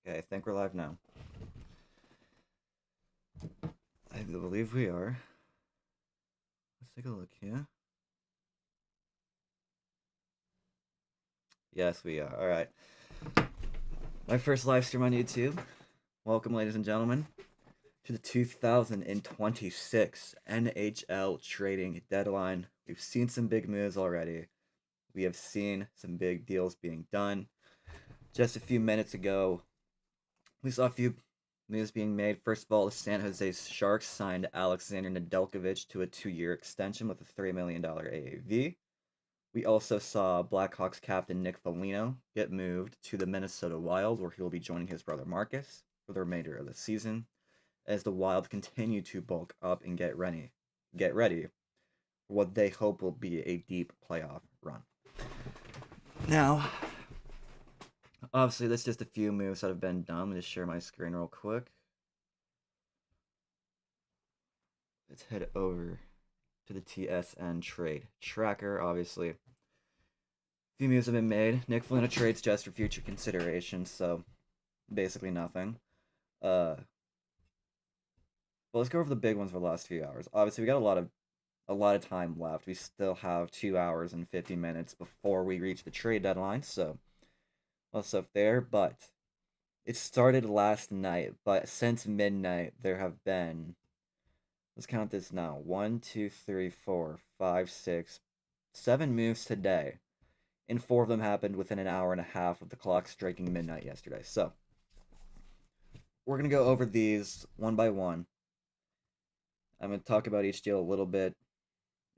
Okay, I think we're live now. I believe we are. Let's take a look here. Yes, we are. All right. My first live stream on YouTube. Welcome, ladies and gentlemen, to the 2026 NHL Trading Deadline. We've seen some big moves already. We have seen some big deals being done. Just a few minutes ago, we saw a few moves being made. First of all, the San Jose Sharks signed Alexander Nedeljkovic to a 2-year extension with a $3 million AAV. We also saw Blackhawks captain Nick Foligno get moved to the Minnesota Wild, where he will be joining his brother Marcus for the remainder of the season, as the Wild continue to bulk up and get ready for what they hope will be a deep playoff run. Now, obviously, there's just a few moves that have been done. Let me just share my screen real quick. Let's head over to the TSN trade tracker. Obviously, a few moves have been made. Nick Foligno trades just for future consideration, so basically nothing. Well, let's go over the big ones for the last few hours. Obviously, we got a lot of time left. We still have 2 hours and 50 minutes before we reach the trade deadline, so a lot of stuff there. But it started last night, but since midnight there have been, let's count this now, 1, 2, 3, 4, 5, 6, 7 moves today, and 4 of them happened within an hour and a half of the clock striking midnight yesterday. So we're gonna go over these one by one. I'm gonna talk about each deal a little bit,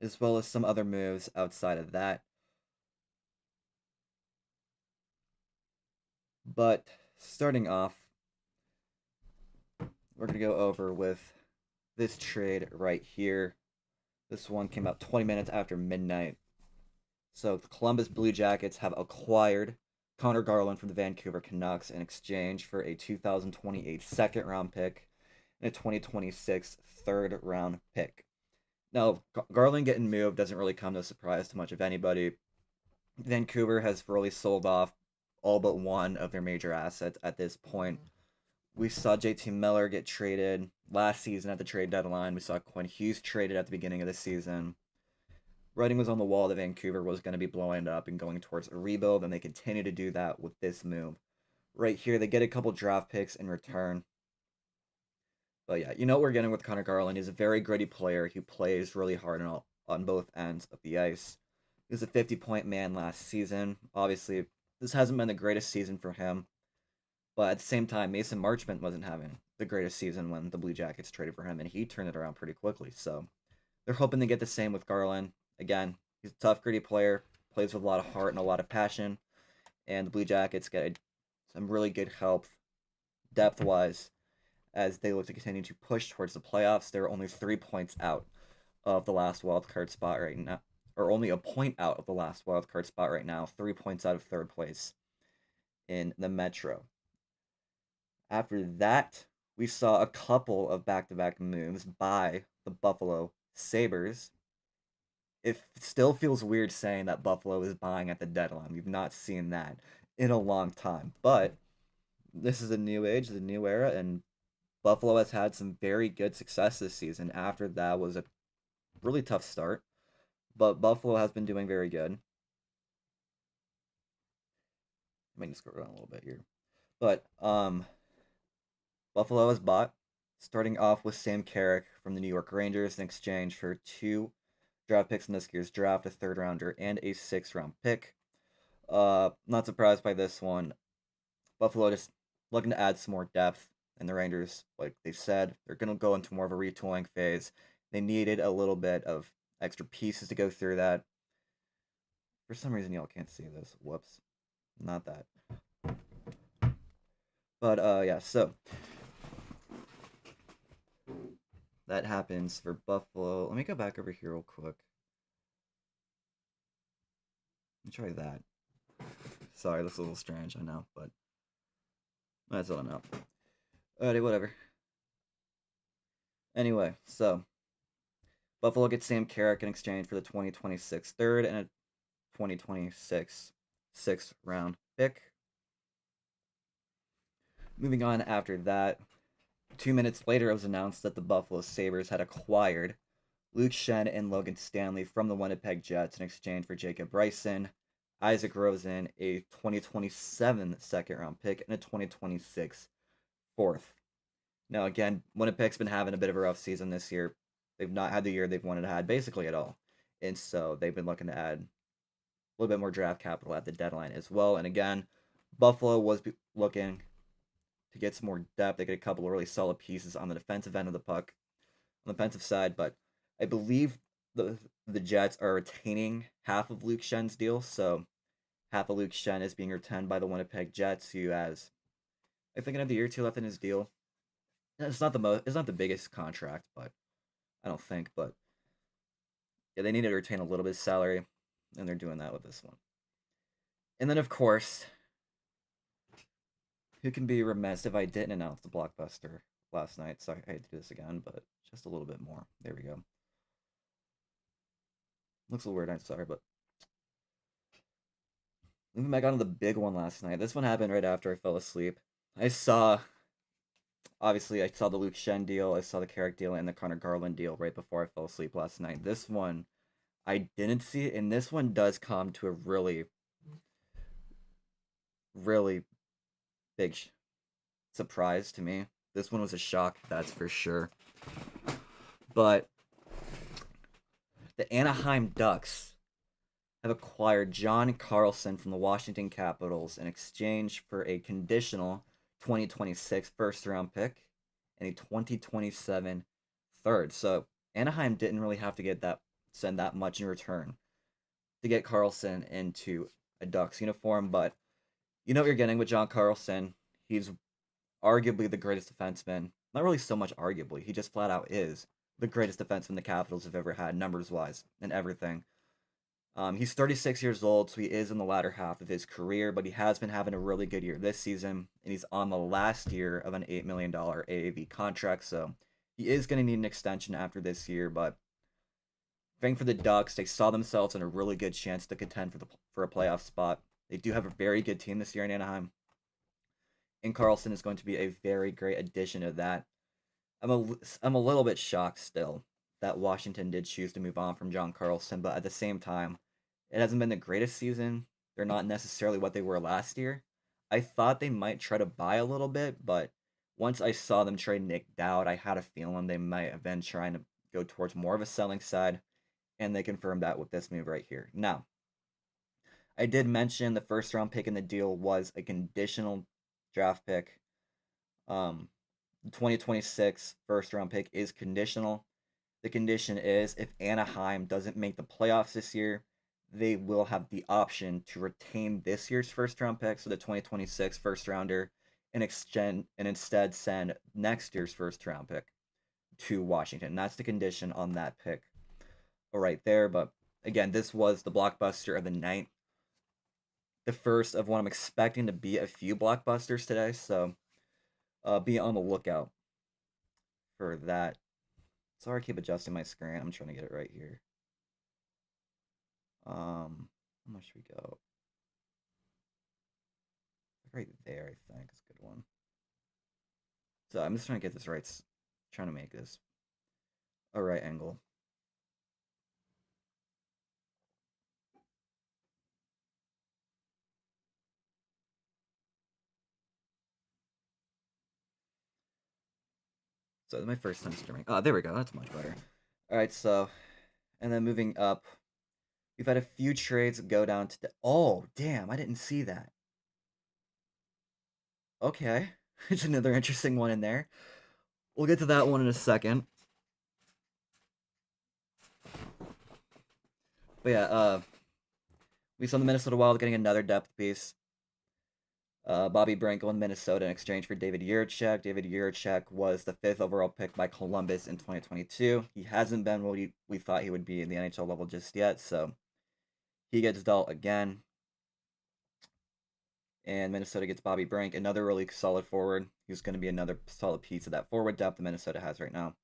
as well as some other moves outside of that. But starting off, we're gonna go over with this trade right here. This one came out 20 minutes after midnight. So the Columbus Blue Jackets have acquired Connor Garland from the Vancouver Canucks in exchange for a 2028 second round pick and a 2026 third round pick. Now, Garland getting moved doesn't really come as a surprise to much of anybody. Vancouver has really sold off all but one of their major assets at this point. We saw JT Miller get traded last season at the trade deadline. We saw Quinn Hughes traded at the beginning of the season. Writing was on the wall that Vancouver was going to be blowing up and going towards a rebuild, and they continue to do that with this move. Right here, they get a couple draft picks in return. But yeah, you know what we're getting with Connor Garland. He's a very gritty player. He plays really hard on both ends of the ice. He was a 50-point man last season. Obviously, this hasn't been the greatest season for him. But at the same time, Mason Marchment wasn't having the greatest season when the Blue Jackets traded for him, and he turned it around pretty quickly. So they're hoping to get the same with Garland. Again, he's a tough, gritty player, plays with a lot of heart and a lot of passion, and the Blue Jackets get some really good help depth-wise as they look to continue to push towards the playoffs. They're only 3 points out of the last wild card spot right now, or only a point out of the last wild card spot right now, 3 points out of third place in the Metro. After that, we saw a couple of back-to-back moves by the Buffalo Sabres. It still feels weird saying that Buffalo is buying at the deadline. We've not seen that in a long time. But this is a new age, the new era, and Buffalo has had some very good success this season. After that was a really tough start, but Buffalo has been doing very good. I might just go around a little bit here. But Buffalo has bought, starting off with Sam Carrick from the New York Rangers in exchange for 2 draft picks in this year's draft, a third rounder, and a 6th round pick. Not surprised by this one. Buffalo just looking to add some more depth, and the Rangers, like they said, they're going to go into more of a retooling phase. They needed a little bit of extra pieces to go through that. For some reason, y'all can't see this. Whoops. Not that. But, yeah, so that happens for Buffalo. Let me go back over here real quick. Let me try that. Sorry, this is a little strange, I know, but that's all I know. Alrighty, whatever. Anyway, so Buffalo gets Sam Carrick in exchange for the 2026 third and a 2026 6th round pick. Moving on after that, 2 minutes later, it was announced that the Buffalo Sabres had acquired Luke Shen and Logan Stanley from the Winnipeg Jets in exchange for Jacob Bryson, Isaac Rosen, a 2027 second round pick, and a 2026 fourth. Now, again, Winnipeg's been having a bit of a rough season this year. They've not had the year they've wanted to have basically at all. And so they've been looking to add a little bit more draft capital at the deadline as well. And again, Buffalo was looking to get some more depth. They get a couple of really solid pieces on the defensive end of the puck, on the defensive side, but I believe the Jets are retaining half of Luke Shen's deal, so half of Luke Shen is being retained by the Winnipeg Jets, who has I think another year or two left in his deal. It's not the biggest contract, but I don't think, but yeah, they need to retain a little bit of salary, and they're doing that with this one. And then of course, who can be remiss if I didn't announce the blockbuster last night? So I hate to do this again, but just a little bit more. There we go. Looks a little weird, I'm sorry, but moving back on to the big one last night. This one happened right after I fell asleep. Obviously, I saw the Luke Shen deal, I saw the Carrick deal, and the Connor Garland deal right before I fell asleep last night. This one, I didn't see it, and this one does come to a really, really big surprise to me. This one was a shock, that's for sure. But the Anaheim Ducks have acquired John Carlson from the Washington Capitals in exchange for a conditional 2026 first round pick and a 2027 third. So Anaheim didn't really have to send that much in return to get Carlson into a Ducks uniform, but you know what you're getting with John Carlson. He's arguably the greatest defenseman. Not really so much arguably, he just flat out is the greatest defenseman the Capitals have ever had, numbers wise and everything. He's 36 years old, so he is in the latter half of his career, but he has been having a really good year this season, and he's on the last year of an $8 million AAV contract, so he is going to need an extension after this year, but thing for the Ducks, they saw themselves in a really good chance to contend for a playoff spot. They do have a very good team this year in Anaheim, and Carlson is going to be a very great addition to that. I'm a little bit shocked still that Washington did choose to move on from John Carlson, but at the same time, it hasn't been the greatest season. They're not necessarily what they were last year. I thought they might try to buy a little bit, but once I saw them trade Nick Dowd, I had a feeling they might have been trying to go towards more of a selling side, and they confirmed that with this move right here. Now, I did mention the first round pick in the deal was a conditional draft pick. The 2026 first round pick is conditional. The condition is if Anaheim doesn't make the playoffs this year, they will have the option to retain this year's first round pick, so the 2026 first rounder, and instead send next year's first round pick to Washington. That's the condition on that pick right there. But again, this was the blockbuster of the night. The first of what I'm expecting to be a few blockbusters today, so be on the lookout for that. Sorry, I keep adjusting my screen. I'm trying to get it right here. How much should we go? Right there, I think is a good one. So I'm just trying to get this right. Trying to make this a right angle. So it's my first time streaming. Oh, there we go. That's much better. All right, so, and then moving up, we've had a few trades go down to oh, damn, I didn't see that. Okay, it's another interesting one in there. We'll get to that one in a second. But yeah, we saw the Minnesota Wild getting another depth piece. Bobby Brankel in Minnesota in exchange for David Jiricek. David Jiricek was the 5th overall pick by Columbus in 2022. He hasn't been what we thought he would be in the NHL level just yet, so he gets dealt again. And Minnesota gets Bobby Brink, another really solid forward. He's going to be another solid piece of that forward depth that Minnesota has right now.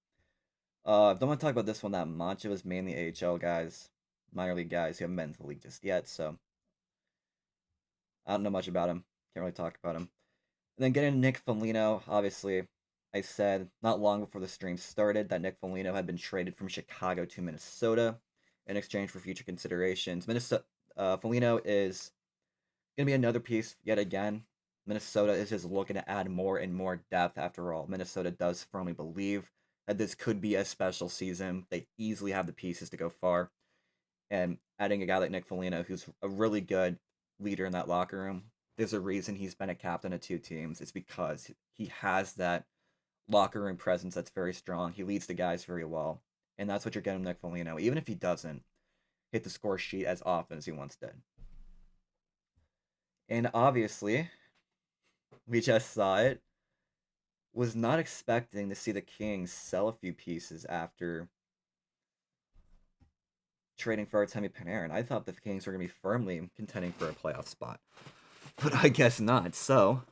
I don't want to talk about this one that much. It was mainly AHL guys, minor league guys who haven't been in the league just yet, so I don't know much about him. Can't really talk about him. And then getting Nick Foligno, obviously, I said not long before the stream started that Nick Foligno had been traded from Chicago to Minnesota in exchange for future considerations. Minnesota Foligno is going to be another piece yet again. Minnesota is just looking to add more and more depth after all. Minnesota does firmly believe that this could be a special season. They easily have the pieces to go far. And adding a guy like Nick Foligno, who's a really good leader in that locker room, there's a reason he's been a captain of two teams. It's because he has that locker room presence that's very strong. He leads the guys very well. And that's what you're getting with Nick Foligno, even if he doesn't hit the score sheet as often as he once did. And obviously, we just saw it. Was not expecting to see the Kings sell a few pieces after trading for Artemi Panarin. I thought the Kings were going to be firmly contending for a playoff spot. But I guess not. So,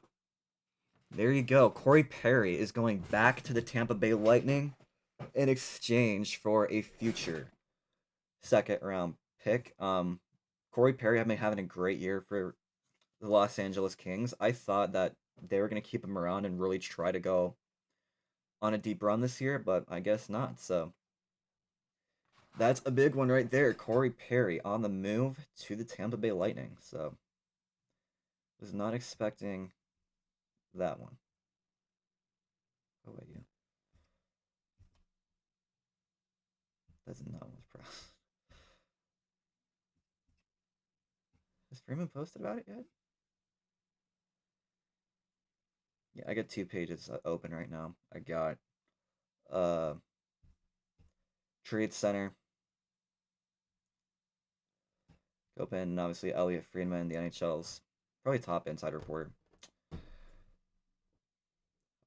there you go. Corey Perry is going back to the Tampa Bay Lightning in exchange for a future second round pick. Corey Perry had been having a great year for the Los Angeles Kings. I thought that they were going to keep him around and really try to go on a deep run this year, but I guess not. So that's a big one right there. Corey Perry on the move to the Tampa Bay Lightning. So was not expecting that one. Oh wait, yeah. That's not what's press. Has Freeman posted about it yet? Yeah, I got 2 pages open right now. I got uh Trade Center open, and obviously Elliot Friedman, the NHL's probably top inside reporter.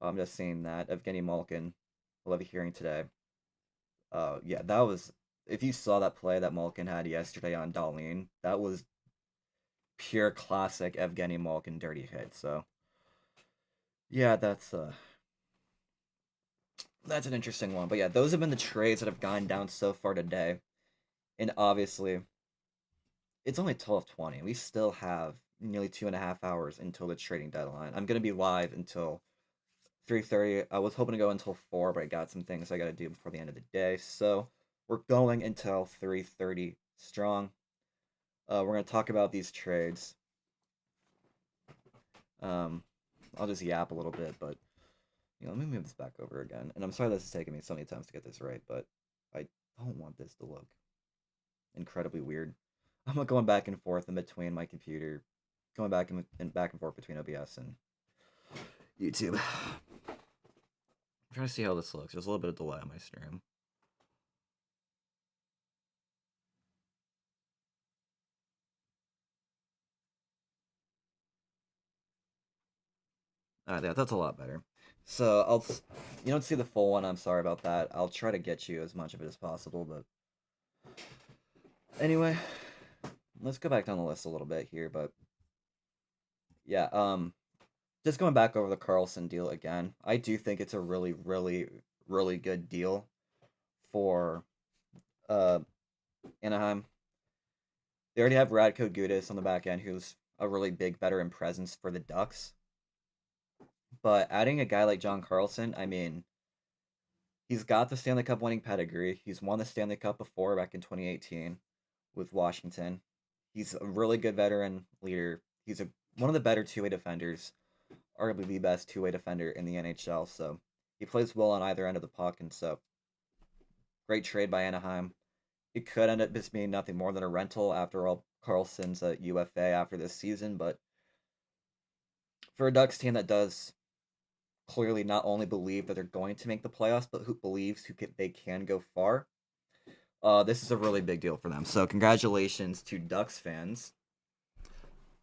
I'm just seeing that Evgeny Malkin will have a hearing today. Yeah, that was, if you saw that play that Malkin had yesterday on Darlene, that was pure classic Evgeny Malkin dirty hit. So yeah, that's an interesting one. But yeah, those have been the trades that have gone down so far today. And obviously, it's only 12:20. We still have nearly 2.5 hours until the trading deadline. I'm gonna be live until 3:30. I was hoping to go until 4, but I got some things I gotta do before the end of the day. So we're going until 3:30 strong. We're gonna talk about these trades. Um, I'll just yap a little bit, but let me move this back over again. And I'm sorry this is taking me so many times to get this right, but I don't want this to look incredibly weird. I'm not going back and forth in between my computer, going back and forth between OBS and YouTube. I'm trying to see how this looks. There's a little bit of delay on my stream. Yeah, that's a lot better. So you don't see the full one. I'm sorry about that. I'll try to get you as much of it as possible, but anyway, let's go back down the list a little bit here. But yeah, just going back over the Carlson deal again. I do think it's a really, really, really good deal for uh Anaheim. They already have Radko Gudas on the back end, who's a really big veteran presence for the Ducks. But adding a guy like John Carlson, I mean, he's got the Stanley Cup winning pedigree. He's won the Stanley Cup before back in 2018 with Washington. He's a really good veteran leader. He's one of the better two-way defenders, arguably the best two-way defender in the NHL. So he plays well on either end of the puck, and so great trade by Anaheim. It could end up just being nothing more than a rental. After all, Carlson's a UFA after this season, but for a Ducks team that does clearly not only believe that they're going to make the playoffs, but who believes they can go far, this is a really big deal for them. So congratulations to Ducks fans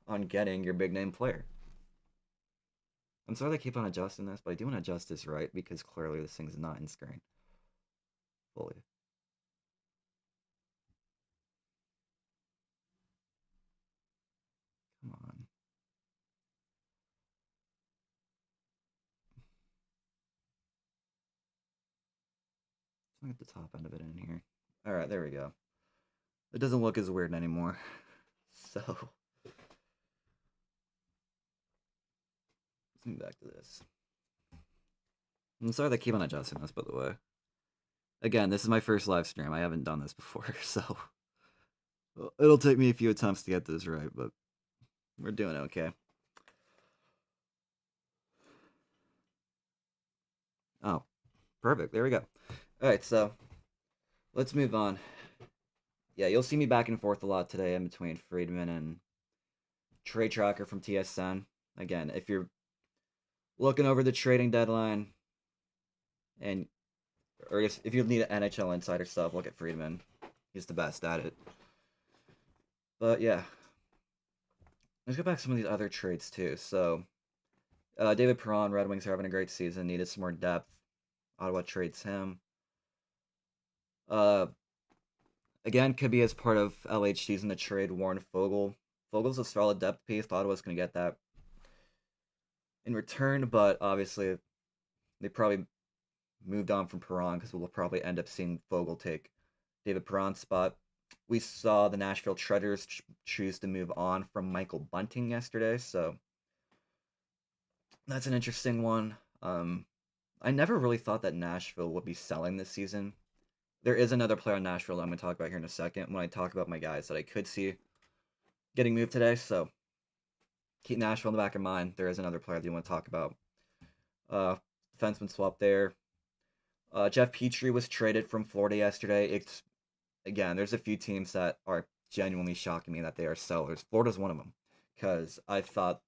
on getting your big name player. I'm sorry they keep on adjusting this, but I do want to adjust this right because clearly this thing's not in screen fully. Come on. Let's get the top end of it in here. Alright, there we go. It doesn't look as weird anymore. So Back to this. I'm sorry they keep on adjusting this, by the way. Again, this is my first live stream. I haven't done this before, so it'll take me a few attempts to get this right, but we're doing okay. Oh, perfect. There we go. All right, so let's move on. Yeah, you'll see me back and forth a lot today in between Friedman and Trade Tracker from TSN. Again, if you're looking over the trading deadline and or if you need NHL insider stuff, look at Friedman. He's the best at it. But yeah, let's go back to some of these other trades too. So, David Perron, Red Wings are having a great season. Needed some more depth. Ottawa trades him. Again, could be as part of LHC's in the trade Warren Foegele. Fogel's a solid depth piece. Ottawa's going to get that in return, but obviously they probably moved on from Perron because we'll probably end up seeing Foegele take David Perron's spot. We saw the Nashville Shredders choose to move on from Michael Bunting yesterday, so that's an interesting one. I never really thought that Nashville would be selling this season. There is another player on Nashville that I'm going to talk about here in a second when I talk about my guys that I could see getting moved today, so keep Nashville in the back of mind. There is another player that you want to talk about. Defenseman swap there. Jeff Petrie was traded from Florida yesterday. Again, there's a few teams that are genuinely shocking me that they are sellers. Florida's one of them, because I thought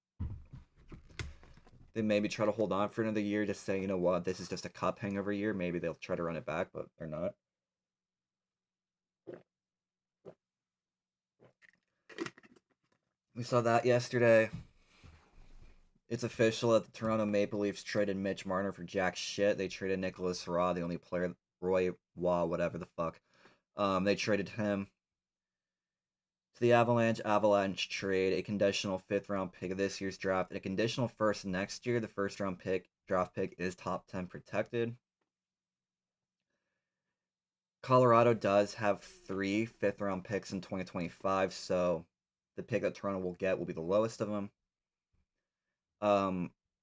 they maybe try to hold on for another year to say, you know what, this is just a cup hangover year. Maybe they'll try to run it back, but they're not. We saw that yesterday. It's official that the Toronto Maple Leafs traded Mitch Marner for jack shit. They traded Nicholas Raw, the only player, Roy Waugh, whatever the fuck. They traded him to the Avalanche trade, a conditional 5th round pick of this year's draft, and a conditional first next year. The first round draft pick is top 10 protected. Colorado does have 3 5th round picks in 2025, so the pick that Toronto will get will be the lowest of them.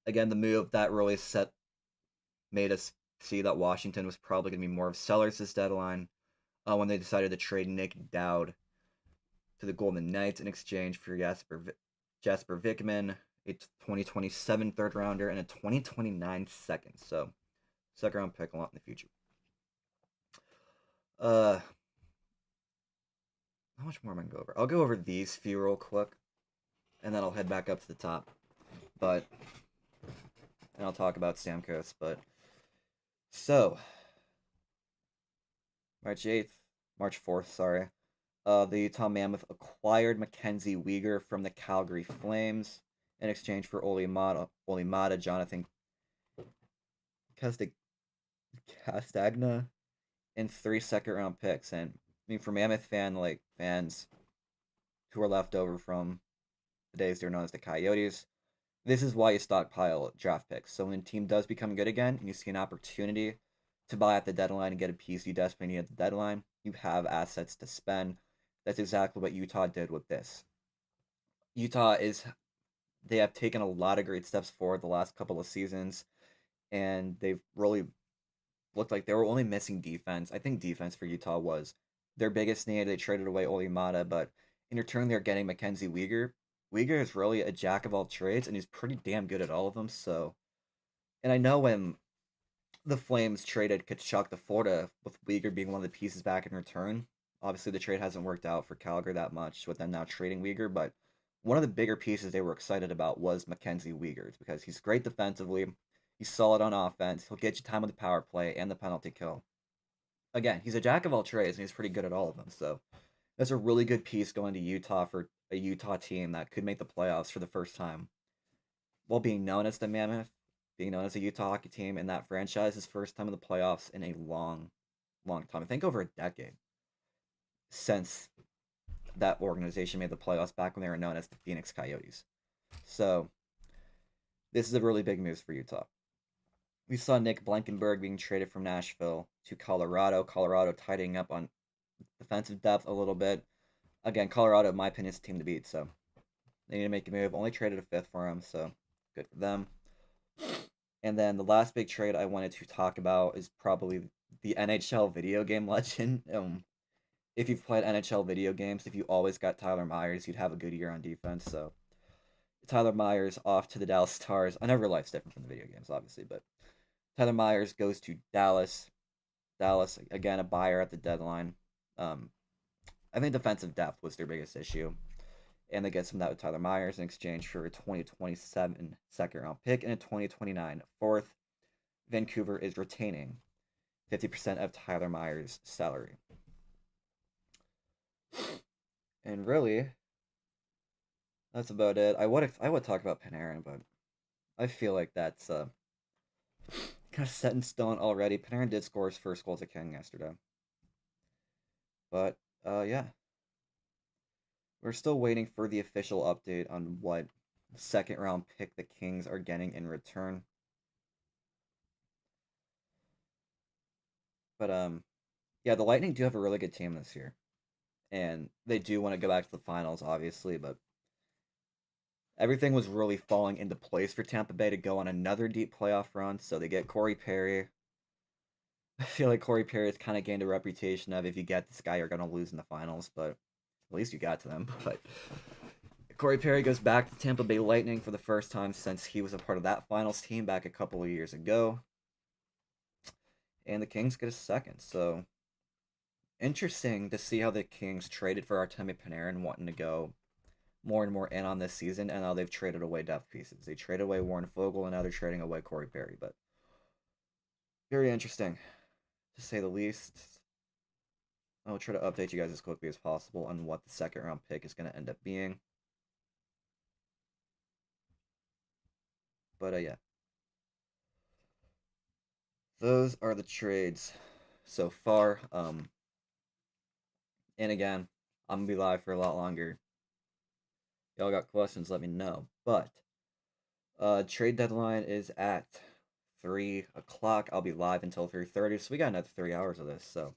Again, the move that really made us see that Washington was probably going to be more of sellers this deadline when they decided to trade Nick Dowd to the Golden Knights in exchange for Jasper Vikman, a 2027 third rounder, and a 2029 second. So, second round pick a lot in the future. How much more am I going to go over? I'll go over these few real quick, and then I'll head back up to the top. And I'll talk about Stamkos, but so March 4th, sorry. The Utah Mammoth acquired Mackenzie Weegar from the Calgary Flames in exchange for Olimata, Jonathan Castagna, and 3 second-round picks. And I mean, for Mammoth fans who are left over from the days they're known as the Coyotes, this is why you stockpile draft picks. So when a team does become good again, and you see an opportunity to buy at the deadline and get a piece you desperately need at the deadline, you have assets to spend. That's exactly what Utah did with this. They have taken a lot of great steps forward the last couple of seasons, and they've really looked like they were only missing defense. I think defense for Utah was their biggest need. They traded away Olimata, but in return they're getting Mackenzie Weegar. Weegar is really a jack of all trades, and he's pretty damn good at all of them. So, and I know when the Flames traded Tkachuk to Florida, with Weegar being one of the pieces back in return, obviously the trade hasn't worked out for Calgary that much with them now trading Weegar, but one of the bigger pieces they were excited about was Mackenzie Weegar because he's great defensively, he's solid on offense, he'll get you time on the power play and the penalty kill. Again, he's a jack of all trades, and he's pretty good at all of them, so that's a really good piece going to Utah for a Utah team that could make the playoffs for the first time. While being known as the Mammoth, being known as a Utah hockey team in that franchise, is first time in the playoffs in a long, long time. I think over a decade since that organization made the playoffs back when they were known as the Phoenix Coyotes. So, this is a really big news for Utah. We saw Nick Blankenburg being traded from Nashville to Colorado. Colorado tidying up on defensive depth a little bit. Again, Colorado, in my opinion, is the team to beat, so they need to make a move. Only traded a 5th for him, so good for them. And then the last big trade I wanted to talk about is probably the NHL video game legend. If you've played NHL video games, if you always got Tyler Myers, you'd have a good year on defense. So Tyler Myers off to the Dallas Stars. I know real life's different from the video games, obviously, but Tyler Myers goes to Dallas. Dallas again a buyer at the deadline. Um, I think defensive depth was their biggest issue, and they get some of that with Tyler Myers in exchange for a 2027 second round pick and a 2029 fourth. Vancouver is retaining 50% of Tyler Myers' salary. And really, that's about it. I would talk about Panarin, but I feel like that's kind of set in stone already. Panarin did score his first goal as a King yesterday, but yeah, we're still waiting for the official update on what second round pick the Kings are getting in return. But yeah, the Lightning do have a really good team this year, and they do want to go back to the finals, obviously. But everything was really falling into place for Tampa Bay to go on another deep playoff run. So they get Corey Perry. I feel like Corey Perry has kind of gained a reputation of if you get this guy, you're going to lose in the finals. But at least you got to them. But Corey Perry goes back to Tampa Bay Lightning for the first time since he was a part of that finals team back a couple of years ago. And the Kings get a second. So interesting to see how the Kings traded for Artemi Panarin, wanting to go more and more in on this season, and now they've traded away depth pieces. They traded away Warren Fogle, and now they're trading away Corey Perry. But very interesting, to say the least. I'll try to update you guys as quickly as possible on what the second round pick is going to end up being. But yeah, those are the trades so far. And again, I'm gonna be live for a lot longer. Y'all got questions, let me know. But trade deadline is at 3 o'clock. I'll be live until 3:30, so we got another 3 hours of this. So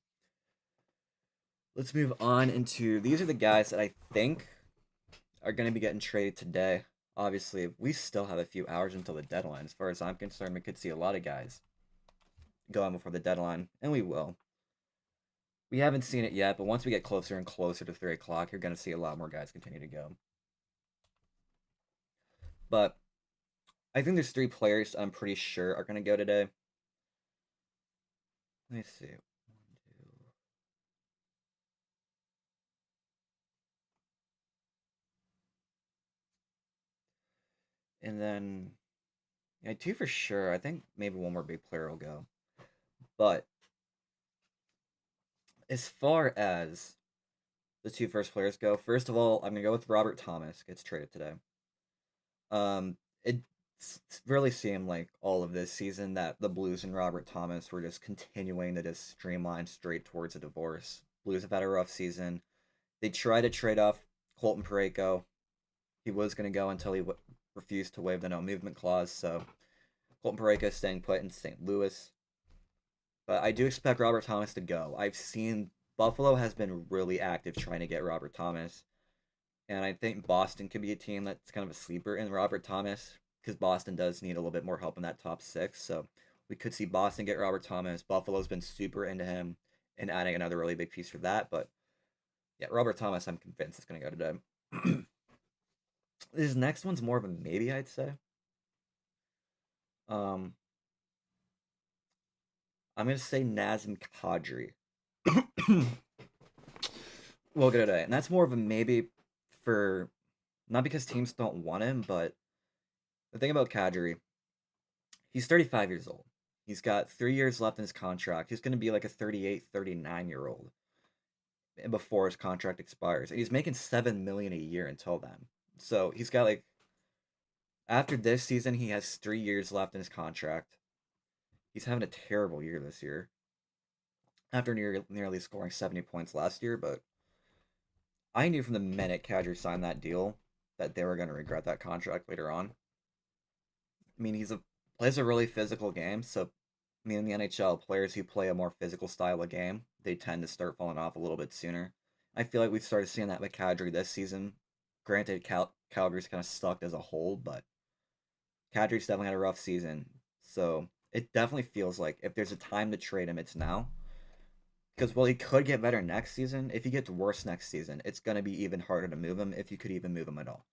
let's move on into these are the guys that I think are going to be getting traded today. Obviously, we still have a few hours until the deadline. As far as I'm concerned, we could see a lot of guys go on before the deadline, and we will. We haven't seen it yet, but once we get closer and closer to 3 o'clock, you're going to see a lot more guys continue to go. But I think there's 3 players I'm pretty sure are going to go today. Let me see. And then, yeah, 2 for sure. I think maybe one more big player will go. But as far as the 2 first players go, first of all, I'm gonna go with Robert Thomas. Gets traded today. It really seemed like all of this season that the Blues and Robert Thomas were just continuing to just streamline straight towards a divorce. Blues have had a rough season. They tried to trade off Colton Parayko. He was going to go until he refused to waive the no movement clause. So Colton Parayko is staying put in St. Louis. But I do expect Robert Thomas to go. I've seen Buffalo has been really active trying to get Robert Thomas. And I think Boston could be a team that's kind of a sleeper in Robert Thomas because Boston does need a little bit more help in that top 6. So we could see Boston get Robert Thomas. Buffalo's been super into him and adding another really big piece for that. But yeah, Robert Thomas, I'm convinced is going to go today. This next one's more of a maybe, I'd say. I'm going to say Nazem Kadri. We'll go today. And that's more of a maybe for not because teams don't want him, but the thing about Kadri, he's 35 years old. He's got 3 years left in his contract. He's going to be like a 38, 39-year-old before his contract expires. And he's making $7 million a year until then. So he's got like after this season, he has 3 years left in his contract. He's having a terrible year this year. After nearly scoring 70 points last year, but I knew from the minute Kadri signed that deal that they were going to regret that contract later on. I mean, plays a really physical game, so I mean, in the NHL, players who play a more physical style of game, they tend to start falling off a little bit sooner. I feel like we've started seeing that with Kadri this season. Granted, Calgary's kind of sucked as a whole, but Kadri's definitely had a rough season. So it definitely feels like if there's a time to trade him, it's now. Because while he could get better next season, if he gets worse next season, it's going to be even harder to move him if you could even move him at all.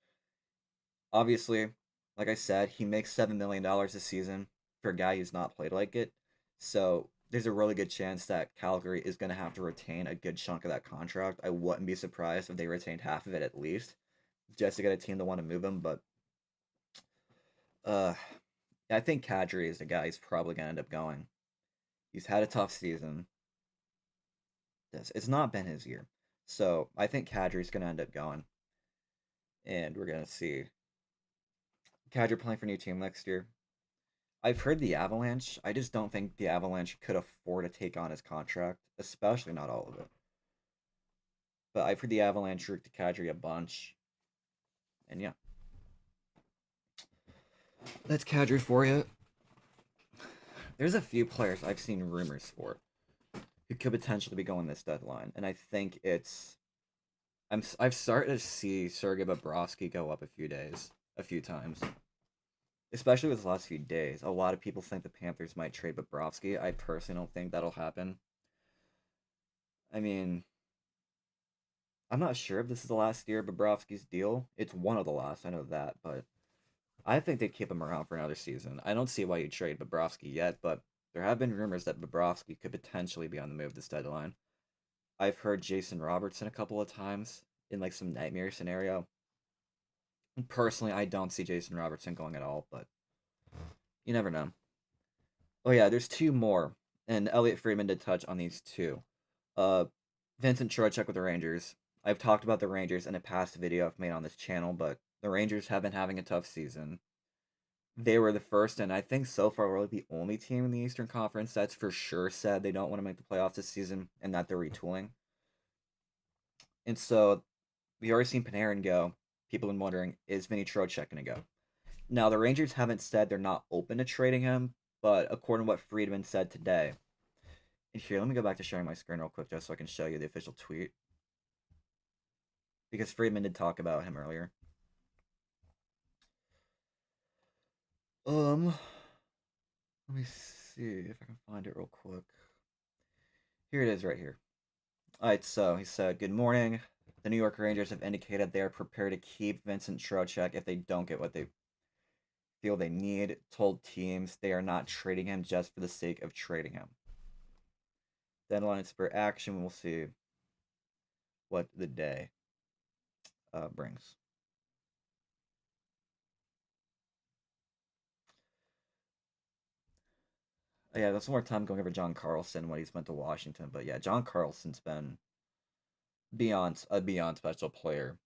Obviously, like I said, he makes $7 million this season for a guy who's not played like it. So there's a really good chance that Calgary is going to have to retain a good chunk of that contract. I wouldn't be surprised if they retained half of it at least, just to get a team to want to move him. But uh, I think Kadri is the guy who's probably going to end up going. He's had a tough season. It's not been his year. So I think Kadri's going to end up going. And we're going to see Kadri playing for a new team next year. I've heard the Avalanche. I just don't think the Avalanche could afford to take on his contract, especially not all of it. But I've heard the Avalanche root to Kadri a bunch. And yeah. That's Kadri for you. There's a few players I've seen rumors for who could potentially be going this deadline. And I think I've started to see Sergei Bobrovsky go up a few times. Especially with the last few days. A lot of people think the Panthers might trade Bobrovsky. I personally don't think that'll happen. I mean, I'm not sure if this is the last year of Bobrovsky's deal. It's one of the last, I know that, but I think they'd keep him around for another season. I don't see why you trade Bobrovsky yet, but there have been rumors that Bobrovsky could potentially be on the move this deadline. I've heard Jason Robertson a couple of times in like some nightmare scenario. Personally, I don't see Jason Robertson going at all, but you never know. Oh yeah, there's two more, and Elliot Friedman did touch on these two. Uh, Vincent Trocheck with the Rangers. I've talked about the Rangers in a past video I've made on this channel, but the Rangers have been having a tough season. They were the first, and I think so far really the only team in the Eastern Conference that's for sure said they don't want to make the playoffs this season and that they're retooling. And so we already seen Panarin go. People have been wondering, is Vinny Trocheck going to go? Now, the Rangers haven't said they're not open to trading him, but according to what Friedman said today, and here, let me go back to sharing my screen real quick just so I can show you the official tweet. Because Friedman did talk about him earlier. Let me see if I can find it real quick. Here it is right here. Alright, so he said, "Good morning. The New York Rangers have indicated they are prepared to keep Vincent Trocheck if they don't get what they feel they need. Told teams they are not trading him just for the sake of trading him. Deadline spur action. We'll see what the day brings." Yeah, that's more time going over John Carlson when he's went to Washington. But yeah, John Carlson's been beyond special player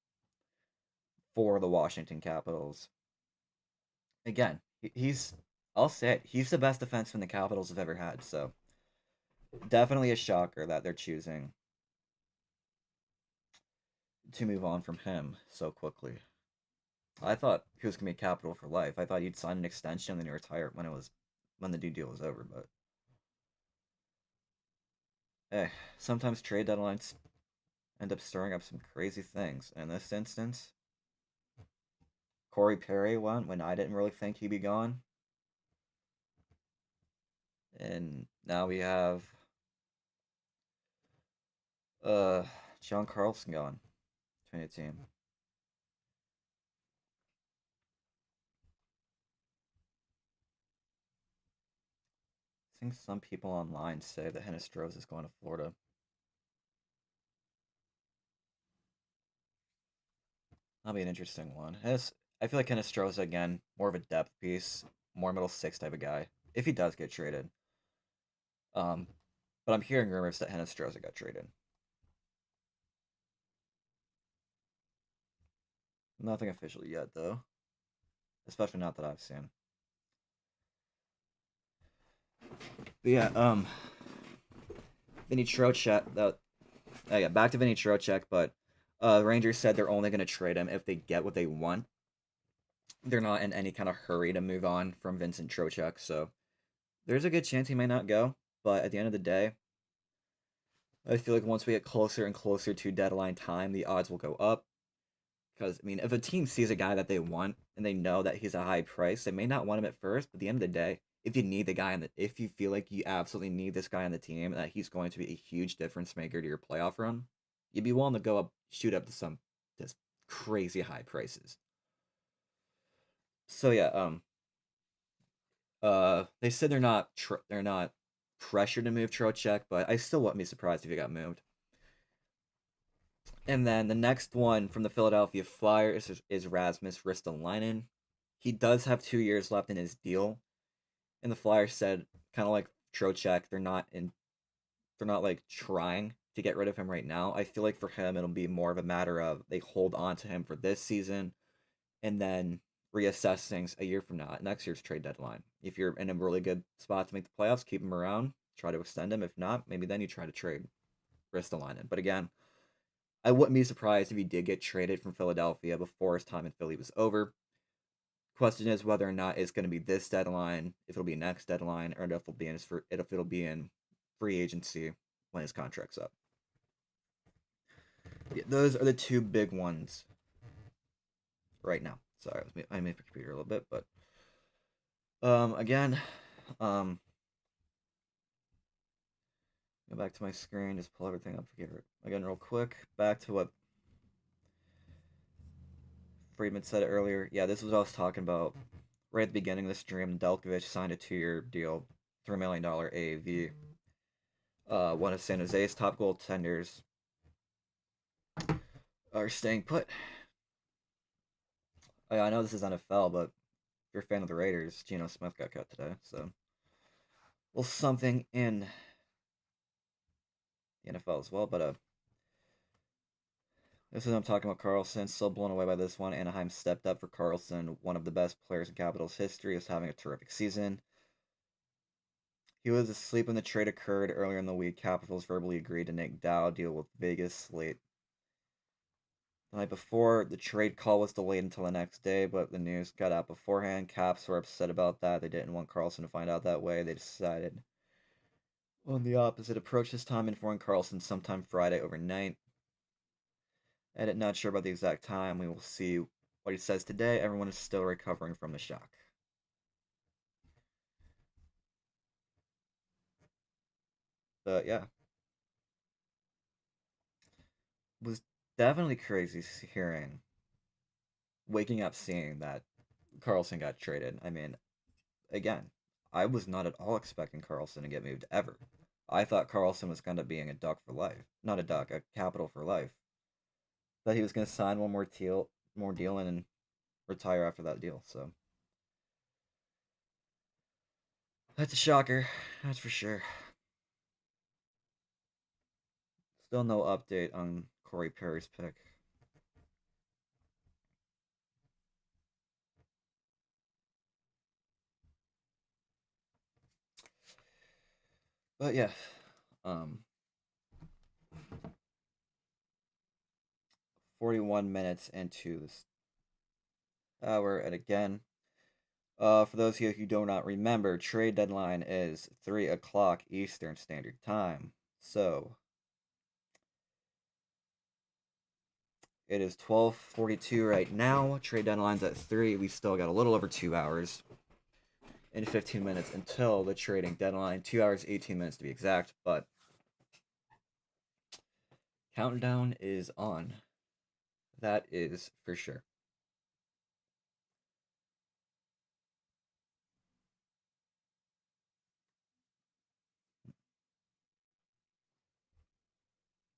for the Washington Capitals. Again, he's I'll say it, he's the best defenseman the Capitals have ever had. So definitely a shocker that they're choosing to move on from him so quickly. I thought he was gonna be a Capital for life. I thought he'd sign an extension and then he retire when the new deal was over. But hey, sometimes trade deadlines end up stirring up some crazy things. In this instance, Corey Perry went when I didn't really think he'd be gone. And now we have uh John Carlson gone between the team. I think some people online say that Hinostroza is going to Florida. That'll be an interesting one. I feel like Hinostroza again, more of a depth piece, more middle six type of guy. If he does get traded. Um, but I'm hearing rumors that Hinostroza got traded. Nothing official yet though. Especially not that I've seen. But yeah, Vinny Trocheck. Yeah, back to Vinny Trocheck. But the Rangers said they're only going to trade him if they get what they want. They're not in any kind of hurry to move on from Vincent Trocheck, so there's a good chance he may not go. But at the end of the day, I feel like once we get closer and closer to deadline time, the odds will go up. Because I mean, if a team sees a guy that they want and they know that he's a high price, they may not want him at first. But at the end of the day, if you need the guy if you feel like you absolutely need this guy on the team, that he's going to be a huge difference maker to your playoff run, you'd be willing to go up, shoot up to some just crazy high prices. So yeah, they said they're not pressured to move Trocheck, but I still wouldn't be surprised if he got moved. And then the next one from the Philadelphia Flyers is Rasmus Ristolainen. He does have 2 years left in his deal, and the Flyers said, kind of like Trocheck, they're not like trying to get rid of him right now. I feel like for him it'll be more of a matter of they hold on to him for this season, and then reassess things a year from now at next year's trade deadline. If you're in a really good spot to make the playoffs, keep him around, try to extend him. If not, maybe then you try to trade Ristolainen. But again, I wouldn't be surprised if he did get traded from Philadelphia before his time in Philly was over. Question is whether or not it's going to be this deadline, if it'll be next deadline, or if it'll be in free agency when his contract's up. Yeah, those are the two big ones right now. Sorry, I made my computer a little bit, but again, go back to my screen, just pull everything up again real quick. Back to what Friedman said earlier. Yeah, this was what I was talking about right at the beginning of the stream. Delkovich signed a 2-year deal, $3 million AAV. One of San Jose's top goaltenders are staying put. I know this is NFL, but if you're a fan of the Raiders, Geno Smith got cut today, so well, something in the NFL as well. But this is what I'm talking about. Carlson, still blown away by this one. Anaheim stepped up for Carlson, one of the best players in Capitals history, is having a terrific season. He was asleep when the trade occurred earlier in the week. Capitals verbally agreed to Nick Dow deal with Vegas slate. The night before, the trade call was delayed until the next day, but the news got out beforehand. Caps were upset about that. They didn't want Carlson to find out that way. They decided on the opposite approach this time, informing Carlson sometime Friday overnight. Edit, not sure about the exact time. We will see what he says today. Everyone is still recovering from the shock. But yeah. It was definitely crazy waking up seeing that Carlson got traded. I mean, again, I was not at all expecting Carlson to get moved ever. I thought Carlson was going to be a Duck for life. Not a Duck, a Capital for life. That he was going to sign one more deal and retire after that deal. So that's a shocker. That's for sure. Still no update on Corey Perry's pick. But yeah, 41 minutes into this hour, and again, for those of you who do not remember, trade deadline is 3 o'clock Eastern Standard Time. So it is 12:42 right now. Trade deadline's at 3. We still got a little over 2 hours and 15 minutes until the trading deadline. 2 hours, 18 minutes to be exact, but countdown is on. That is for sure.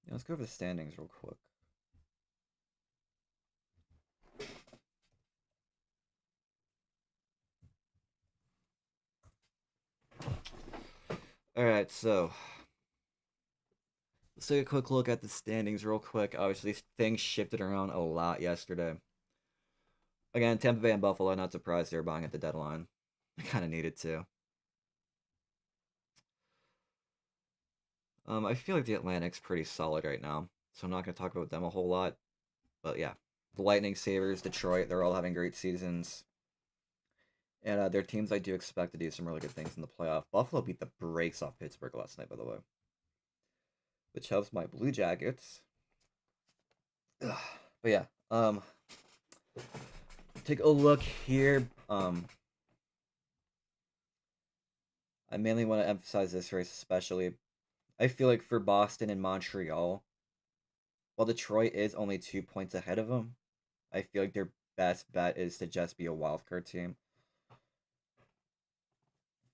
Let's go over the standings real quick. Alright, so let's take a quick look at the standings real quick. Obviously, things shifted around a lot yesterday. Again, Tampa Bay and Buffalo, not surprised they were buying at the deadline. I kind of needed to. I feel like the Atlantic's pretty solid right now, so I'm not going to talk about them a whole lot. But yeah, the Lightning, Sabres, Detroit, they're all having great seasons. And their teams I do expect to do some really good things in the playoff. Buffalo beat the brakes off Pittsburgh last night, by the way. Which helps my Blue Jackets. Ugh. But yeah, take a look here. I mainly want to emphasize this race especially. I feel like for Boston and Montreal, while Detroit is only 2 points ahead of them, I feel like their best bet is to just be a wildcard team.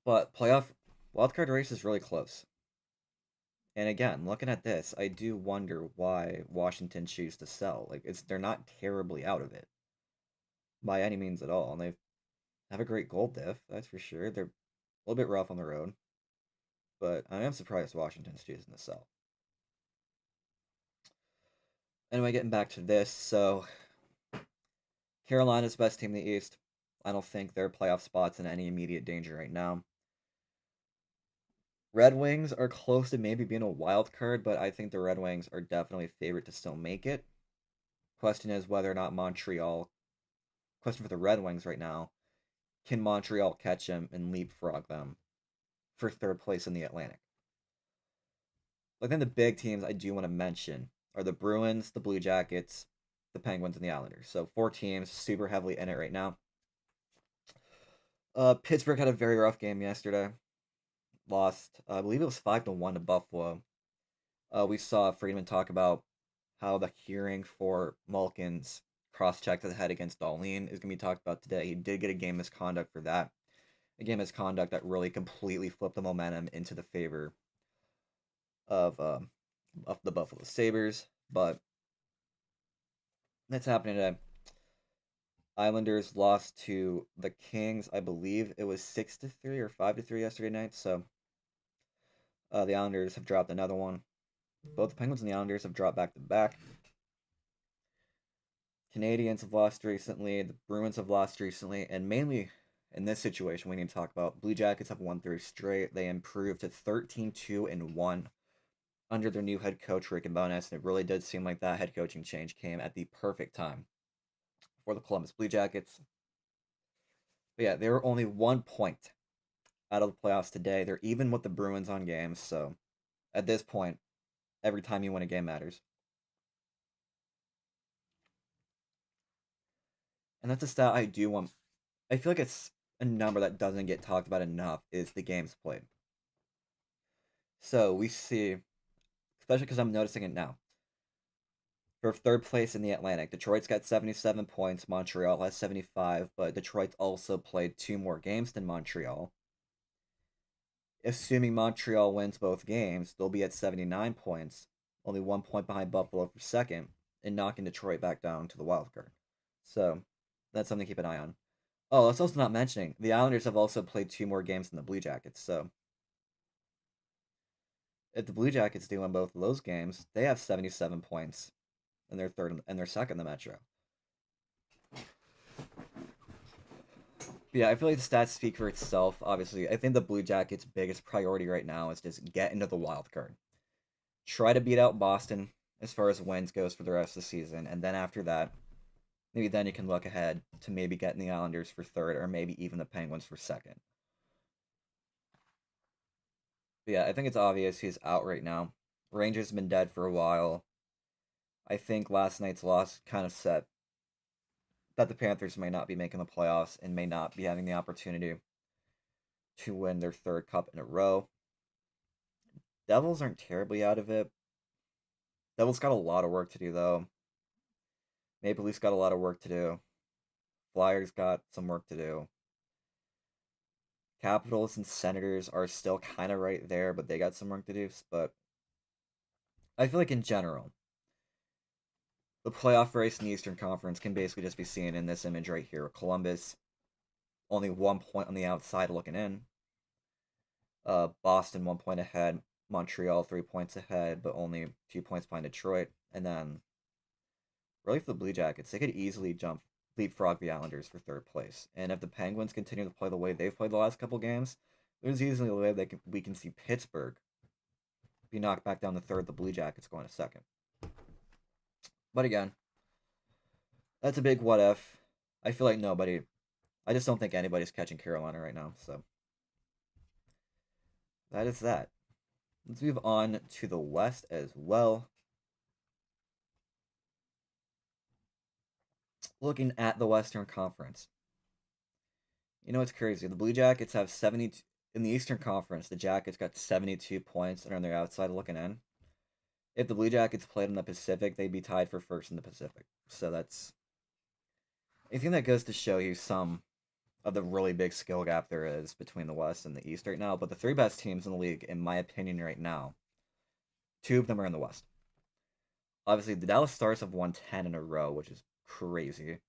But playoff wildcard race is really close. And again, looking at this, I do wonder why Washington choose to sell. Like they're not terribly out of it by any means at all, and they have a great goal diff, that's for sure. They're a little bit rough on the road, but I am surprised Washington's choosing to sell. Anyway, getting back to this, so Carolina's best team in the East. I don't think their playoff spots in any immediate danger right now. Red Wings are close to maybe being a wild card, but I think the Red Wings are definitely favorite to still make it. Question is whether or not Montreal. Question for the Red Wings right now: can Montreal catch them and leapfrog them for third place in the Atlantic? I think the big teams I do want to mention are the Bruins, the Blue Jackets, the Penguins, and the Islanders. So four teams super heavily in it right now. Pittsburgh had a very rough game yesterday. Lost, I believe it was 5-1 to Buffalo. We saw Friedman talk about how the hearing for Malkin's cross check to the head against Dahlin is going to be talked about today. He did get a game misconduct for that. A game misconduct that really completely flipped the momentum into the favor of the Buffalo Sabres. But that's happening today. Islanders lost to the Kings. I believe it was 6-3 or 5-3 yesterday night. So the Islanders have dropped another one. Both the Penguins and the Islanders have dropped back to back. Canadians have lost recently. The Bruins have lost recently, and mainly in this situation, we need to talk about Blue Jackets have won 3 straight. They improved to 13-2-1 under their new head coach Rick and Bowness, and it really did seem like that head coaching change came at the perfect time for the Columbus Blue Jackets. But yeah, they were only 1 point out of the playoffs today. They're even with the Bruins on games, so at this point, every time you win a game matters. And that's a stat I do want. I feel like it's a number that doesn't get talked about enough is the games played. So we see, especially because I'm noticing it now. For third place in the Atlantic, Detroit's got 77 points, Montreal has 75, but Detroit's also played 2 more games than Montreal. Assuming Montreal wins both games, they'll be at 79 points, only 1 point behind Buffalo for second, and knocking Detroit back down to the wild card. So that's something to keep an eye on. Oh, that's also not mentioning the Islanders have also played 2 more games than the Blue Jackets. So if the Blue Jackets do win both of those games, they have 77 points, and they're third and they're second in the Metro. Yeah, I feel like the stats speak for itself. Obviously, I think the Blue Jackets' biggest priority right now is just get into the wild card. Try to beat out Boston as far as wins goes for the rest of the season, and then after that, maybe then you can look ahead to maybe getting the Islanders for third, or maybe even the Penguins for second. But yeah, I think it's obvious he's out right now. Rangers have been dead for a while. I think last night's loss kind of set that the Panthers may not be making the playoffs and may not be having the opportunity to win their third cup in a row. Devils aren't terribly out of it. Devils got a lot of work to do, though. Maple Leafs got a lot of work to do. Flyers got some work to do. Capitals and Senators are still kind of right there, but they got some work to do. But I feel like in general, the playoff race in the Eastern Conference can basically just be seen in this image right here. Columbus, only 1 point on the outside looking in. Boston 1 point ahead. Montreal 3 points ahead, but only 2 points behind Detroit. And then, really for the Blue Jackets, they could easily leapfrog the Islanders for third place. And if the Penguins continue to play the way they've played the last couple games, there's easily a way we can see Pittsburgh be knocked back down to third, the Blue Jackets going to second. But again, that's a big what if. I feel like I just don't think anybody's catching Carolina right now. So that is that. Let's move on to the West as well. Looking at the Western Conference. You know what's crazy? The Blue Jackets have 70. in the Eastern Conference, the Jackets got 72 points and are on their outside looking in. If the Blue Jackets played in the Pacific, they'd be tied for first in the Pacific. So that's, I think that goes to show you some of the really big skill gap there is between the West and the East right now. But the three best teams in the league, in my opinion, right now, two of them are in the West. Obviously, the Dallas Stars have won 10 in a row, which is crazy,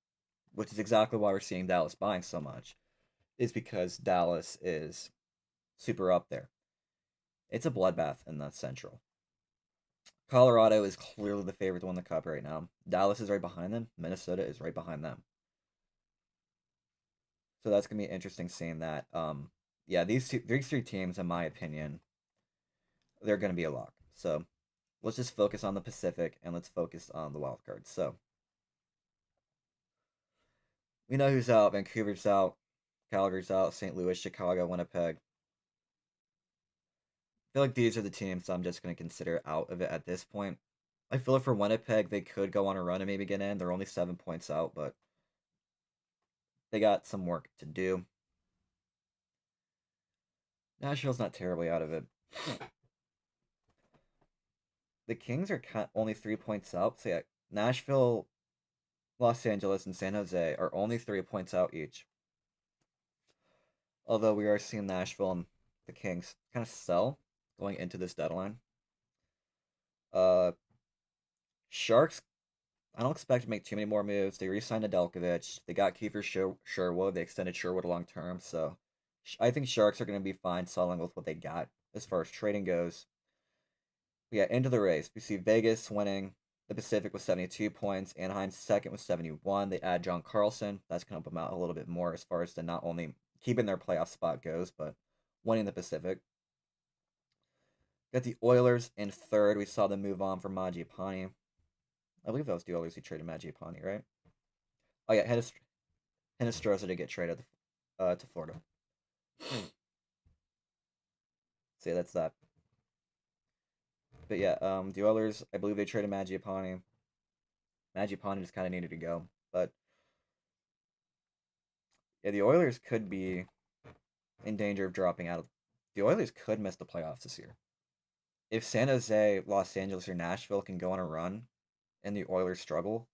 which is exactly why we're seeing Dallas buying so much, is because Dallas is super up there. It's a bloodbath in the Central. Colorado is clearly the favorite to win the Cup right now. Dallas is right behind them. Minnesota is right behind them. So that's gonna be interesting seeing that. Yeah, these three teams, in my opinion, they're gonna be a lock. So let's just focus on the Pacific and let's focus on the wild cards. So we know who's out. Vancouver's out. Calgary's out. St. Louis, Chicago, Winnipeg. I feel like these are the teams I'm just gonna consider out of it at this point. I feel like for Winnipeg, they could go on a run and maybe get in. They're only 7 points out, but they got some work to do. Nashville's not terribly out of it. The Kings are only 3 points out. So yeah, Nashville, Los Angeles, and San Jose are only 3 points out each. Although we are seeing Nashville and the Kings kind of sell going into this deadline. Uh, Sharks, I don't expect to make too many more moves. They re-signed Nedeljkovic. They got Kiefer Sherwood. They extended Sherwood long term. So I think Sharks are going to be fine selling with what they got as far as trading goes. Yeah, into the race. We see Vegas winning the Pacific with 72 points. Anaheim second with 71. They add John Carlson. That's going to help them out a little bit more as far as to not only keeping their playoff spot goes, but winning the Pacific. Got the Oilers in third. We saw them move on from Mangiapane. I believe that was the Oilers who traded Mangiapane, right? Oh yeah, Hinostroza to get traded to Florida. So yeah, that's that. But yeah, the Oilers, I believe they traded Mangiapane. Mangiapane just kind of needed to go, but yeah, the Oilers could be in danger of dropping out. The Oilers could miss the playoffs this year. If San Jose, Los Angeles, or Nashville can go on a run, and the Oilers struggle,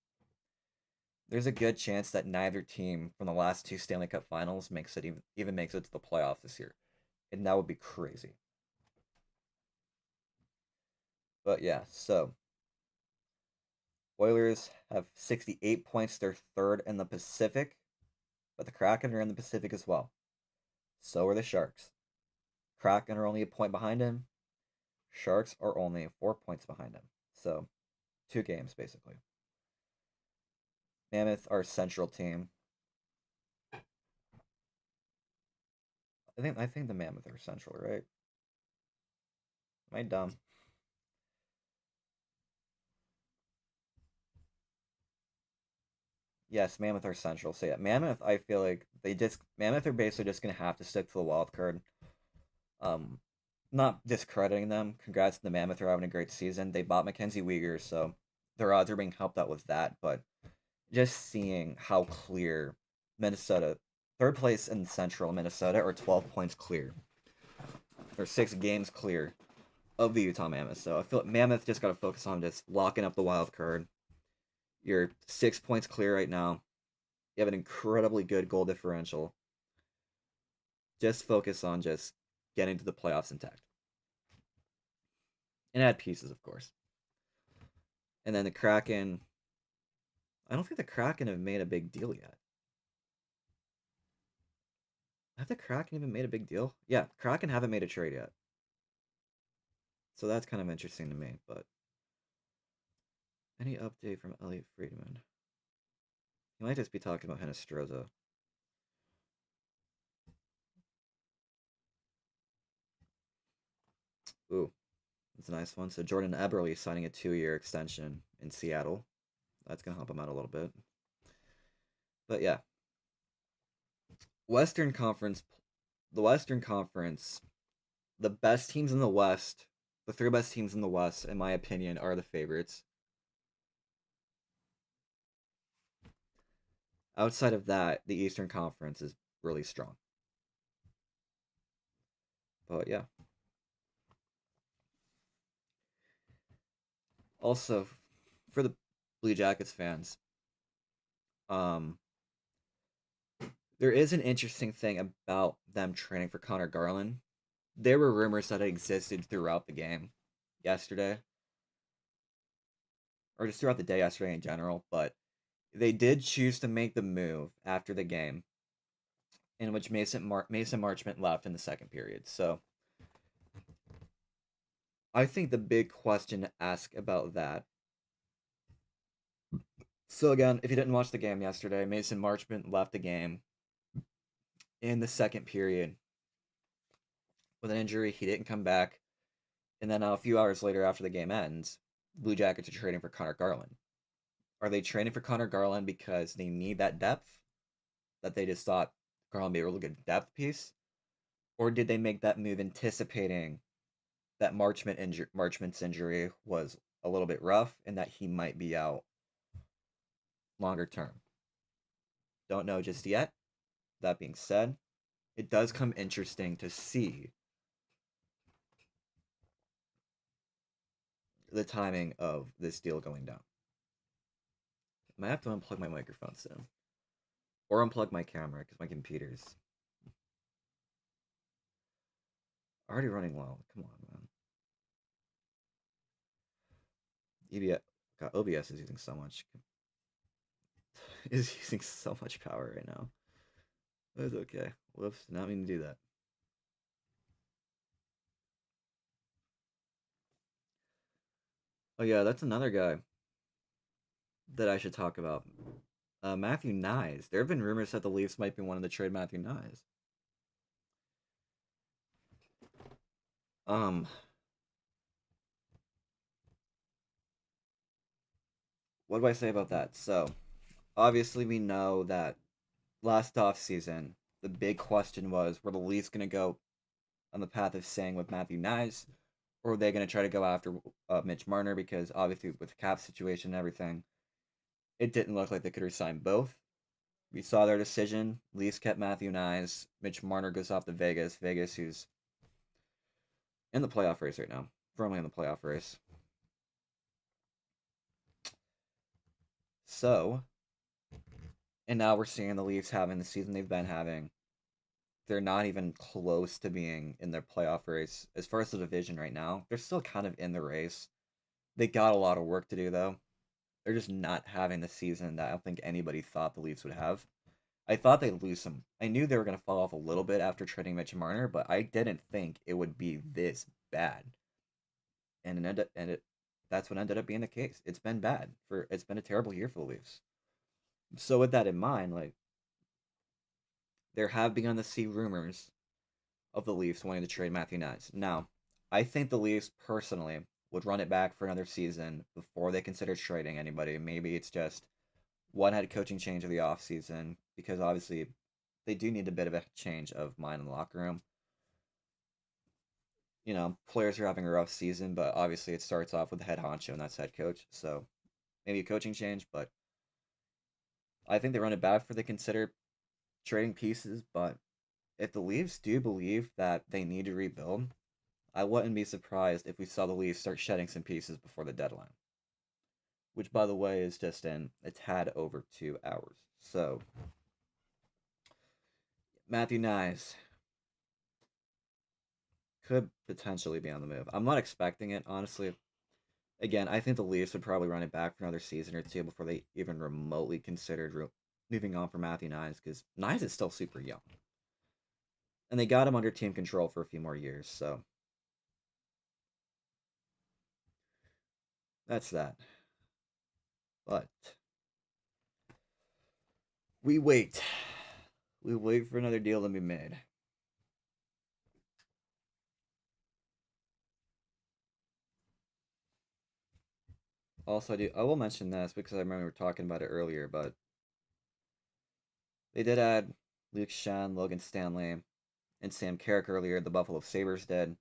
there's a good chance that neither team from the last two Stanley Cup Finals makes it even makes it to the playoffs this year, and that would be crazy. But yeah, so Oilers have 68 points. They're third in the Pacific, but the Kraken are in the Pacific as well. So are the Sharks. Kraken are only a point behind him. Sharks are only 4 points behind him. So, two games basically. Mammoth, our central team. I think the Mammoth are central, right? Am I dumb? Yes, Mammoth are central. So yeah, Mammoth. I feel like Mammoth are basically just gonna have to stick to the wild card. Um, Not discrediting them. Congrats to the Mammoth for having a great season. They bought Mackenzie Weegar, so their odds are being helped out with that. But just seeing how clear Minnesota, third place in Central Minnesota, are 12 points clear, or 6 games clear of the Utah Mammoth. So I feel like Mammoth just got to focus on just locking up the wild card. You're 6 points clear right now. You have an incredibly good goal differential. Just focus on just getting to the playoffs intact. And add pieces, of course. And then the Kraken. I don't think the Kraken have made a big deal yet. Have the Kraken even made a big deal? Yeah, Kraken haven't made a trade yet. So that's kind of interesting to me. But any update from Elliot Friedman? He might just be talking about Hinostroza. Ooh, that's a nice one. So Jordan Eberle signing a 2-year extension in Seattle. That's gonna help him out a little bit. But yeah, Western Conference, the Western Conference, the best teams in the West, the three best teams in the West, in my opinion, are the favorites. Outside of that, the Eastern Conference is really strong. But yeah. Also, for the Blue Jackets fans, um, there is an interesting thing about them training for Connor Garland. There were rumors that it existed throughout the game yesterday, or just throughout the day yesterday in general, but they did choose to make the move after the game, in which Mason Marchment left in the second period. So I think the big question to ask about that. So again, if you didn't watch the game yesterday, Mason Marchment left the game in the second period with an injury. He didn't come back. And then a few hours later, after the game ends, Blue Jackets are trading for Connor Garland. Are they trading for Connor Garland because they need that depth? That they just thought Garland would be a really good depth piece? Or did they make that move anticipating that Marchment's injury was a little bit rough and that he might be out longer term? Don't know just yet. That being said, it does come interesting to see the timing of this deal going down. I might have to unplug my microphone soon. Or unplug my camera because my computer's already running low. Come on, man. EBS, God, OBS is using so much is using so much power right now. It's okay. Whoops, not mean to do that. Oh yeah, that's another guy that I should talk about. Matthew Nyes. There have been rumors that the Leafs might be wanting to trade Matthew Nyes. Um, what do I say about that? So, obviously, we know that last off season, the big question was: were the Leafs going to go on the path of staying with Matthew Nyes, or were they going to try to go after Mitch Marner? Because obviously, with the cap situation and everything, it didn't look like they could resign both. We saw their decision. Leafs kept Matthew Nyes. Mitch Marner goes off to Vegas. Vegas, who's in the playoff race right now, firmly in the playoff race. So, and now we're seeing the Leafs having the season they've been having. They're not even close to being in their playoff race. As far as the division right now, they're still kind of in the race. They got a lot of work to do, though. They're just not having the season that I don't think anybody thought the Leafs would have. I thought they'd lose some. I knew they were going to fall off a little bit after trading Mitch Marner, but I didn't think it would be this bad. That's what ended up being the case. It's been bad for. It's been a terrible year for the Leafs. So with that in mind, like there have begun to see rumors of the Leafs wanting to trade Matthew Knies. Now, I think the Leafs personally would run it back for another season before they consider trading anybody. Maybe it's just one head coaching change of the offseason because obviously they do need a bit of a change of mind in the locker room. You know, players are having a rough season, but obviously it starts off with the head honcho and that's head coach. So maybe a coaching change, but I think they run it back for they consider trading pieces. But if the Leafs do believe that they need to rebuild, I wouldn't be surprised if we saw the Leafs start shedding some pieces before the deadline. Which, by the way, is just in a tad over 2 hours. So, Matthew Nyes could potentially be on the move. I'm not expecting it, honestly. Again, I think the Leafs would probably run it back for another season or two before they even remotely considered moving on for Matthew Nyes because Nyes is still super young. And they got him under team control for a few more years, so that's that. But we wait. We wait for another deal to be made. Also, I will mention this because I remember we were talking about it earlier, but they did add Luke Shen, Logan Stanley, and Sam Carrick earlier. The Buffalo Sabres did.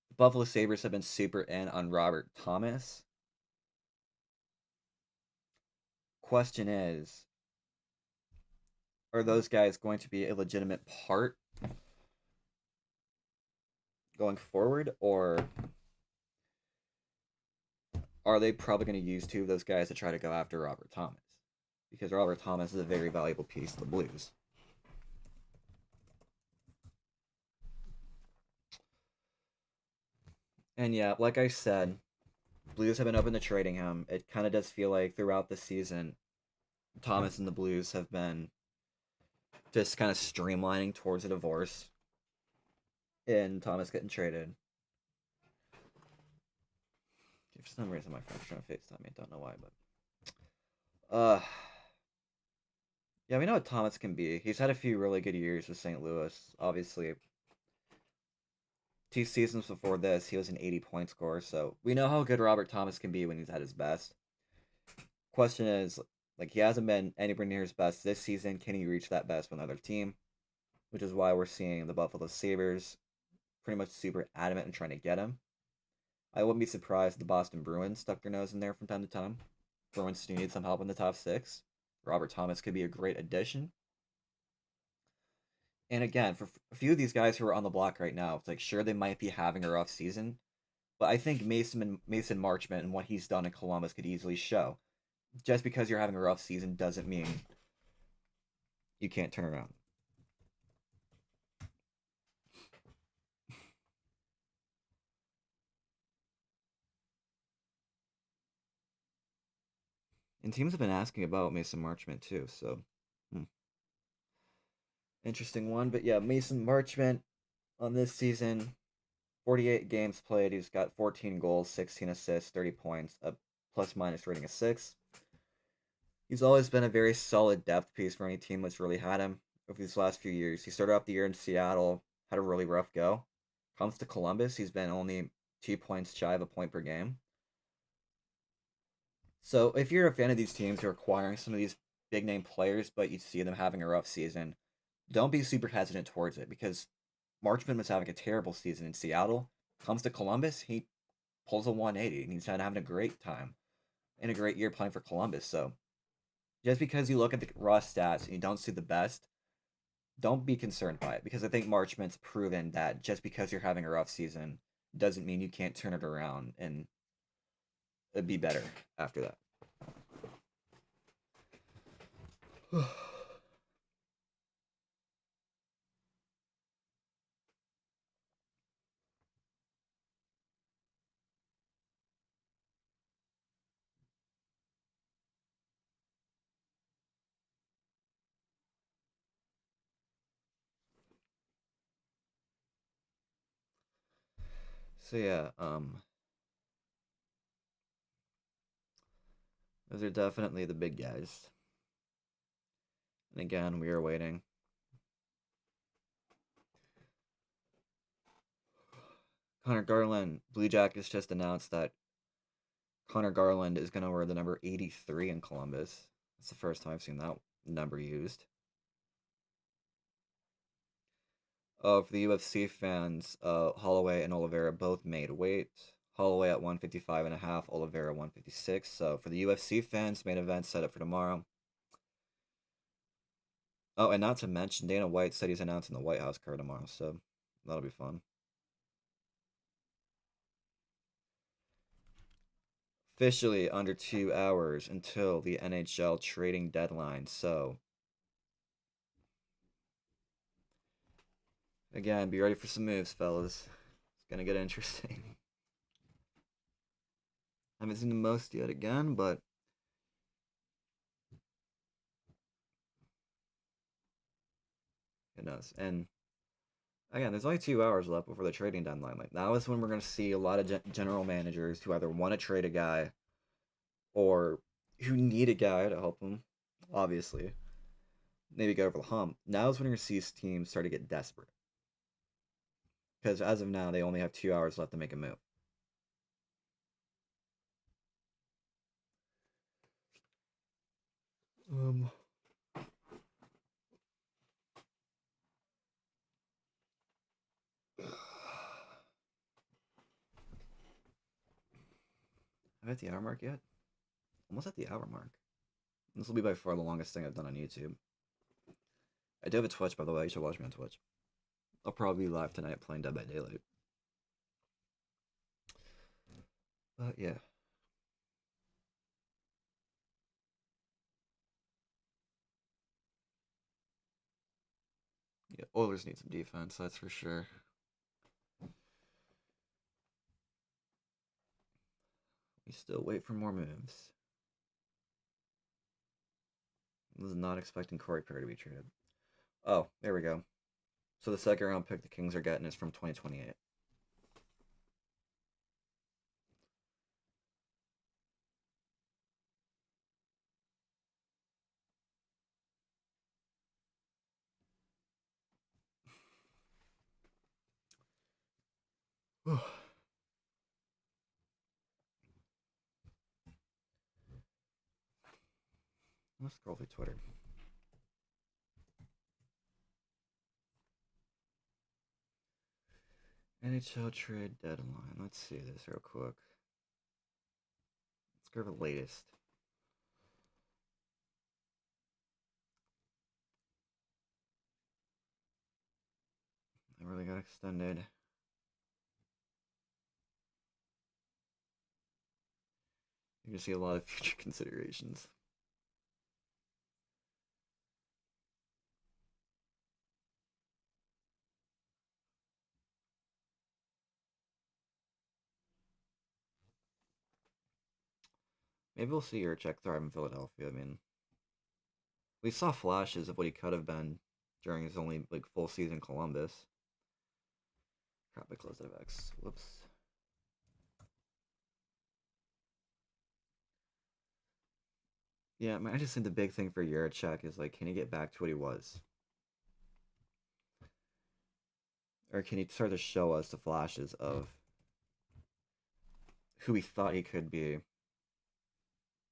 The Buffalo Sabres have been super in on Robert Thomas. Question is, are those guys going to be a legitimate part going forward, or are they probably going to use two of those guys to try to go after Robert Thomas? Because Robert Thomas is a very valuable piece of the Blues. And yeah, like I said, Blues have been open to trading him. It kind of does feel like throughout the season, Thomas and the Blues have been just kind of streamlining towards a divorce, and Thomas getting traded. For some reason, my friend's trying to FaceTime me. Don't know why, but yeah, we know what Thomas can be. He's had a few really good years with St. Louis. Obviously, 2 seasons before this, he was an 80-point scorer. So we know how good Robert Thomas can be when he's at his best. Question is, like, he hasn't been anywhere near his best this season. Can he reach that best with another team? Which is why we're seeing the Buffalo Sabres pretty much super adamant in trying to get him. I wouldn't be surprised if the Boston Bruins stuck their nose in there from time to time. Bruins do need some help in the top six. Robert Thomas could be a great addition. And again, for a few of these guys who are on the block right now, it's like sure they might be having a rough season, but I think Mason Marchment and what he's done in Columbus could easily show. Just because you're having a rough season doesn't mean you can't turn around. And teams have been asking about Mason Marchment too, so interesting one. But yeah, Mason Marchment on this season, 48 games played. He's got 14 goals, 16 assists, 30 points, a plus minus rating of 6. He's always been a very solid depth piece for any team that's really had him over these last few years. He started off the year in Seattle, had a really rough go. Comes to Columbus, he's been only 2 points shy of a point per game. So if you're a fan of these teams who are acquiring some of these big name players, but you see them having a rough season, don't be super hesitant towards it because Marchman was having a terrible season in Seattle. Comes to Columbus, he pulls a 180 and he's having a great time and a great year playing for Columbus. So just because you look at the raw stats and you don't see the best, don't be concerned by it because I think Marchman's proven that just because you're having a rough season doesn't mean you can't turn it around and be better after that. So yeah, those are definitely the big guys. And again, we are waiting. Connor Garland, Blue Jackets just announced that Connor Garland is going to wear the number 83 in Columbus. It's the first time I've seen that number used. For the UFC fans, Holloway and Oliveira both made weight. Holloway at 155.5, Oliveira 156. So for the UFC fans, main event set up for tomorrow. Oh, and not to mention, Dana White said he's announcing the White House card tomorrow, so that'll be fun. Officially under 2 hours until the NHL trading deadline, so again, be ready for some moves, fellas. It's gonna get interesting. I haven't seen the most yet again, but who knows? And again, there's only 2 hours left before the trading deadline. Like now is when we're gonna see a lot of general managers who either want to trade a guy or who need a guy to help them. Obviously, maybe get over the hump. Now is when you're gonna see teams start to get desperate because as of now, they only have 2 hours left to make a move. Um. Am I at the hour mark yet? Almost at the hour mark. This will be by far the longest thing I've done on YouTube. I do have a Twitch, by the way. You should watch me on Twitch. I'll probably be live tonight playing Dead by Daylight. But yeah. Yeah, Oilers need some defense, that's for sure. We still wait for more moves. I was not expecting Corey Perry to be traded. Oh, there we go. So the second round pick the Kings are getting is from 2028. Let's scroll through Twitter. NHL Trade Deadline. Let's see this real quick. Let's go to the latest. They really got extended. You can see a lot of future considerations. Maybe we'll see Urchek thrive in Philadelphia. I mean, we saw flashes of what he could have been during his only like full season in Columbus. Crap, I closed out of X. Whoops. Yeah, I, mean, I just think the big thing for Urchek is like, can he get back to what he was, or can he start to show us the flashes of who he thought he could be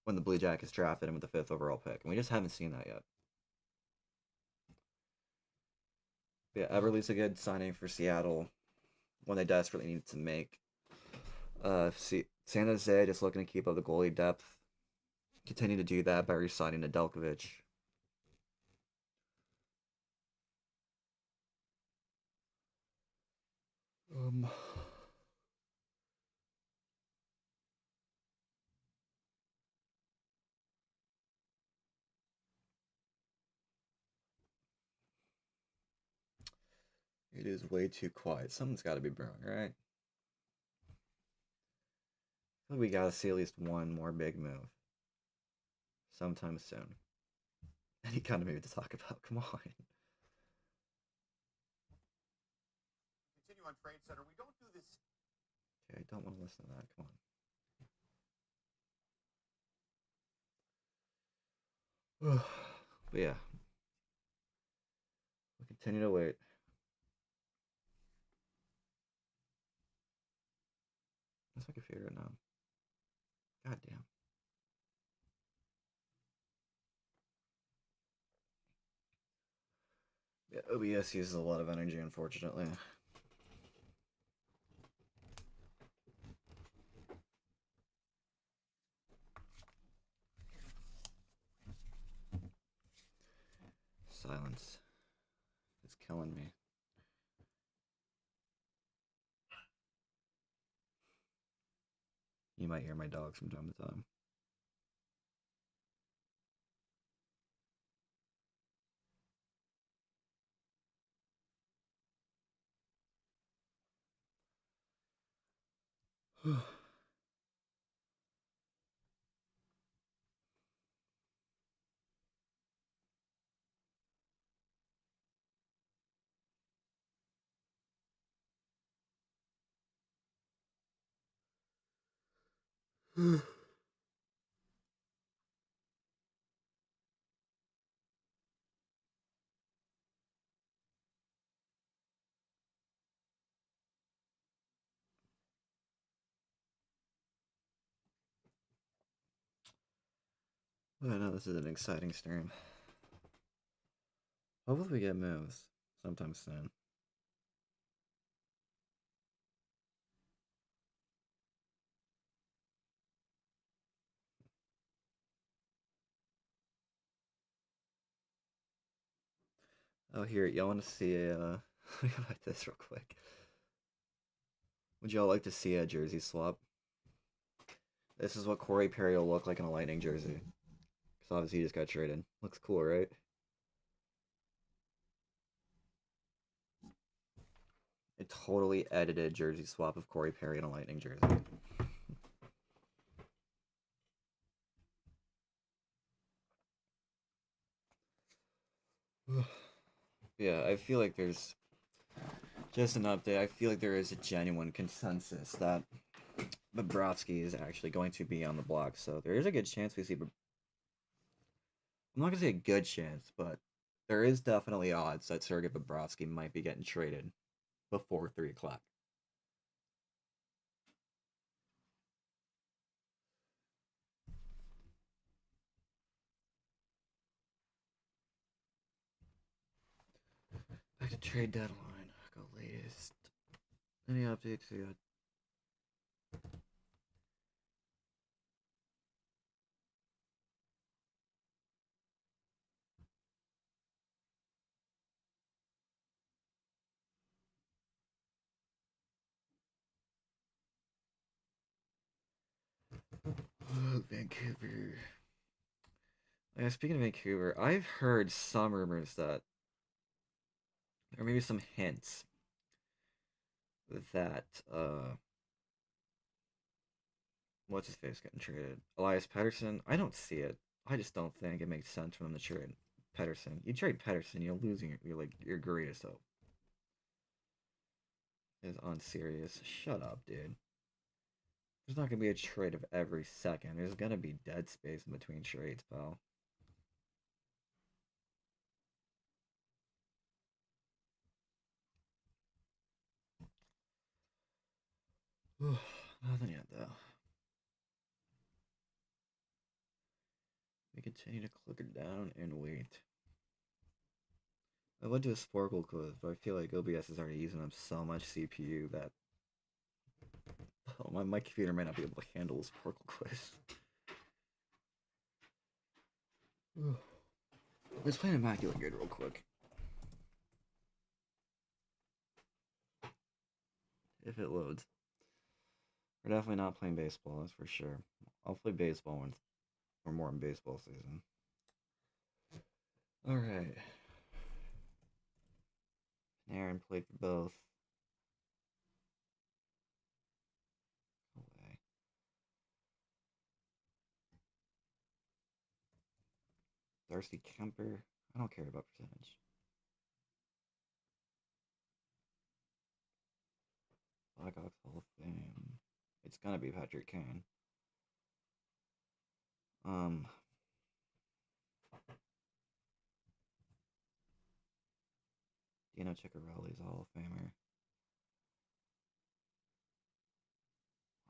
when the Blue Jackets drafted him with the fifth overall pick? And we just haven't seen that yet. But yeah, Everly's a good signing for Seattle when they desperately need to make. San Jose just looking to keep up the goalie depth. Continue to do that by re-signing Nedeljkovic. Um, it is way too quiet. Something's got to be brewing, right? I think we got to see at least one more big move sometime soon. Any kind of move to talk about. Come on. Continue on Trade Center. We don't do this. Okay, I don't want to listen to that. Come on. But yeah, we'll continue to wait. That's like a favorite now. God damn. Yeah, OBS uses a lot of energy, unfortunately. Silence is killing me. You might hear my dog from time to time. But I know this is an exciting stream. Hopefully we get moves sometime soon. Oh, here, y'all want to see a, let me go back to this real quick. Would y'all like to see a jersey swap? This is what Corey Perry will look like in a Lightning jersey. Because obviously he just got traded. Looks cool, right? A totally edited jersey swap of Corey Perry in a Lightning jersey. Yeah, I feel like there's just an update. I feel like there is a genuine consensus that Bobrovsky is actually going to be on the block. So there is a good chance we see. I'm not gonna say a good chance, but there is definitely odds that Sergei Bobrovsky might be getting traded before 3 o'clock. Back to trade deadline. Go latest. Any updates yet? Vancouver. Yeah, speaking of Vancouver, I've heard some rumors that, or maybe some hints that, what's his face getting traded? Elias Pettersson. I don't see it. I just don't think it makes sense for them to trade Pettersson. You trade Pettersson, you're losing. You're like your greatest hope. Is unserious. Shut up, dude. There's not gonna be a trade of every second. There's gonna be dead space in between trades, pal. Nothing yet, though. We continue to click it down and wait. I went to a Sporkle quiz, but I feel like OBS is already using up so much CPU that my computer might not be able to handle a Sporkle quiz. Let's play Immaculate Grid real quick. If it loads. We're definitely not playing baseball, that's for sure. I'll play baseball when we're more in baseball season. Alright. Aaron played for both. Away. Darcy Kemper. I don't care about percentage. Blackhawks Hall of Fame. It's gonna be Patrick Kane. Dino Ciccarelli's a Hall of Famer.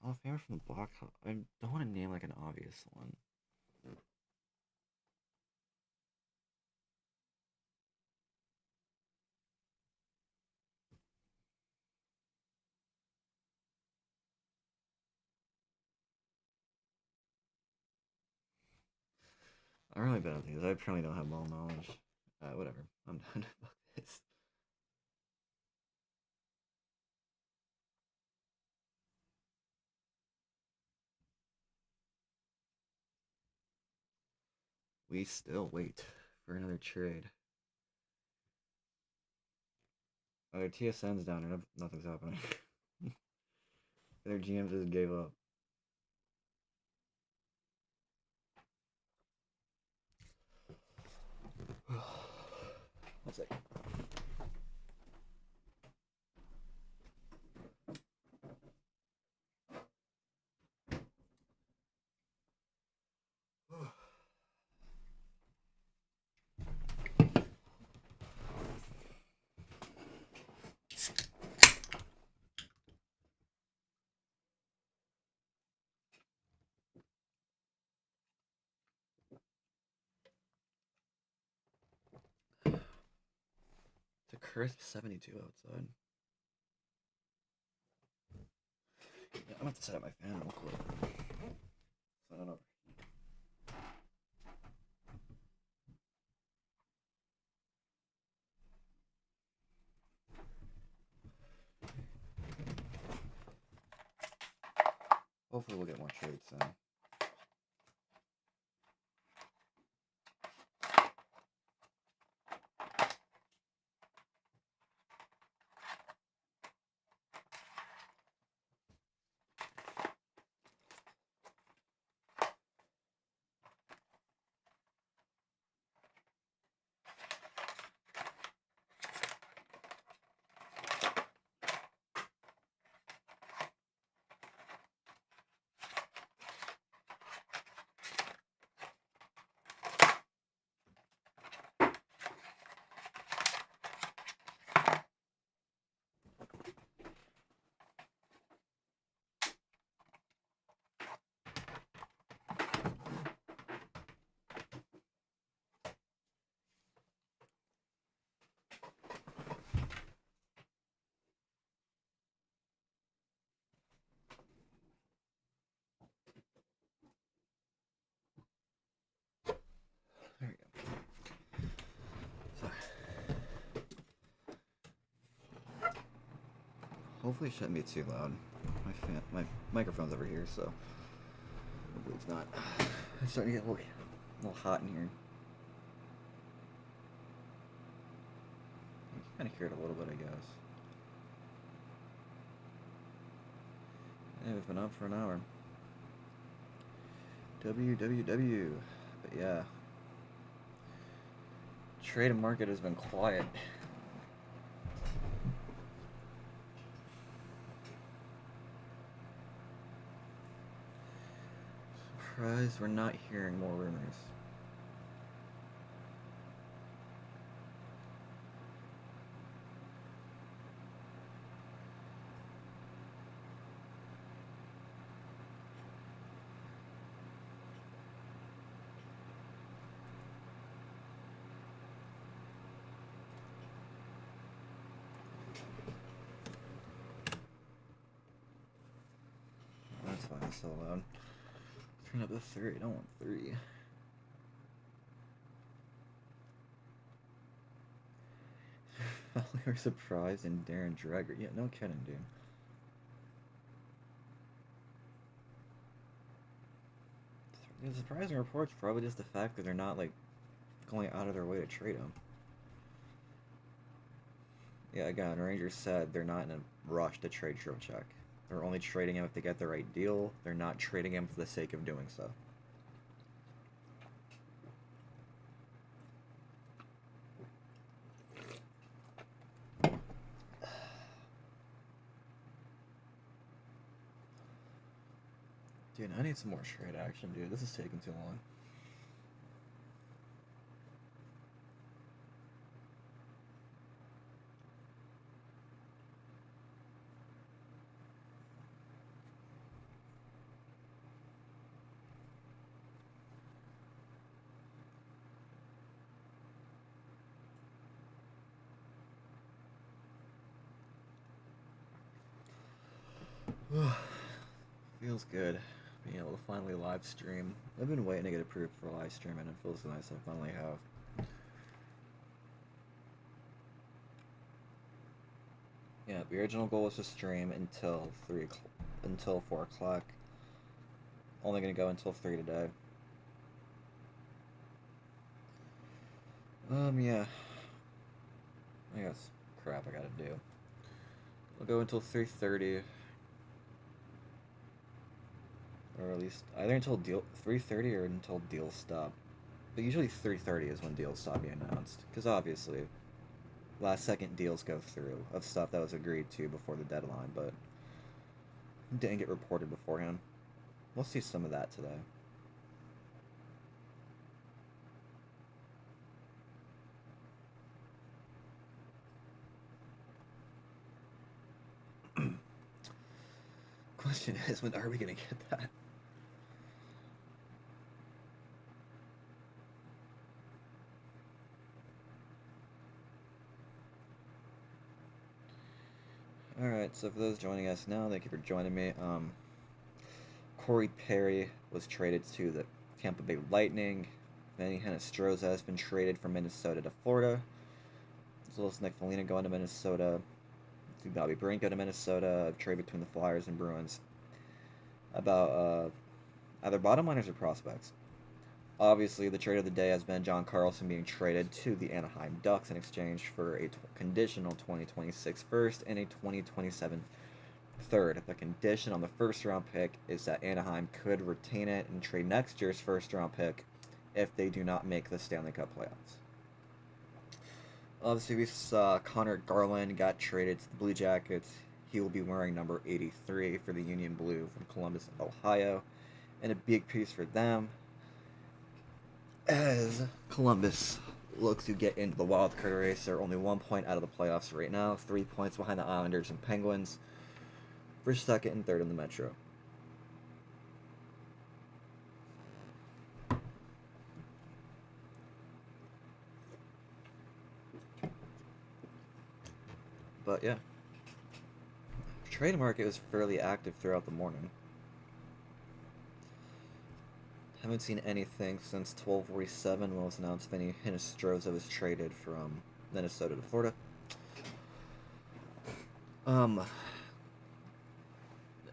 Hall of Famer from the Blackhawks. I don't want to name like an obvious one. I'm really bad at these. I apparently don't have ball knowledge. Whatever. I'm done. Fuck this. We still wait for another trade. Their TSN's down and nothing's happening. Their GM just gave up. One sec. It's a crisp 72 outside. Yeah, I'm gonna have to set up my fan real quick. So I don't know. Hopefully we'll get more trades soon. There we go. So, hopefully it shouldn't be too loud. My microphone's over here, so hopefully it's not. It's starting to get a little hot in here. You can kind of hear it a little bit, I guess. Yeah, we've been up for an hour. WWW. But yeah. Trade market has been quiet. Surprised we're not hearing more rumors. That's why it's so loud. Turn up the 3. I don't want 3. We're surprised in Darren Dreger. Yeah, no kidding, dude. The surprising report's probably just the fact that they're not, like, going out of their way to trade him. Yeah, again, Rangers said they're not in a rush to trade Trocheck. They're only trading him if they get the right deal. They're not trading him for the sake of doing so. Dude, I need some more trade action, dude. This is taking too long. Feels good being able to finally live stream. I've been waiting to get approved for live streaming, and it feels nice I finally have. Yeah, the original goal was to stream until 4 o'clock. Only gonna go until 3 today. Yeah. I guess crap I gotta do. We'll go until 3:30. Or at least either until 3:30 or until deals stop. But usually 3:30 is when deals stop being announced. Because obviously, last second deals go through of stuff that was agreed to before the deadline, but didn't get reported beforehand. We'll see some of that today. Question is, when are we gonna get that? Alright, so for those joining us now, thank you for joining me. Corey Perry was traded to the Tampa Bay Lightning. Manny Hinestroza has been traded from Minnesota to Florida. As well as Nick Foligno going to Minnesota. To Bobby Brinko to Minnesota. Trade between the Flyers and Bruins. about either bottom liners or prospects. Obviously, the trade of the day has been John Carlson being traded to the Anaheim Ducks in exchange for a conditional 2026 first and a 2027 third. The condition on the first round pick is that Anaheim could retain it and trade next year's first round pick if they do not make the Stanley Cup playoffs. Obviously, we saw Connor Garland got traded to the Blue Jackets. He will be wearing number 83 for the Union Blue from Columbus, Ohio. And a big piece for them as Columbus looks to get into the wild card race. They're only 1 point out of the playoffs right now, 3 points behind the Islanders and Penguins for second and third in the Metro. But yeah, the trade market was fairly active throughout the morning. Haven't seen anything since 12:47 when it was announced Vinny Hinostroza was traded from Minnesota to Florida.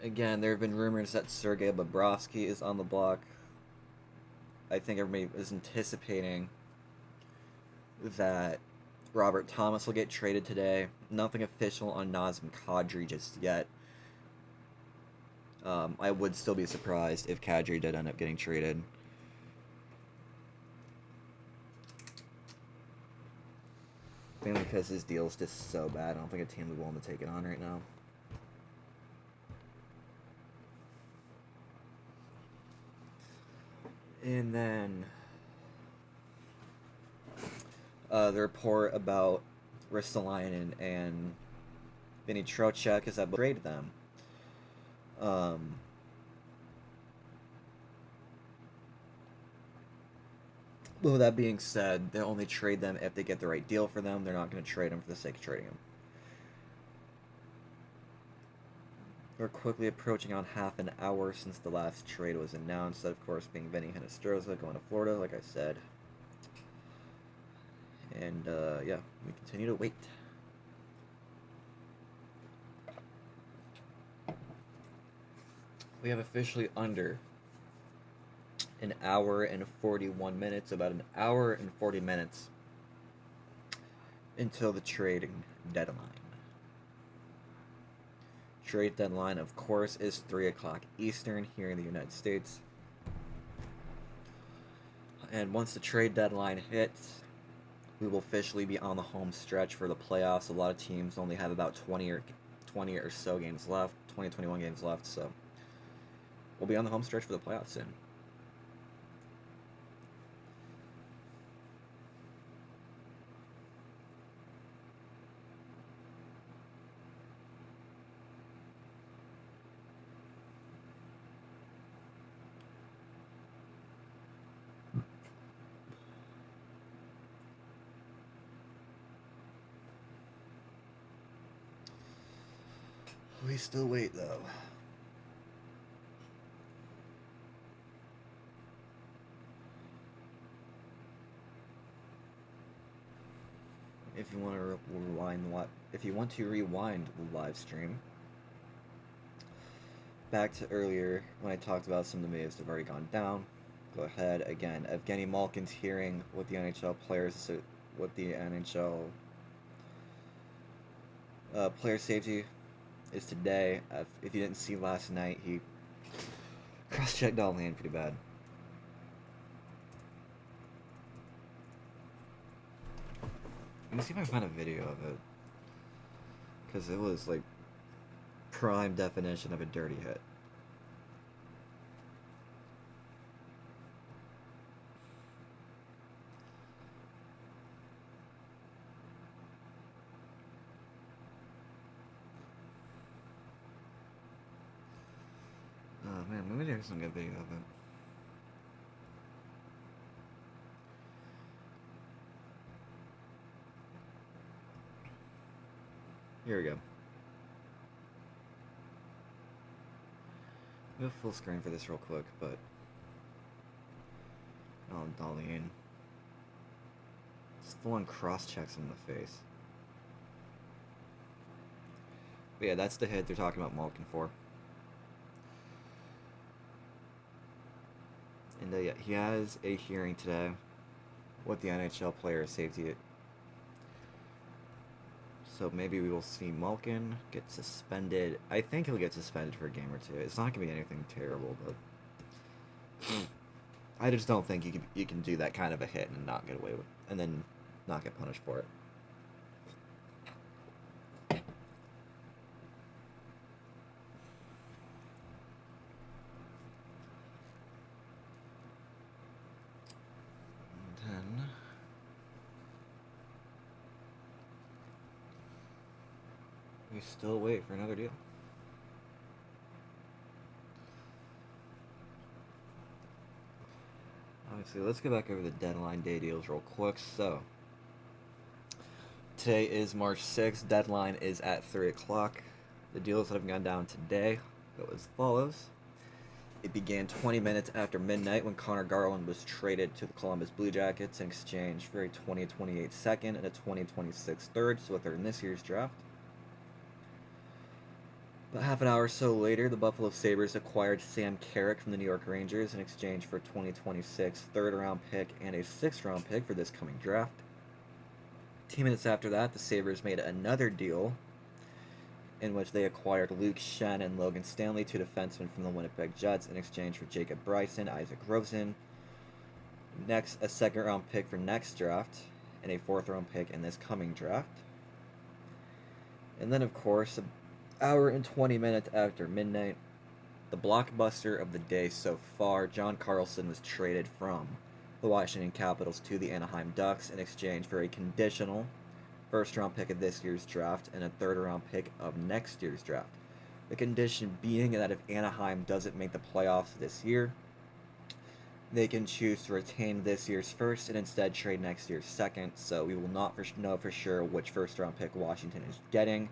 Again, there have been rumors that Sergei Bobrovsky is on the block. I think everybody is anticipating that Robert Thomas will get traded today. Nothing official on Nazem Kadri just yet. I would still be surprised if Kadri did end up getting traded. Mainly because his deal is just so bad. I don't think a team is willing to take it on right now. And then the report about Ristolainen and Vinny Trocheck is that we'll trade them. Well, that being said, they'll only trade them if they get the right deal for them. They're not going to trade them for the sake of trading them. We're quickly approaching on half an hour since the last trade was announced. That, of course, being Vinny Hinostroza going to Florida, like I said. And, yeah, we continue to wait. We have officially under an hour and 41 minutes, about an hour and 40 minutes until the trading deadline. Trade deadline, of course, is 3 o'clock Eastern here in the United States. And once the trade deadline hits, we will officially be on the home stretch for the playoffs. A lot of teams only have about 20 or so games left, 21 games left, so we'll be on the home stretch for the playoffs soon. We still wait, though. If you want to rewind the live stream back to earlier when I talked about some of the moves that have already gone down, go ahead again. Evgeny Malkin's hearing with the NHL players, what the NHL player safety is today. If you didn't see last night, he cross-checked Dahlan pretty bad. Let me see if I can find a video of it, because it was like prime definition of a dirty hit. Oh man, maybe there's some good video of it. Here we go. I'll go full screen for this real quick, but oh, Dahlan. Just full-on cross-checks him in the face. But yeah, that's the hit they're talking about Malkin for. And yeah, he has a hearing today with the NHL player safety. So maybe we will see Malkin get suspended. I think he'll get suspended for a game or two. It's not gonna be anything terrible, but I just don't think you can do that kind of a hit and not get away with, and then not get punished for it. And then we still wait for another deal. Obviously, let's go back over the deadline day deals real quick. So, today is March 6th. Deadline is at 3 o'clock. The deals that have gone down today go as follows. It began 20 minutes after midnight when Connor Garland was traded to the Columbus Blue Jackets in exchange for a 2028 second and a 2026 third, so a third in this year's draft. About half an hour or so later, the Buffalo Sabres acquired Sam Carrick from the New York Rangers in exchange for a 2026 third-round pick and a sixth-round pick for this coming draft. 10 minutes after that, the Sabres made another deal in which they acquired Luke Shen and Logan Stanley, two defensemen from the Winnipeg Jets, in exchange for Jacob Bryson, Isaac Rosen, next a second-round pick for next draft, and a fourth-round pick in this coming draft. And then, of course, hour and 20 minutes after midnight, the blockbuster of the day so far, John Carlson was traded from the Washington Capitals to the Anaheim Ducks in exchange for a conditional first-round pick of this year's draft and a third-round pick of next year's draft. The condition being that if Anaheim doesn't make the playoffs this year, they can choose to retain this year's first and instead trade next year's second, so we will not know for sure which first-round pick Washington is getting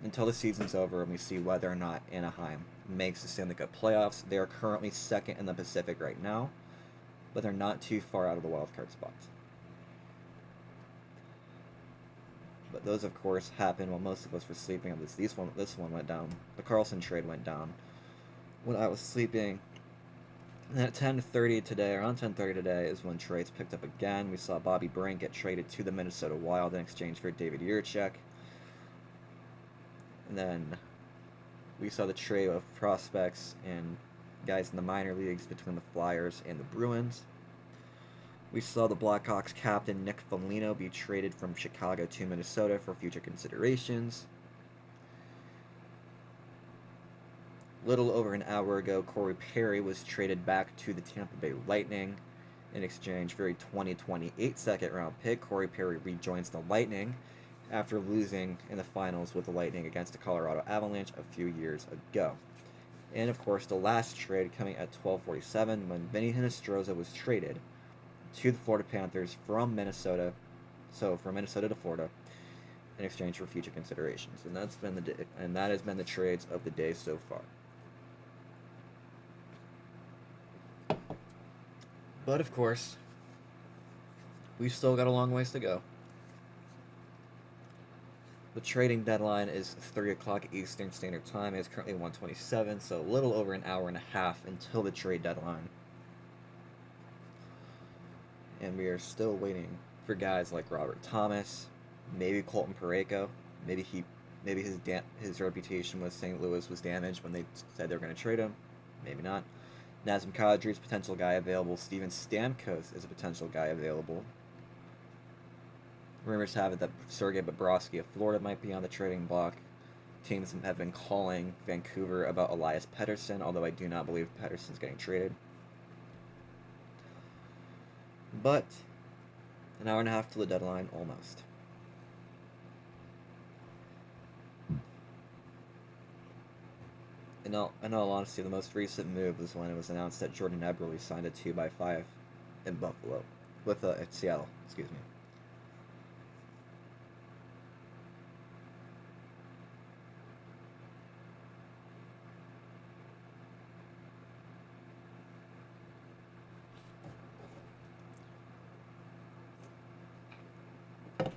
until the season's over and we see whether or not Anaheim makes the Stanley Cup playoffs. They are currently second in the Pacific right now, but they're not too far out of the wildcard spots. But those, of course, happened while most of us were sleeping. This one went down. The Carlson trade went down when I was sleeping. And then at 10:30 today, around 10:30 today, is when trades picked up again. We saw Bobby Brink get traded to the Minnesota Wild in exchange for David Jiricek. And then we saw the trade of prospects and guys in the minor leagues between the Flyers and the Bruins. We saw the Blackhawks captain Nick Foligno be traded from Chicago to Minnesota for future considerations. Little over an hour ago, Corey Perry was traded back to the Tampa Bay Lightning in exchange for a 2028 second-round pick. Corey Perry rejoins the Lightning after losing in the finals with the Lightning against the Colorado Avalanche a few years ago. And, of course, the last trade coming at 12:47 when Vinny Hinostroza was traded to the Florida Panthers from Minnesota, so from Minnesota to Florida, in exchange for future considerations. And that has been the trades of the day so far. But of course, we've still got a long ways to go. The trading deadline is 3 o'clock Eastern Standard Time. It's currently 1:27, so a little over an hour and a half until the trade deadline. And we are still waiting for guys like Robert Thomas, maybe Colton Parayko. Maybe his reputation with St. Louis was damaged when they said they were going to trade him. Maybe not. Nazem Kadri is a potential guy available. Steven Stamkos is a potential guy available. Rumors have it that Sergei Bobrovsky of Florida might be on the trading block. Teams have been calling Vancouver about Elias Pettersson, although I do not believe Pettersson's getting traded. But an hour and a half till the deadline, almost. In all honesty, the most recent move was when it was announced that Jordan Eberle signed a 2x5 in Buffalo, at Seattle, excuse me. Let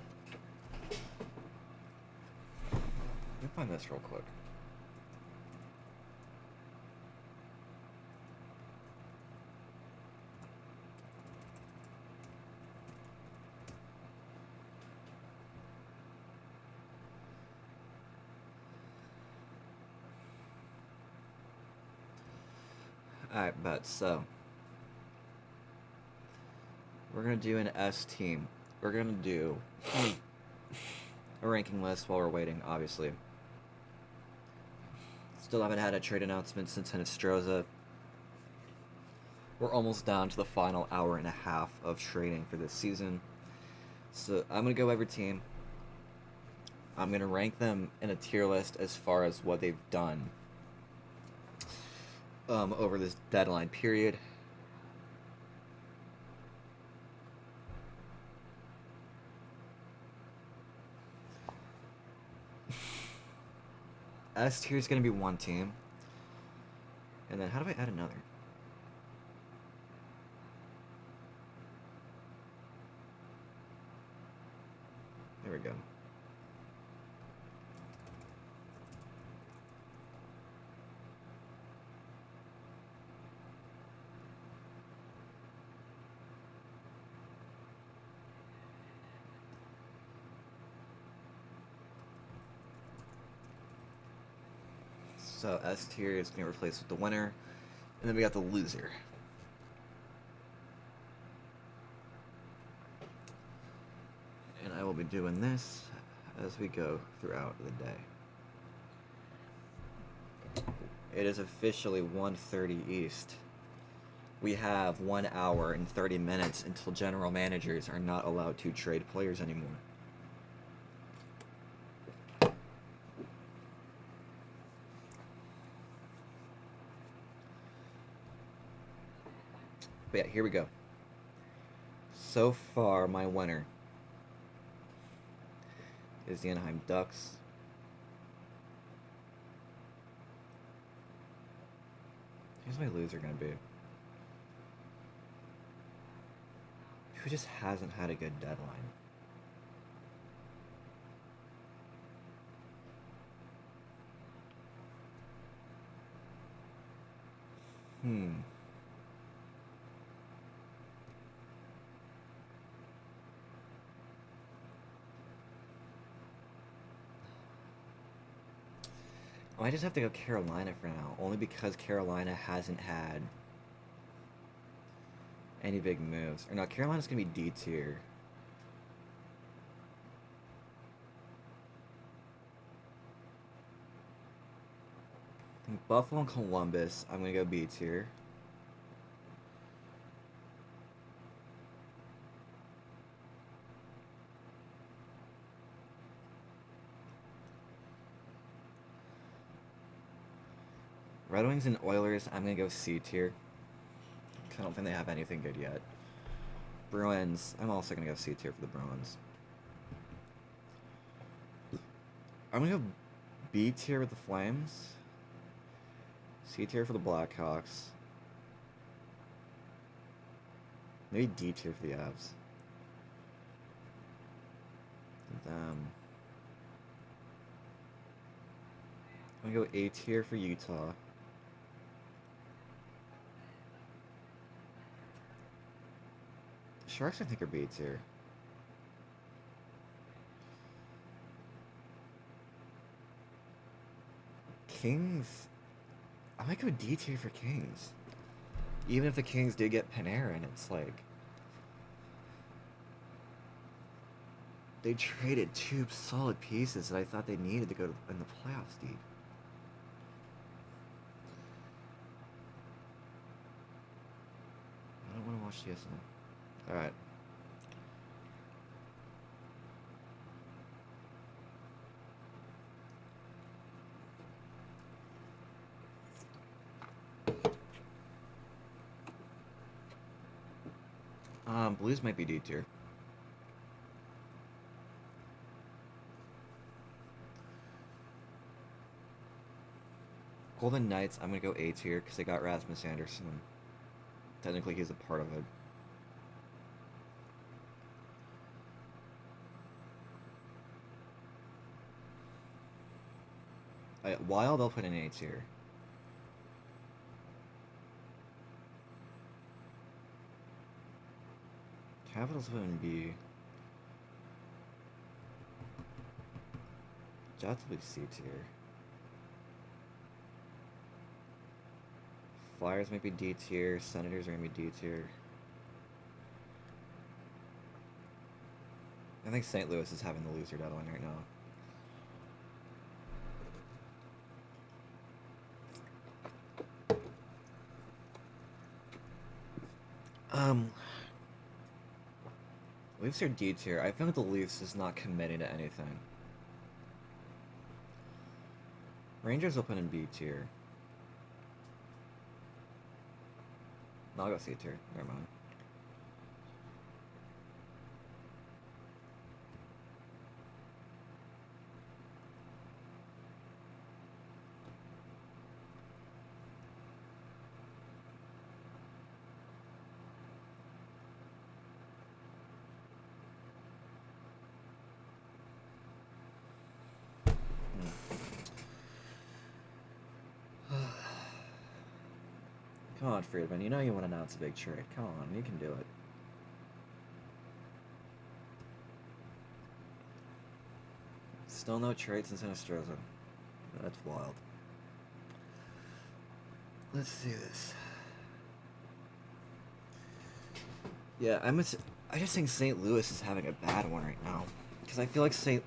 me find this real quick. Alright, bet. So, we're going to do an S team. We're going to do a ranking list while we're waiting, obviously. Still haven't had a trade announcement since Hinestroza. We're almost down to the final hour and a half of trading for this season. So I'm going to go every team. I'm going to rank them in a tier list as far as what they've done over this deadline period. S tier is going to be one team. And then how do I add another? There we go. So S tier is going to replace with the winner. And then we got the loser. And I will be doing this as we go throughout the day. It is officially 1:30 East. We have 1 hour and 30 minutes until general managers are not allowed to trade players anymore. But yeah, here we go. So far, my winner is the Anaheim Ducks. Who's my loser going to be? Who just hasn't had a good deadline? I just have to go Carolina for now, only because Carolina hasn't had any big moves. Or no, Carolina's going to be D tier. Buffalo and Columbus, I'm going to go B tier. Red Wings and Oilers, I'm going to go C tier. I don't think they have anything good yet. Bruins, I'm also going to go C tier for the Bruins. I'm going to go B tier with the Flames. C tier for the Blackhawks. Maybe D tier for the Avs. I'm going to go A tier for Utah. Sharks, I think, are B tier. Kings, I might go D tier for Kings. Even if the Kings did get Panarin, it's like they traded two solid pieces that I thought they needed to go in the playoffs deep. I don't want to watch TSN. All right. Blues might be D tier. Golden Knights, I'm gonna go A tier because they got Rasmus Anderson. Technically, he's a part of it. Wild, I'll put in A tier. Capitals put in B. Jets will be C tier. Flyers might be D tier. Senators are gonna be D tier. I think St. Louis is having the loser deadline right now. Leafs are D tier. I feel like the Leafs is not committing to anything. Rangers will put in B tier. No, I'll go C tier. Never mind. Come on, Friedman. You know you want to announce a big trade. Come on, you can do it. Still no trade since Nostroza. That's wild. Let's see this. Yeah, I just think St. Louis is having a bad one right now. Because I feel like the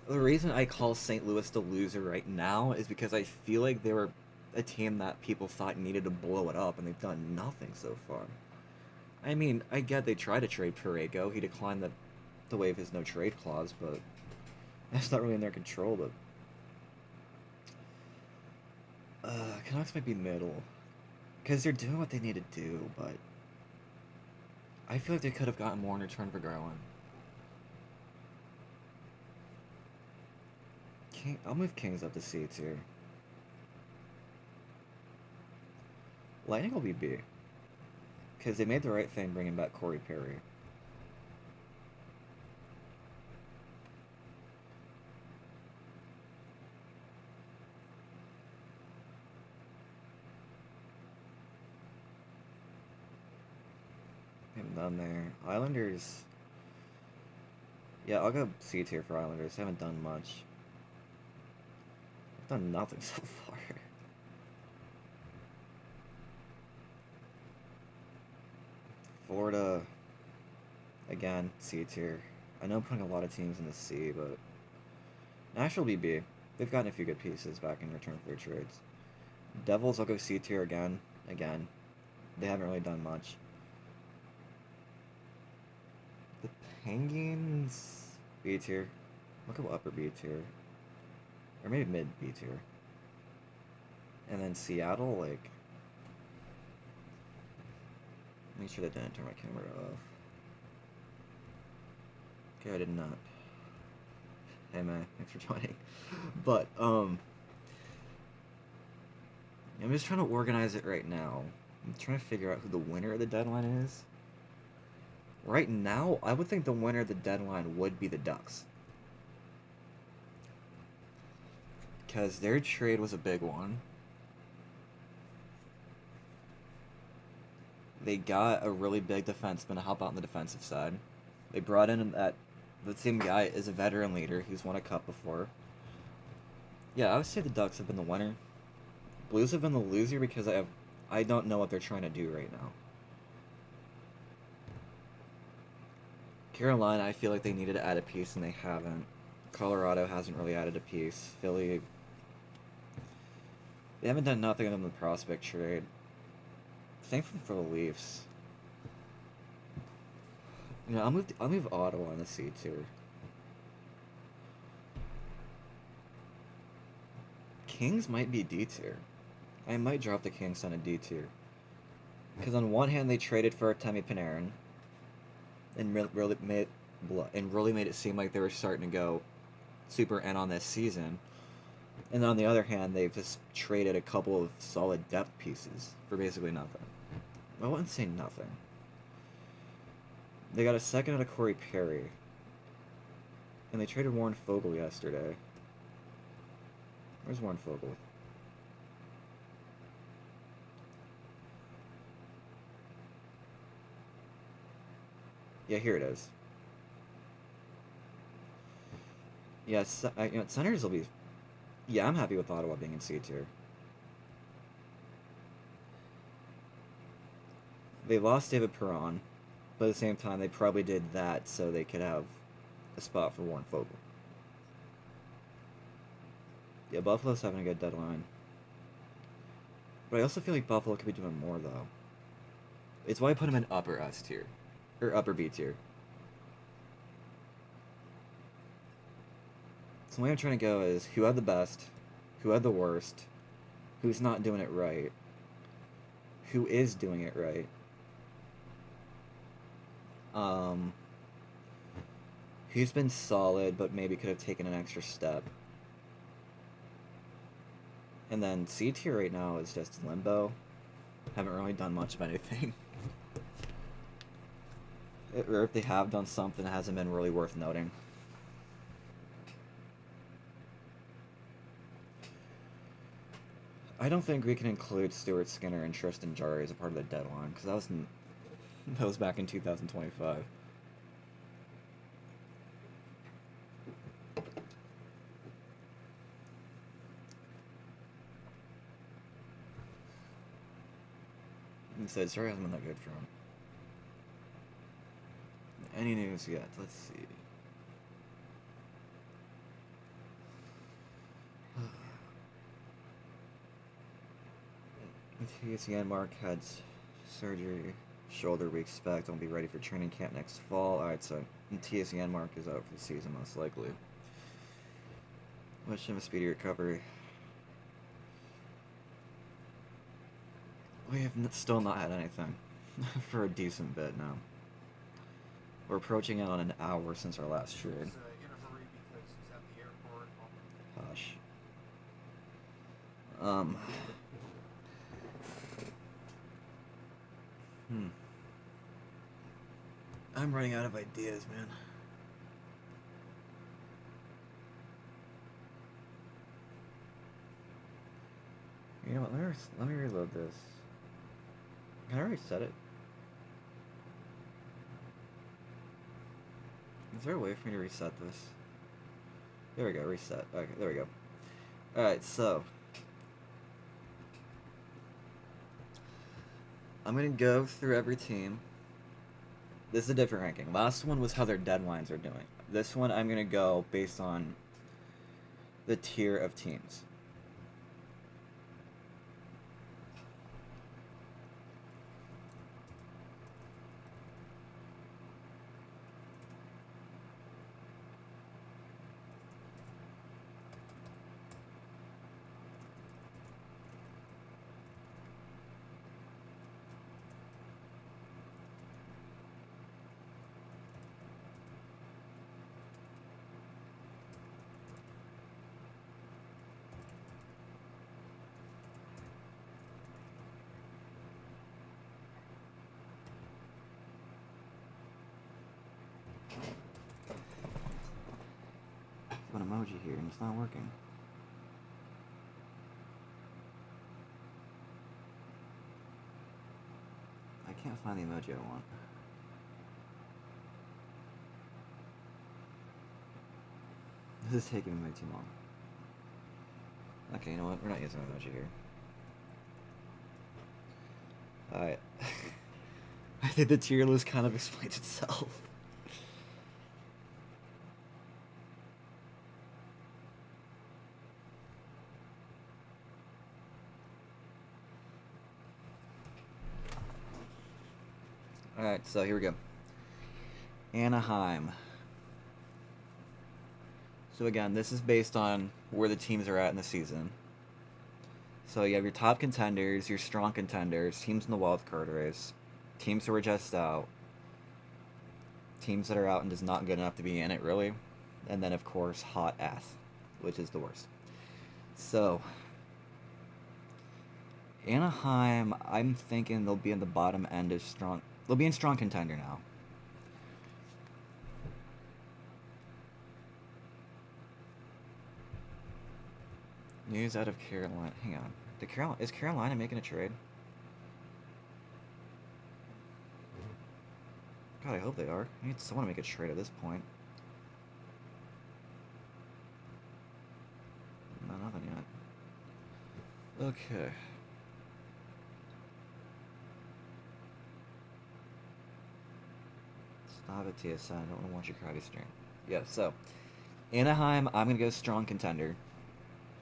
reason I call St. Louis the loser right now is because I feel like they were a team that people thought needed to blow it up, and they've done nothing so far. I mean, I get they tried to trade Parayko. He declined to waive his no-trade clause, but that's not really in their control. But Canucks might be middle. Because they're doing what they need to do, but I feel like they could have gotten more in return for Garland. I'll move Kings up to C tier. Lightning will be B. Because they made the right thing bringing back Corey Perry. I'm done there. Islanders. Yeah, I'll go C tier for Islanders. They haven't done much. They've done nothing so far. Florida, again, C tier. I know I'm putting a lot of teams in the C, but Nashville will be B. They've gotten a few good pieces back in return for their trades. Devils, I'll go C tier again. They haven't really done much. The Penguins, B tier. I'll go upper B tier. Or maybe mid B tier. And then Seattle, like... Make sure that didn't turn my camera off. Okay, I did not. Hey man, thanks for joining. But, I'm just trying to organize it right now. I'm trying to figure out who the winner of the deadline is. Right now, I would think the winner of the deadline would be the Ducks. Because their trade was a big one. They got a really big defenseman to help out on the defensive side. They brought in the same guy is a veteran leader who's won a cup before. Yeah, I would say the Ducks have been the winner. Blues have been the loser because I don't know what they're trying to do right now. Carolina, I feel like they needed to add a piece and they haven't. Colorado hasn't really added a piece. Philly, they haven't done nothing in the prospect trade. Same for the Leafs. You know, I'll move Ottawa on the C tier. Kings might be D tier. I might drop the Kings on a D tier. Because on one hand, they traded for Artemi Panarin, and really made it seem like they were starting to go super in on this season. And on the other hand, they've just traded a couple of solid depth pieces for basically nothing. I wouldn't say nothing. They got a second out of Corey Perry. And they traded Warren Fogle yesterday. Where's Warren Fogle? Yeah, here it is. Yes, Senators will be... Yeah, I'm happy with Ottawa being in C tier. They lost David Perron, but at the same time, they probably did that so they could have a spot for Warren Fogle. Yeah, Buffalo's having a good deadline. But I also feel like Buffalo could be doing more, though. It's why I put them in upper S tier. Or upper B tier. So the way I'm trying to go is who had the best, who had the worst, who's not doing it right, who is doing it right, who's been solid but maybe could have taken an extra step. And then C tier right now is just limbo. Haven't really done much of anything. Or if they have done something, it hasn't been really worth noting. I don't think we can include Stuart Skinner and Tristan Jarry as a part of the deadline, because that was back in 2025. And so Jarry hasn't been that good for him. Any news yet? Let's see. Matthias Janmark had surgery, shoulder we expect. Won't be ready for training camp next fall. Alright, so Matthias Janmark is out for the season, most likely. Wish him a speedy recovery. We have still not had anything for a decent bit now. We're approaching it on an hour since our last trade. He's in a hurry because he's at the airport. Gosh. I'm running out of ideas, man. You know what? Let me reload this. Can I reset it? Is there a way for me to reset this? There we go, reset. Okay, there we go. Alright, so I'm gonna go through every team. This is a different ranking. Last one was how their deadlines are doing. This one I'm gonna go based on the tier of teams. An emoji here and it's not working. I can't find the emoji I want. This is taking way too long. Okay, you know what? We're not using an emoji here. Alright. I think the tier list kind of explains itself. Alright, so here we go. Anaheim. So again, this is based on where the teams are at in the season. So you have your top contenders, your strong contenders, teams in the wild card race, teams who are just out, teams that are out and just not good enough to be in it, really. And then, of course, hot ass, which is the worst. So, Anaheim, I'm thinking they'll be in the bottom end of strong. They'll be in strong contender now. News out of Carolina. Hang on. Is Carolina making a trade? God, I hope they are. I need someone to make a trade at this point. No, nothing yet. Okay. Stop it, TSN. I don't want to watch your crowdy stream. Yeah, so Anaheim, I'm going to go strong contender.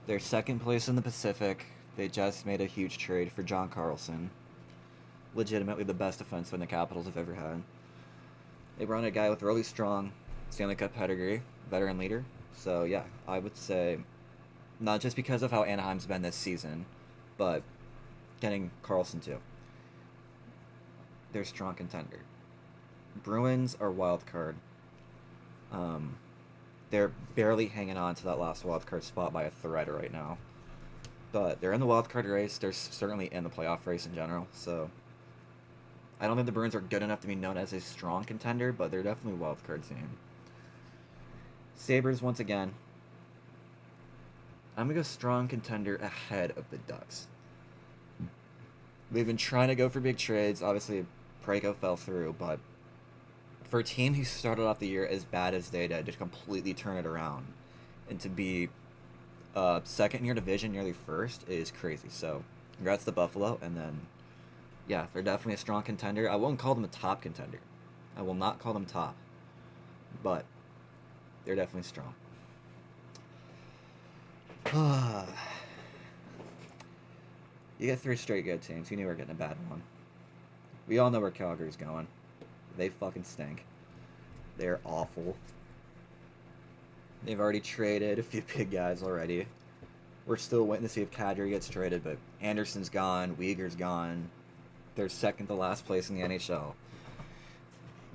They're second place in the Pacific. They just made a huge trade for John Carlson. Legitimately the best defenseman the Capitals have ever had. They brought in a guy with really strong Stanley Cup pedigree, veteran leader. So yeah, I would say not just because of how Anaheim's been this season, but getting Carlson too. They're a strong contender. Bruins are wild card. They're barely hanging on to that last wild card spot by a thread right now. But they're in the wild card race. They're certainly in the playoff race in general. So I don't think the Bruins are good enough to be known as a strong contender, but they're definitely a wild card team. Sabres, once again, I'm going to go strong contender ahead of the Ducks. They've been trying to go for big trades. Obviously, Prego fell through, but for a team who started off the year as bad as they did, to completely turn it around and to be second in your division, nearly first, is crazy. So, congrats to Buffalo, and then, yeah, they're definitely a strong contender. I won't call them a top contender. I will not call them top, but they're definitely strong. You get 3 straight good teams. You knew we were getting a bad one. We all know where Calgary's going. They fucking stink. They're awful. They've already traded a few big guys already. We're still waiting to see if Kadri gets traded, but Anderson's gone, Uyghur's gone. They're second to last place in the NHL.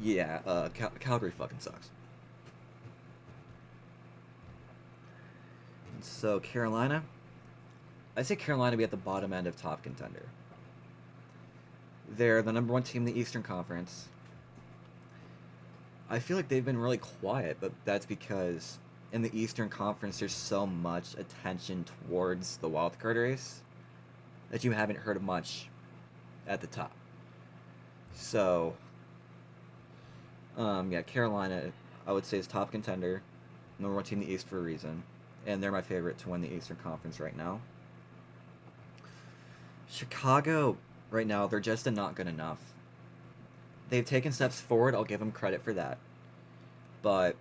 Yeah, Calgary fucking sucks. And so Carolina, I say Carolina be at the bottom end of top contender. They're the number 1 team in the Eastern Conference. I feel like they've been really quiet, but that's because in the Eastern Conference there's so much attention towards the wildcard race that you haven't heard much at the top. So, yeah, Carolina, I would say, is top contender, number 1 team in the East for a reason, and they're my favorite to win the Eastern Conference right now. Chicago, right now, they're just not good enough. They've taken steps forward, I'll give them credit for that. But,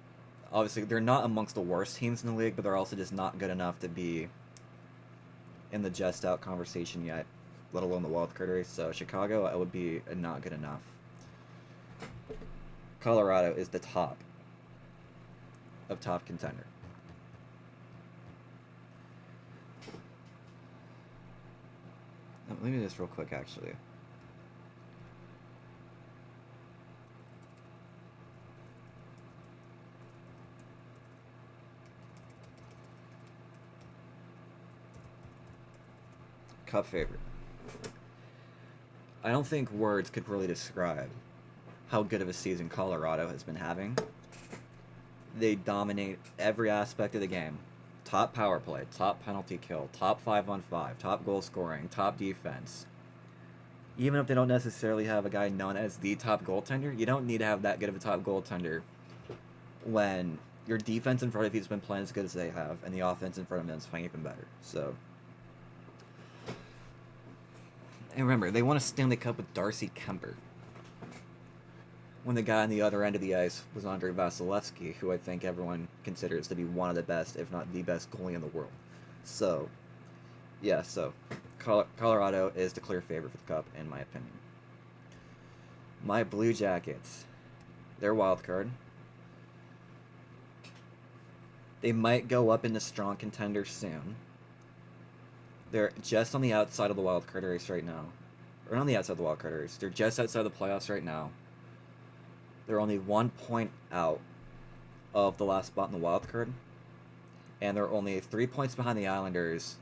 obviously, they're not amongst the worst teams in the league, but they're also just not good enough to be in the just out conversation yet, let alone the wildcard race. So, Chicago, I would be not good enough. Colorado is the top of top contender. Let me do this real quick, actually. Cup favorite. I don't think words could really describe how good of a season Colorado has been having. They dominate every aspect of the game. Top power play, top penalty kill, top 5-on-5, top goal scoring, top defense. Even if they don't necessarily have a guy known as the top goaltender, you don't need to have that good of a top goaltender when your defense in front of you has been playing as good as they have, and the offense in front of them is playing even better. So, and remember, they won a Stanley Cup with Darcy Kemper, when the guy on the other end of the ice was Andrei Vasilevsky, who I think everyone considers to be one of the best, if not the best goalie in the world. So, yeah, so Colorado is the clear favorite for the Cup, in my opinion. My Blue Jackets, they're wild card. They might go up into strong contender soon. They're just on the outside of the wild card race right now. Or not on the outside of the wild card race. They're just outside the playoffs right now. They're only 1 point out of the last spot in the wild card. And they're only 3 points behind the Islanders,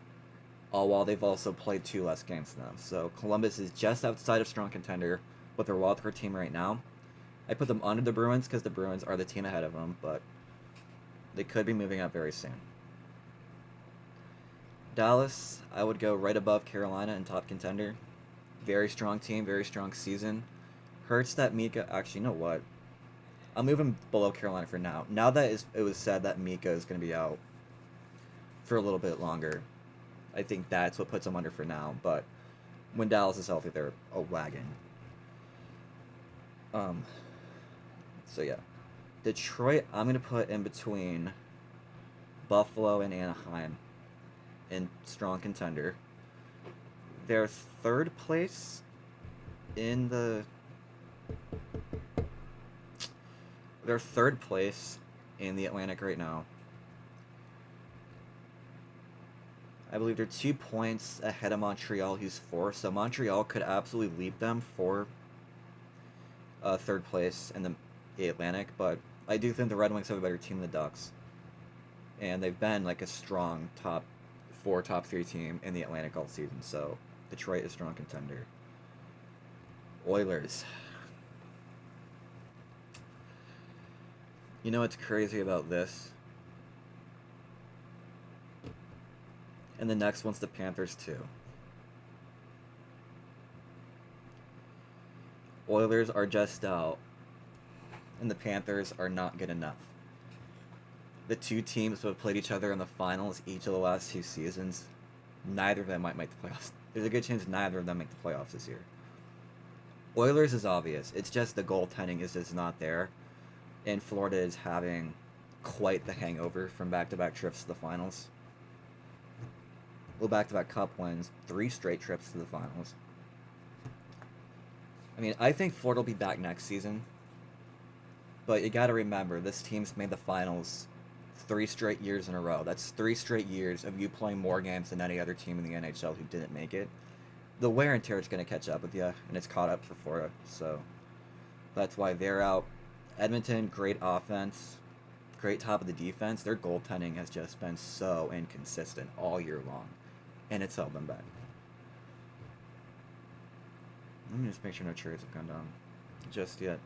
all while they've also played 2 less games than them. So Columbus is just outside of strong contender with their wild card team right now. I put them under the Bruins because the Bruins are the team ahead of them, but they could be moving up very soon. Dallas, I would go right above Carolina in top contender. Very strong team, very strong season. Hurts that Mika... Actually, you know what? I'll move him below Carolina for now. Now that it was said that Mika is going to be out for a little bit longer, I think that's what puts him under for now. But when Dallas is healthy, they're a wagon. So yeah, Detroit I'm gonna put in between Buffalo and Anaheim in strong contender. They're third place in the. They're third place in the Atlantic right now. I believe they're 2 points ahead of Montreal, who's fourth. So Montreal could absolutely leap them for third place in the Atlantic. But I do think the Red Wings have a better team than the Ducks, and they've been like a strong top four, top three team in the Atlantic all season. So Detroit is a strong contender. Oilers. You know what's crazy about this? And the next one's the Panthers too. Oilers are just out, and the Panthers are not good enough. The two teams who have played each other in the finals each of the last 2 seasons, neither of them might make the playoffs. There's a good chance neither of them make the playoffs this year. Oilers is obvious. It's just the goaltending is just not there, and Florida is having quite the hangover from back-to-back trips to the finals. Well, back-to-back cup wins, 3 straight trips to the finals. I mean, I think Florida will be back next season, but you got to remember, this team's made the finals 3 straight years in a row. That's 3 straight years of you playing more games than any other team in the NHL who didn't make it. The wear and tear is going to catch up with you, and it's caught up for Florida, so that's why they're out. Edmonton, great offense, great top of the defense. Their goaltending has just been so inconsistent all year long, and it's held them back. Let me just make sure no trades have gone down just yet.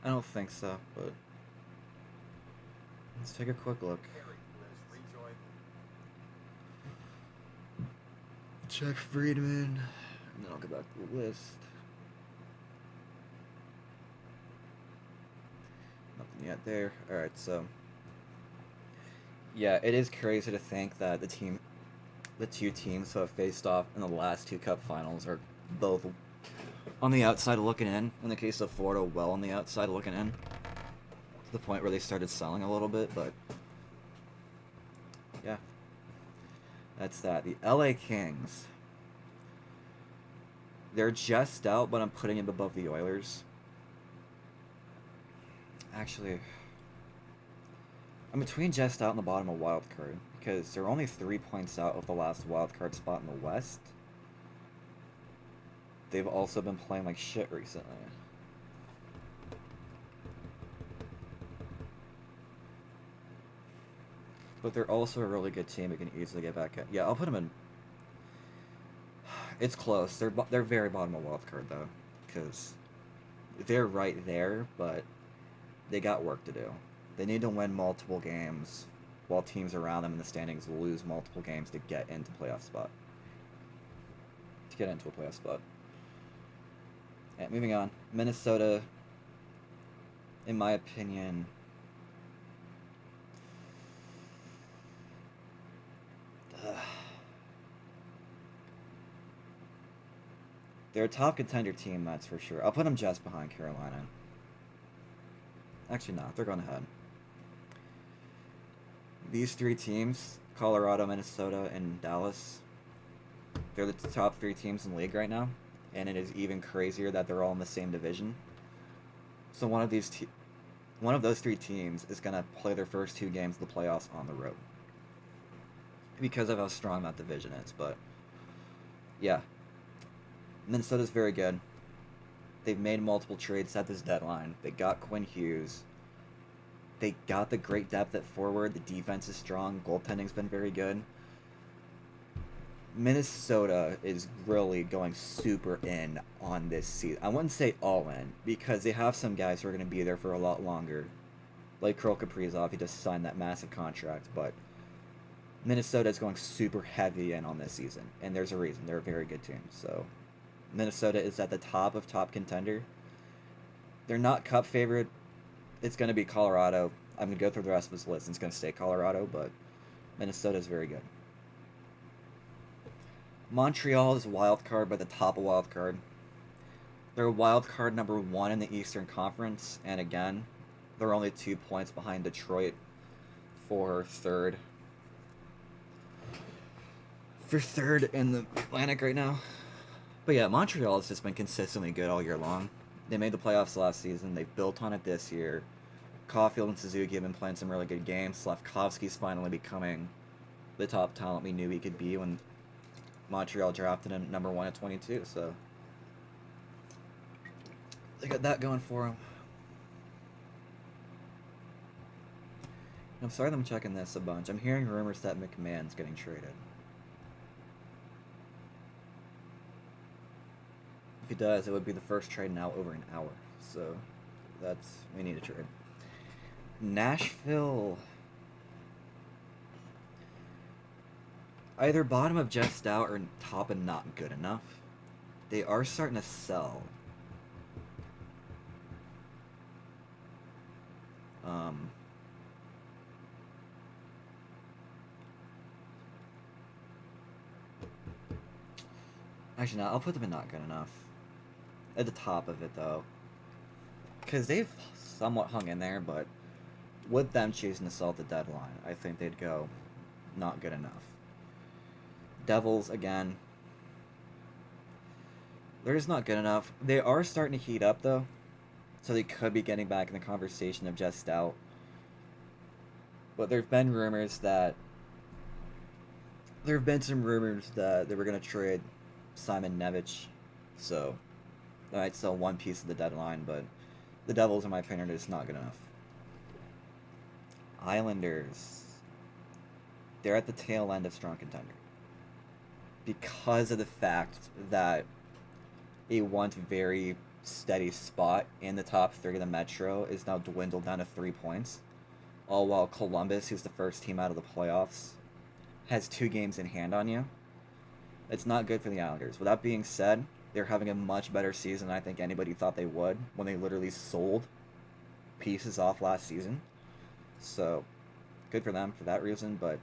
I don't think so, but let's take a quick look. Check Friedman, and then I'll go back to the list. Nothing yet there. Alright, so yeah, it is crazy to think that the two teams who have faced off in the last 2 cup finals are both on the outside looking in. In the case of Florida, well on the outside looking in, to the point where they started selling a little bit, but yeah, that's that. The LA Kings, they're just out, but I'm putting them above the Oilers. Actually, I'm between just out and the bottom of wild card, because they're only 3 points out of the last wild card spot in the West. They've also been playing like shit recently. But they're also a really good team who can easily get back at. Yeah, I'll put them in. It's close. They're very bottom of wild card though, because they're right there, but they got work to do. They need to win multiple games, while teams around them in the standings will lose multiple games to get into playoff spot. To get into a playoff spot. Yeah, moving on. Minnesota, in my opinion, they're a top contender team, that's for sure. I'll put them just behind Carolina. Actually, not. They're going ahead. These 3 teams, Colorado, Minnesota, and Dallas, they're the top 3 teams in the league right now, and it is even crazier that they're all in the same division. So one of those 3 teams is going to play their first 2 games of the playoffs on the road, because of how strong that division is. But yeah, Minnesota's very good. They've made multiple trades at this deadline. They got Quinn Hughes. They got the great depth at forward. The defense is strong. Goaltending's been very good. Minnesota is really going super in on this season. I wouldn't say all in, because they have some guys who are going to be there for a lot longer. Like Kirill Kaprizov, he just signed that massive contract. But Minnesota is going super heavy in on this season, and there's a reason. They're a very good team. So Minnesota is at the top of top contender. They're not cup favorite. It's going to be Colorado. I'm going to go through the rest of this list, and it's going to stay Colorado, but Minnesota is very good. Montreal is wild card by the top of wild card. They're wild card number 1 in the Eastern Conference, and again, they're only 2 points behind Detroit for third. For third in the Atlantic right now. But yeah, Montreal has just been consistently good all year long. They made the playoffs last season. They've built on it this year. Caulfield and Suzuki have been playing some really good games. Slavkovsky's finally becoming the top talent we knew he could be when Montreal drafted him number 1 at 22. So they got that going for him. I'm sorry that I'm checking this a bunch. I'm hearing rumors that McMahon's getting traded. If he does, it would be the first trade now over an hour. So we need a trade. Nashville. Either bottom of just out or top and not good enough. They are starting to sell. Actually, no, I'll put them in not good enough. At the top of it, though. Because they've somewhat hung in there, but with them choosing to sell at the deadline, I think they'd go not good enough. Devils, again. They're just not good enough. They are starting to heat up, though. So they could be getting back in the conversation of just out. But there have been rumors that... There have been some rumors that they were going to trade Simon Nevich. So they might sell one piece of the deadline, but the Devils, in my opinion, are just not good enough. Islanders. They're at the tail end of strong contender. Because of the fact that a once very steady spot in the top 3 of the Metro is now dwindled down to 3 points. All while Columbus, who's the first team out of the playoffs, has 2 games in hand on you. It's not good for the Islanders. With that being said, they're having a much better season than I think anybody thought they would when they literally sold pieces off last season. So, good for them for that reason, but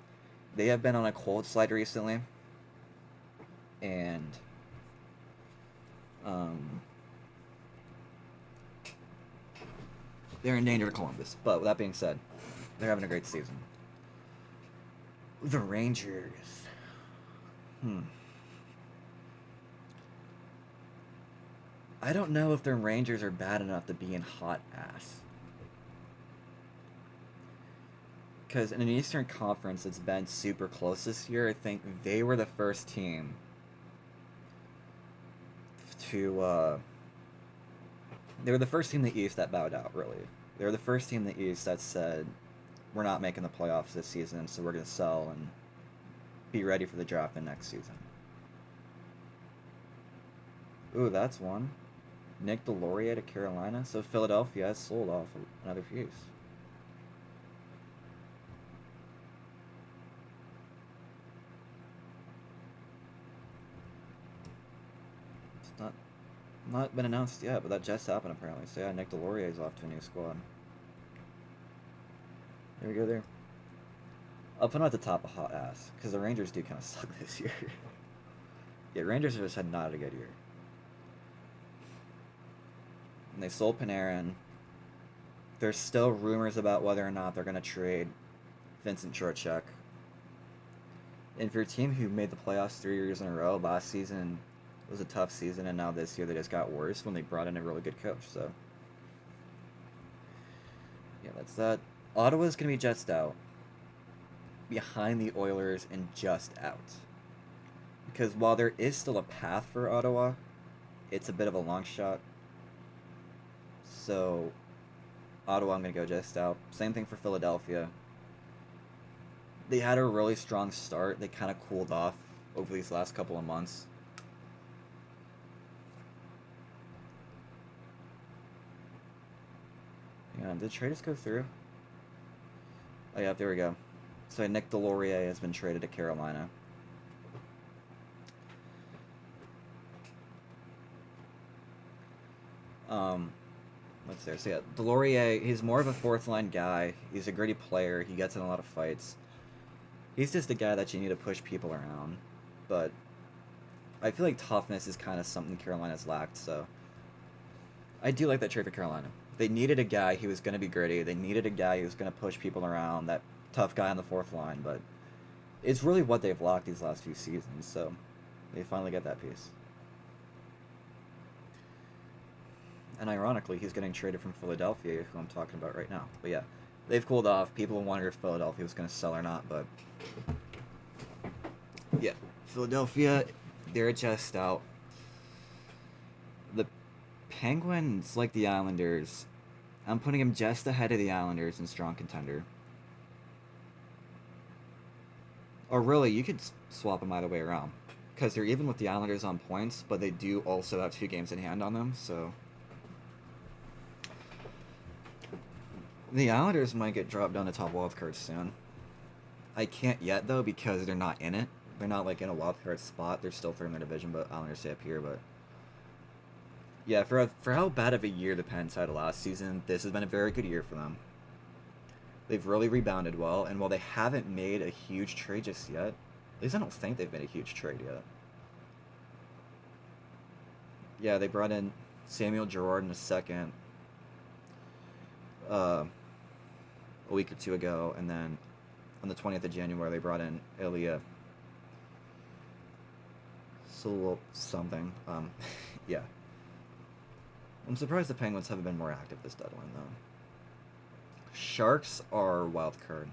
they have been on a cold slide recently. And they're in danger to Columbus. But with that being said, they're having a great season. The Rangers. I don't know if the Rangers are bad enough to be in hot ass. Because in an Eastern Conference it's been super close this year. I think they were the first team to... They were the first team in the East that bowed out, really. They were the first team in the East that said, we're not making the playoffs this season, so we're going to sell and be ready for the draft the next season. Ooh, that's one. Nick Delorier to Carolina. So Philadelphia has sold off another piece. It's not been announced yet, but that just happened apparently. So yeah, Nick Delorier is off to a new squad. There we go there. I'll put him at the top of hot ass, because the Rangers do kind of suck this year. Yeah, Rangers have just had not a good year. And they sold Panarin. There's still rumors about whether or not they're going to trade Vincent Trocheck. And for a team who made the playoffs 3 years in a row, last season was a tough season, and now this year they just got worse when they brought in a really good coach. So, yeah, that's that. Ottawa's going to be just out. Behind the Oilers and just out. Because while there is still a path for Ottawa, it's a bit of a long shot. So, Ottawa, I'm going to go just out. Same thing for Philadelphia. They had a really strong start. They kind of cooled off over these last couple of months. Yeah, did the trade just go through? Oh yeah, there we go. So Nick Delorier has been traded to Carolina. What's there? So yeah, Delorier, he's more of a fourth line guy. He's a gritty player. He gets in a lot of fights. He's just a guy that you need to push people around. But I feel like toughness is kind of something Carolina's lacked, so I do like that trade for Carolina. They needed a guy who was going to be gritty. They needed a guy who was going to push people around, that tough guy on the fourth line. But it's really what they've lacked these last few seasons. So they finally get that piece. And ironically, he's getting traded from Philadelphia, who I'm talking about right now. But yeah, they've cooled off. People wondered if Philadelphia was going to sell or not. But yeah, Philadelphia, they're just out. The Penguins, like the Islanders, I'm putting them just ahead of the Islanders in strong contender. Or really, you could swap them either way around. Because they're even with the Islanders on points, but they do also have 2 games in hand on them, so... The Islanders might get dropped down to top wildcard soon. I can't yet, though, because they're not in it. They're not, like, in a wildcard spot. They're still third in their division, but Islanders stay up here, but... Yeah, for how bad of a year the Pens had last season, this has been a very good year for them. They've really rebounded well, and while they haven't made a huge trade just yet, at least I don't think they've made a huge trade yet. Yeah, they brought in Samuel Girard in a second, a week or 2 ago, and then on the 20th of January they brought in Ilya something. Yeah. I'm surprised the Penguins haven't been more active this deadline, though. Sharks are wild card.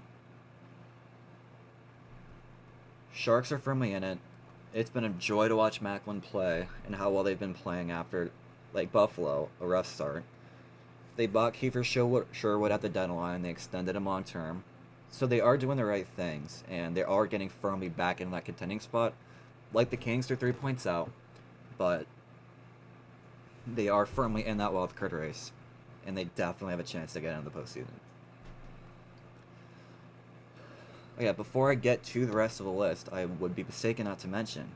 Sharks are firmly in it. It's been a joy to watch Macklin play and how well they've been playing after, like Buffalo, a rough start. They bought Kiefer Sherwood at the deadline. They extended him long term. So they are doing the right things, and they are getting firmly back in that contending spot. Like the Kings, they're 3 points out, but they are firmly in that wild card race, and they definitely have a chance to get into the postseason. Oh yeah, before I get to the rest of the list, I would be mistaken not to mention,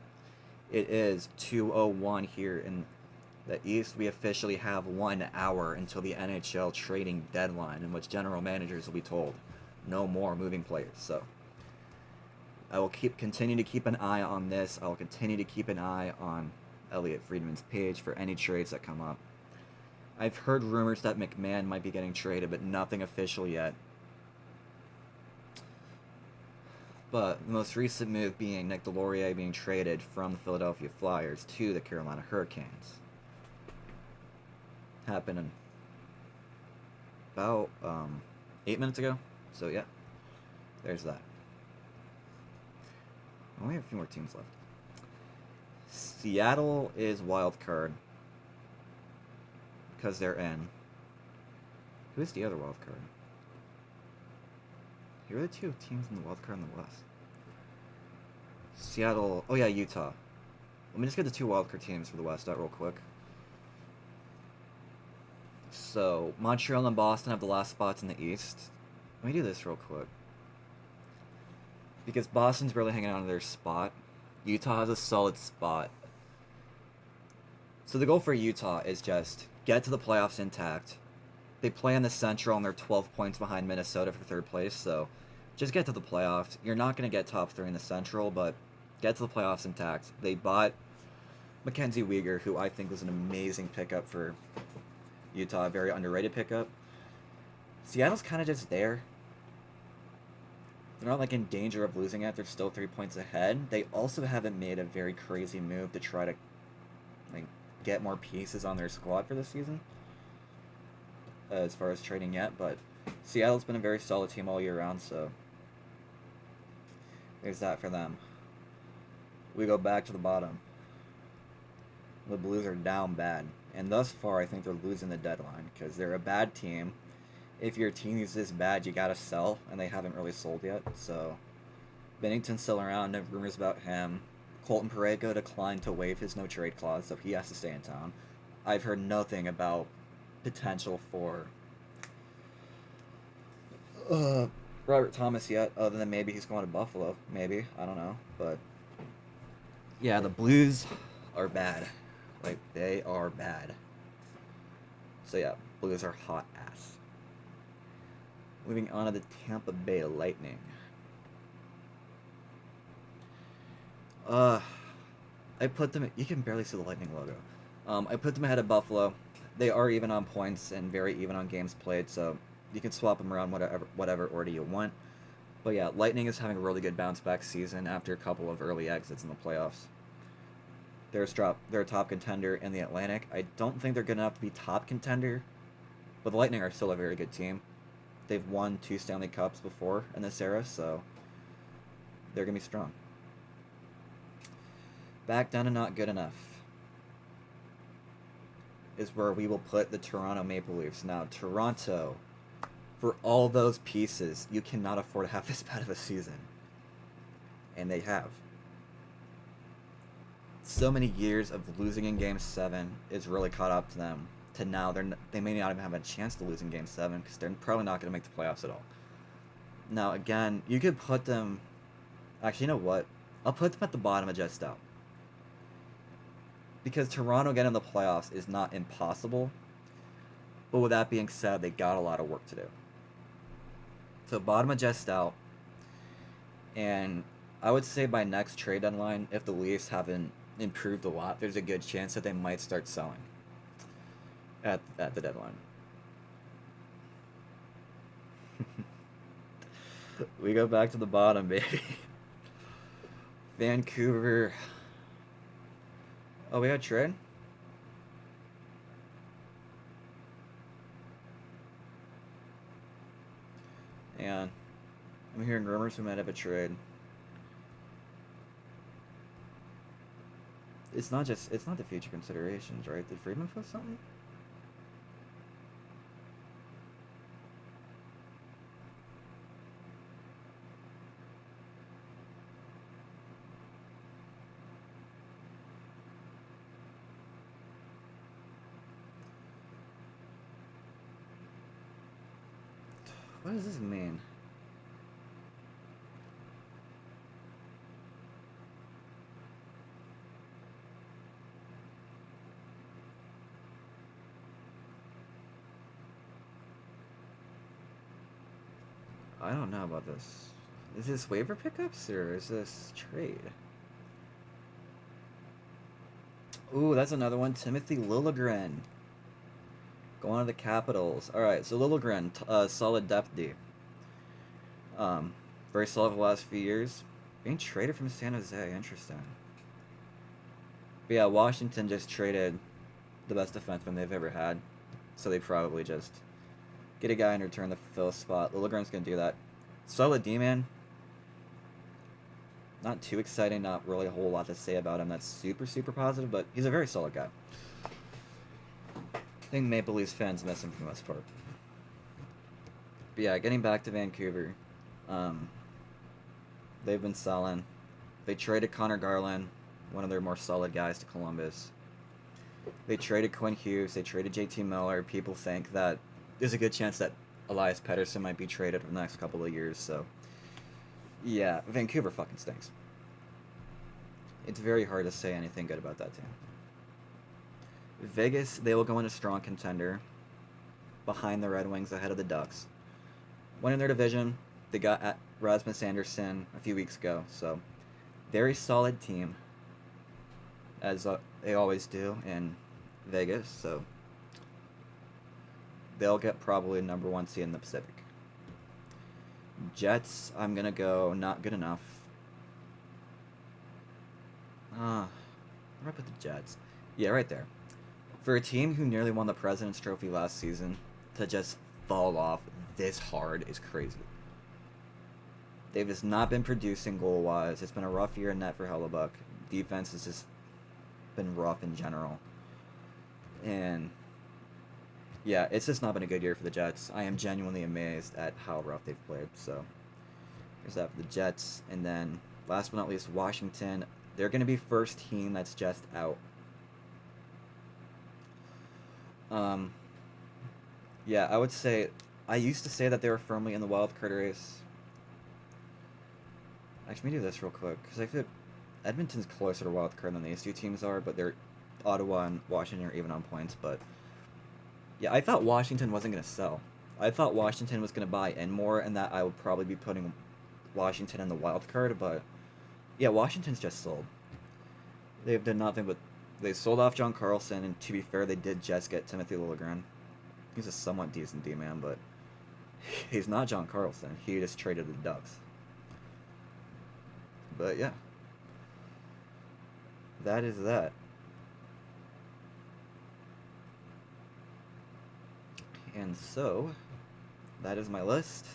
it is 2:01 here in the East. We officially have 1 hour until the NHL trading deadline, in which general managers will be told no more moving players. So I will continue to keep an eye on this. I will continue to keep an eye on Elliot Friedman's page for any trades that come up. I've heard rumors that McMahon might be getting traded, but nothing official yet. But the most recent move being Nick Delorier being traded from the Philadelphia Flyers to the Carolina Hurricanes. Happened about 8 minutes ago. So yeah, there's that. I only have a few more teams left. Seattle is wild card because they're in. Who's the other wild card? Here are the 2 teams in the wild card in the West. Seattle. Oh yeah, Utah. Let me just get the 2 wild card teams for the West out real quick. So Montreal and Boston have the last spots in the East. Let me do this real quick. Because Boston's really hanging on to their spot. Utah has a solid spot. So the goal for Utah is just get to the playoffs intact. They play in the Central and they're 12 points behind Minnesota for 3rd place, so just get to the playoffs. You're not going to get top 3 in the Central, but get to the playoffs intact. They bought Mackenzie Weegar, who I think was an amazing pickup for Utah, a very underrated pickup. Seattle's kind of just there. They're not like in danger of losing it. They're still 3 points ahead. They also haven't made a very crazy move to try to like get more pieces on their squad for this season. As far as trading yet, but Seattle's been a very solid team all year round, so there's that for them. We go back to the bottom. The Blues are down bad, and thus far I think they're losing the deadline because they're a bad team. If your team is this bad, you gotta sell, and they haven't really sold yet, so Binnington's still around, no rumors about him. Colton Parayko declined to waive his no-trade clause, so he has to stay in town. I've heard nothing about potential for Robert Thomas yet, other than maybe he's going to Buffalo. Maybe, I don't know, but yeah, the Blues are bad. Like, they are bad. So yeah, Blues are hot ass. Moving on to the Tampa Bay Lightning. I put them. You can barely see the Lightning logo. I put them ahead of Buffalo. They are even on points and very even on games played, so you can swap them around whatever order you want. But yeah, Lightning is having a really good bounce back season after a couple of early exits in the playoffs. They're a top contender in the Atlantic. I don't think they're good enough to be top contender, but the Lightning are still a very good team. They've won 2 Stanley Cups before in this era, so they're gonna be strong. Back down to not good enough is where we will put the Toronto Maple Leafs. Now, Toronto, for all those pieces, you cannot afford to have this bad of a season. And they have. So many years of losing in Game 7 is really caught up to them. To now, they may not even have a chance to lose in Game 7 because they're probably not going to make the playoffs at all. Now, again, you could put them... Actually, you know what? I'll put them at the bottom of just out. Because Toronto getting in the playoffs is not impossible. But with that being said, they got a lot of work to do. So bottom of just out. And I would say by next trade deadline, if the Leafs haven't improved a lot, there's a good chance that they might start selling at the deadline. We go back to the bottom, baby. Vancouver. Oh, we got a trade? And I'm hearing rumors we might have a trade. It's not the future considerations, right? Did Friedman post something? What does this mean? I don't know about this. Is this waiver pickups or is this trade? Ooh, that's another one. Timothy Liljegren. Going to the Capitals. Alright, so Liljegren, solid depth D. Very solid for the last few years. Being traded from San Jose, interesting. But yeah, Washington just traded the best defenseman they've ever had. So they probably just get a guy in return to fill a spot. Liljegren's going to do that. Solid D-man. Not too exciting, not really a whole lot to say about him that's super, super positive, but he's a very solid guy. I think Maple Leafs fans miss him for the most part. But yeah, getting back to Vancouver. They've been selling. They traded Connor Garland, one of their more solid guys, to Columbus. They traded Quinn Hughes. They traded JT Miller. People think that there's a good chance that Elias Pettersson might be traded for the next couple of years, so... Yeah, Vancouver fucking stinks. It's very hard to say anything good about that team. Vegas, they will go in a strong contender behind the Red Wings, ahead of the Ducks. Winning their division, they got at Rasmus Anderson a few weeks ago, so very solid team, as they always do in Vegas, so they'll get probably number 1 seed in the Pacific. Jets, I'm gonna go not good enough. Where do I put the Jets? Yeah, right there. For a team who nearly won the President's Trophy last season, to just fall off this hard is crazy. They've just not been producing goal-wise. It's been a rough year in net for Hellebuck. Defense has just been rough in general. And yeah, it's just not been a good year for the Jets. I am genuinely amazed at how rough they've played. So there's that for the Jets. And then last but not least, Washington. They're going to be first team that's just out. Yeah, I would say... I used to say that they were firmly in the wild card race. Actually, let me do this real quick, because I feel like Edmonton's closer to wild card than these two teams are, but they're... Ottawa and Washington are even on points, but... Yeah, I thought Washington wasn't going to sell. I thought Washington was going to buy in more, and that I would probably be putting Washington in the wild card, but... Yeah, Washington's just sold. They've done nothing but They sold off John Carlson, and to be fair, they did just get Timothy Liljegren. He's a somewhat decent D-man, but he's not John Carlson. He just traded the Ducks. But yeah, that is that. And so, that is my list.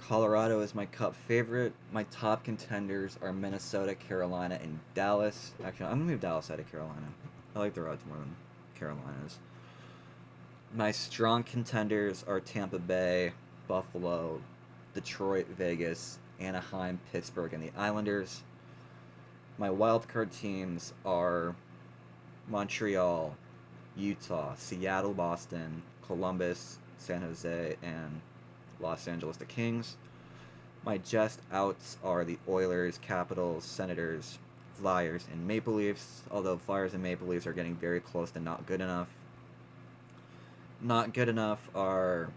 Colorado is my Cup favorite. My top contenders are Minnesota, Carolina, and Dallas. Actually, I'm going to move Dallas out of Carolina. I like the odds more than Carolina's. My strong contenders are Tampa Bay, Buffalo, Detroit, Vegas, Anaheim, Pittsburgh, and the Islanders. My wildcard teams are Montreal, Utah, Seattle, Boston, Columbus, San Jose, and Los Angeles, the Kings. My just outs are the Oilers, Capitals, Senators, Flyers, and Maple Leafs, although Flyers and Maple Leafs are getting very close to not good enough. Not good enough are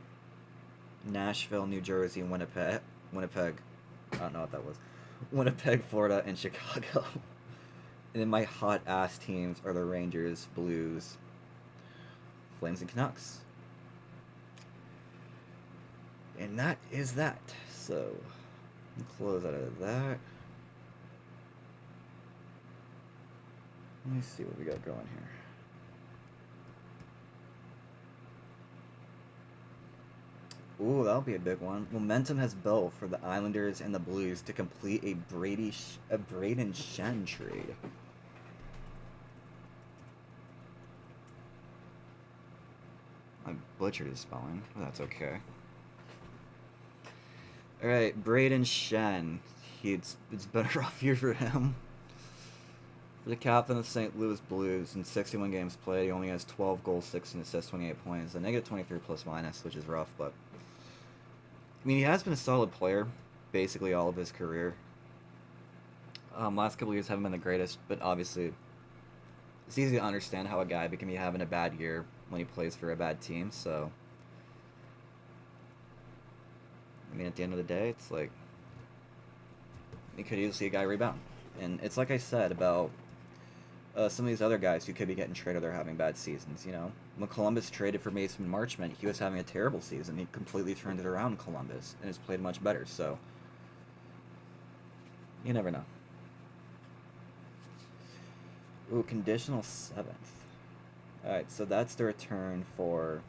Nashville, New Jersey, and Winnipeg. I don't know what that was. Winnipeg, Florida, and Chicago. And then my hot ass teams are the Rangers, Blues, Flames, and Canucks. And that is that. So, close out of that. Let me see what we got going here. Ooh, that'll be a big one. Momentum has built for the Islanders and the Blues to complete a Braden Shen trade. I butchered his spelling, but that's okay. Alright, Braden Shen. It's been a rough year for him. For the captain of the St. Louis Blues, in 61 games played, he only has 12 goals, 16 assists, 28 points, a negative 23 plus minus, which is rough, but I mean, he has been a solid player basically all of his career. Last couple of years haven't been the greatest, but obviously it's easy to understand how a guy can be having a bad year when he plays for a bad team, so I mean, at the end of the day, it's like you could easily see a guy rebound. And it's like I said about some of these other guys who could be getting traded, they're having bad seasons, you know? When Columbus traded for Mason Marchment, he was having a terrible season. He completely turned it around in Columbus and has played much better, so you never know. Ooh, conditional 7th. Alright, so that's the return for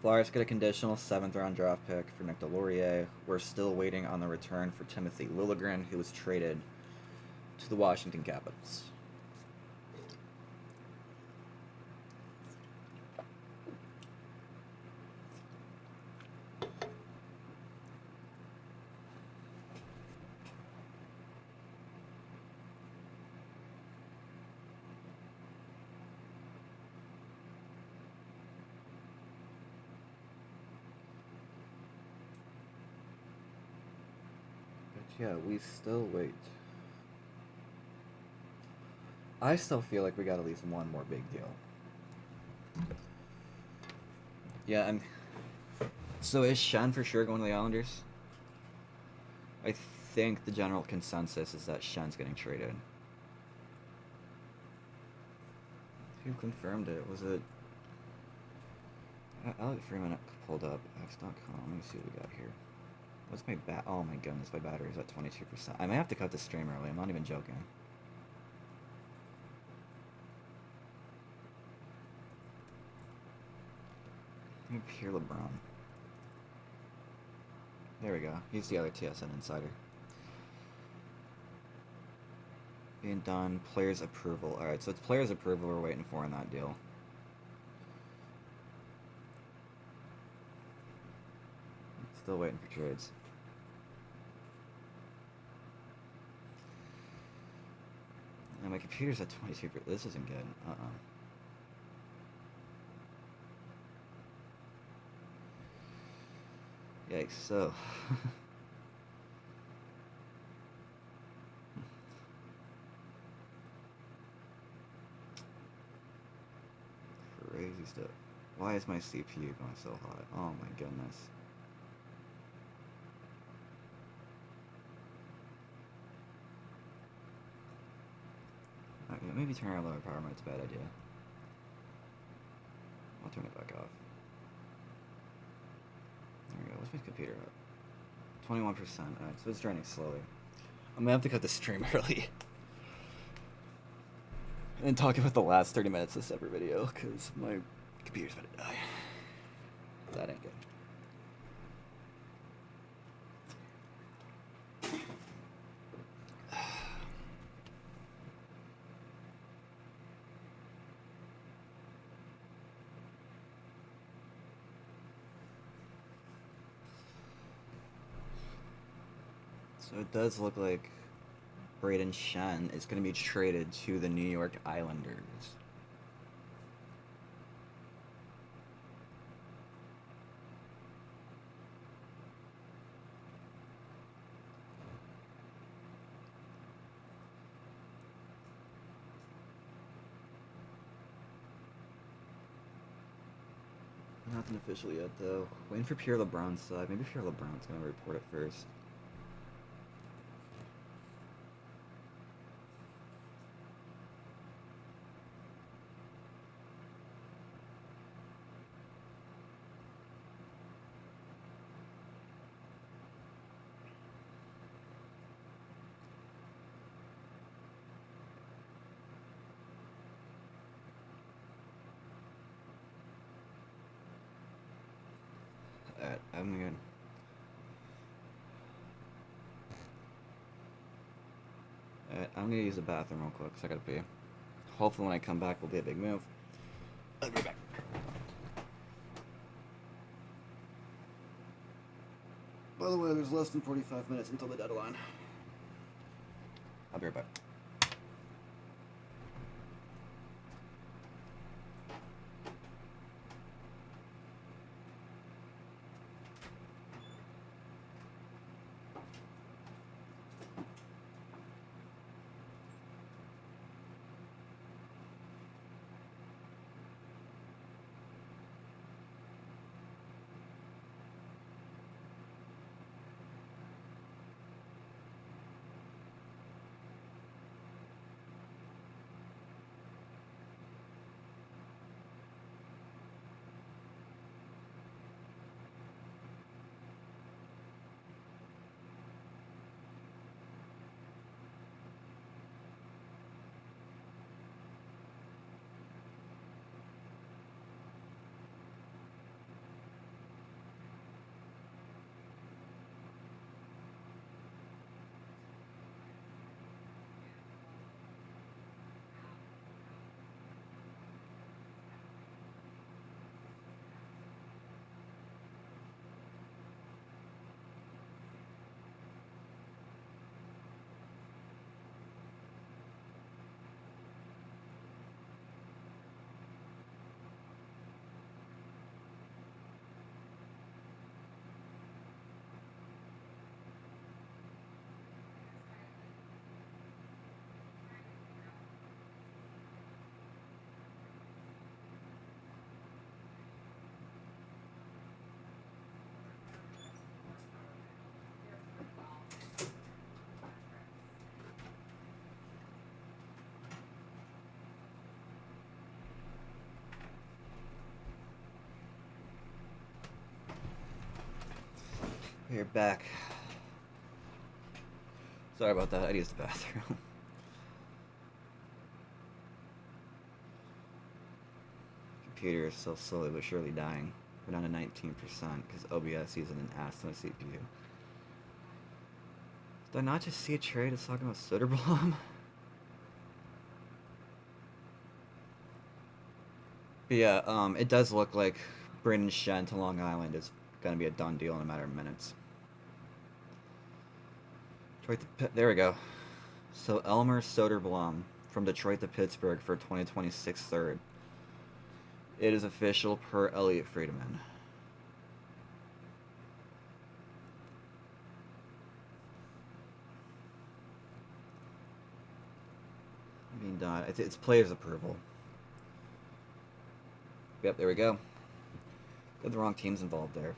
Flyers. Get a conditional 7th round draft pick for Nick Delorier. We're still waiting on the return for Timothy Liljegren, who was traded to the Washington Capitals. But yeah, we still wait. I still feel like we got at least one more big deal. Yeah, so is Shen for sure going to the Islanders? I think the general consensus is that Shen's getting traded. Who confirmed it? Was it Elliot Freeman pulled up X.com? Let me see what we got here. What's my oh my goodness, my battery's at 22%. I may have to cut the stream early, I'm not even joking. Pierre LeBrun. There we go. He's the other TSN insider. Being done. Players approval. Alright, so it's players approval we're waiting for in that deal. Still waiting for trades. And my computer's at 22%. This isn't good. Yikes, so crazy stuff. Why is my CPU going so hot? Oh my goodness. Okay, maybe turning on lower power mode's a bad idea. I'll turn it back off. There we go. Let's make the computer up. 21%. Alright, so it's running slowly. I'm gonna have to cut the stream early. And talk about the last 30 minutes of this separate video, because my computer's about to die. That ain't good. So it does look like Braden Shen is going to be traded to the New York Islanders. Nothing official yet, though. Waiting for Pierre LeBron's side. Maybe Pierre LeBron's going to report it first. Alright, I'm good. Alright, I'm gonna use the bathroom real quick because I gotta pee. Hopefully when I come back will be a big move. I'll be right back. By the way, there's less than 45 minutes until the deadline. I'll be right back. We're back. Sorry about that. I used the bathroom. Computer is still slowly but surely dying. We're down to 19% because OBS using an ass on a CPU. Did I not just see a trade that's talking about Soderblom? But yeah, it does look like Braden Shen to Long Island is going to be a done deal in a matter of minutes. There we go. So Elmer Soderblom from Detroit to Pittsburgh for 2026 third. It is official per Elliot Friedman. Being done. It's players' approval. Yep, there we go. Got the wrong teams involved there.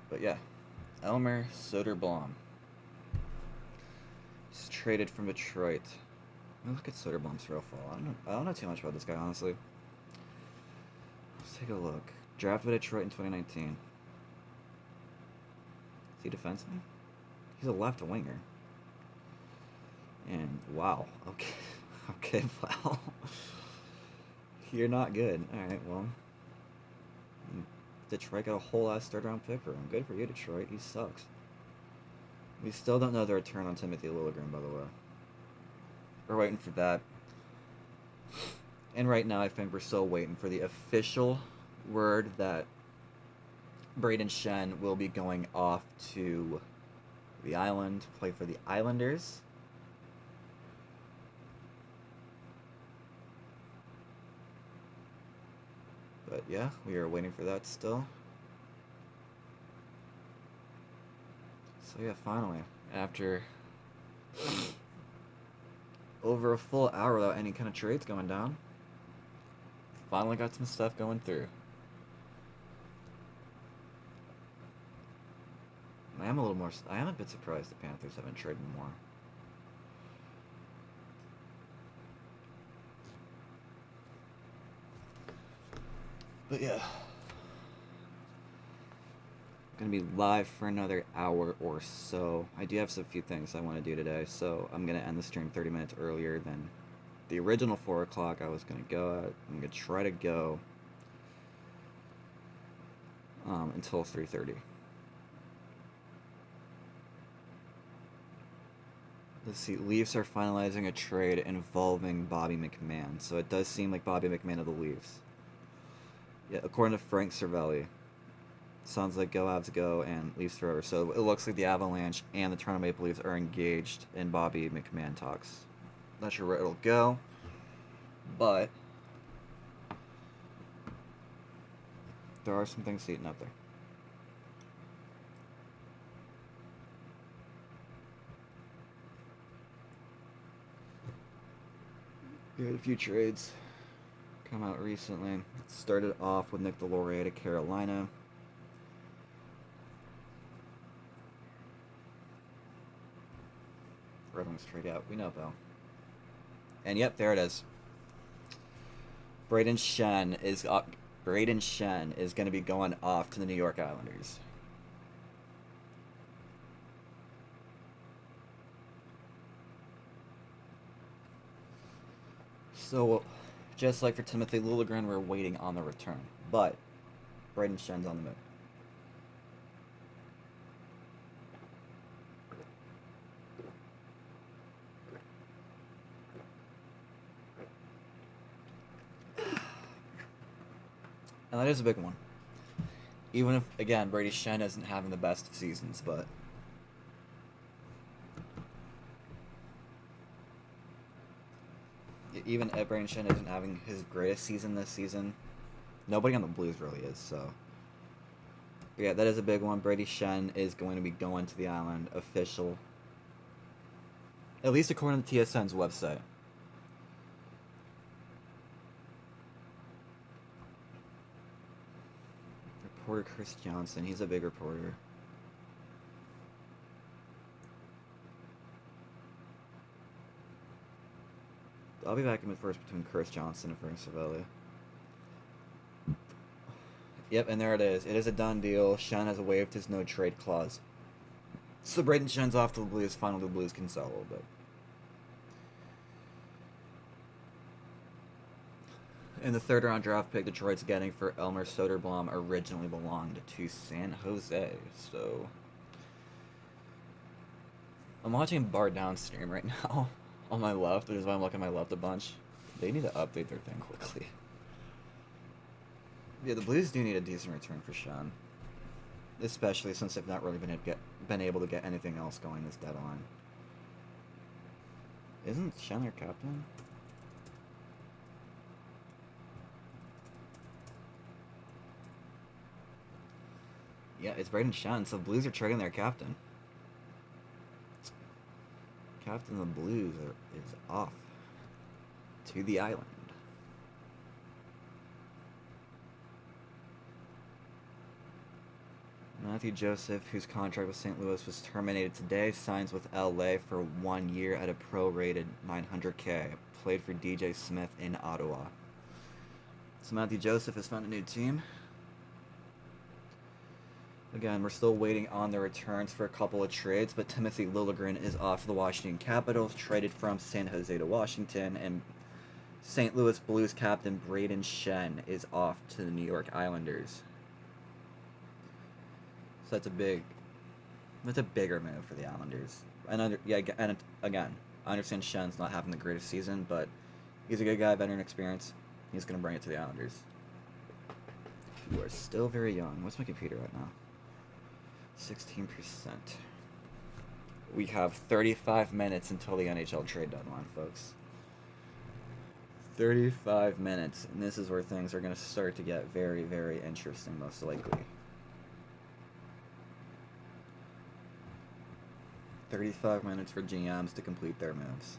But yeah, Elmer Soderblom. He's traded from Detroit. Look at Soderblom's profile. I don't know too much about this guy, honestly. Let's take a look. Drafted by Detroit in 2019. Is he defenseman? He's a left winger. And wow. Okay. Okay, wow. You're not good. Alright, well. Detroit got a whole ass third round pick for him. Good for you, Detroit. He sucks. We still don't know the return on Timothy Liljegren, by the way. We're waiting for that. And right now, I think we're still waiting for the official word that Braden Shen will be going off to the island to play for the Islanders. But yeah, we are waiting for that still. So yeah, finally, after over a full hour without any kind of trades going down, finally got some stuff going through. I am a bit surprised the Panthers haven't traded more. But yeah, gonna be live for another hour or so. I do have a few things I want to do today, so I'm gonna end the stream 30 minutes earlier than the original 4 o'clock I was gonna go at. I'm gonna try to go until 3:30. Let's see. Leafs are finalizing a trade involving Bobby McMahon, so it does seem like Bobby McMahon of the Leafs. Yeah, according to Frank Cervelli. Sounds like go Avs go and Leafs forever. So it looks like the Avalanche and the Toronto Maple Leafs are engaged in Bobby McMahon talks. Not sure where it'll go, but there are some things heating up there. We had a few trades come out recently. It started off with Nick Deslauriers to Carolina. Red Wings trade out. We know, Bill. And yep, there it is. Braden Shen is going to be going off to the New York Islanders. So, just like for Timothy Liljegren, we're waiting on the return. But Braden Shen's on the move. And that is a big one. Even if, again, Brady Shen isn't having the best of seasons, but even if Brady Shen isn't having his greatest season this season, nobody on the Blues really is, so. But yeah, that is a big one. Brady Shen is going to be going to the island, official. At least according to TSN's website. Reporter Chris Johnson, he's a big reporter. I'll be back in the first between Chris Johnson and Frank Cervelli. Yep, and there it is. It is a done deal. Shen has waived his no trade clause. So Braden Shen's off to the Blues. Finally, the Blues can sell a little bit. And the third round draft pick Detroit's getting for Elmer Soderblom originally belonged to San Jose. So I'm watching Bar Downstream right now on my left, which is why I'm looking at my left a bunch. They need to update their thing quickly. Yeah, the Blues do need a decent return for Shen. Especially since they've not really been able to get anything else going this deadline. Isn't Shen their captain? Yeah, it's Braden Shen, so Blues are trading their captain. Captain of the Blues is off to the island. Matthew Joseph, whose contract with St. Louis was terminated today, signs with LA for 1 year at a prorated $900K. Played for DJ Smith in Ottawa. So Matthew Joseph has found a new team. Again, we're still waiting on the returns for a couple of trades, but Timothy Liljegren is off to the Washington Capitals, traded from San Jose to Washington, and St. Louis Blues captain Braden Shen is off to the New York Islanders. So that's a bigger move for the Islanders. And again, I understand Shen's not having the greatest season, but he's a good guy, veteran experience. He's gonna bring it to the Islanders. You are still very young. What's my computer right now? 16%. We have 35 minutes until the NHL trade deadline, folks. 35 minutes, and this is where things are going to start to get very, very interesting, most likely. 35 minutes for GMs to complete their moves.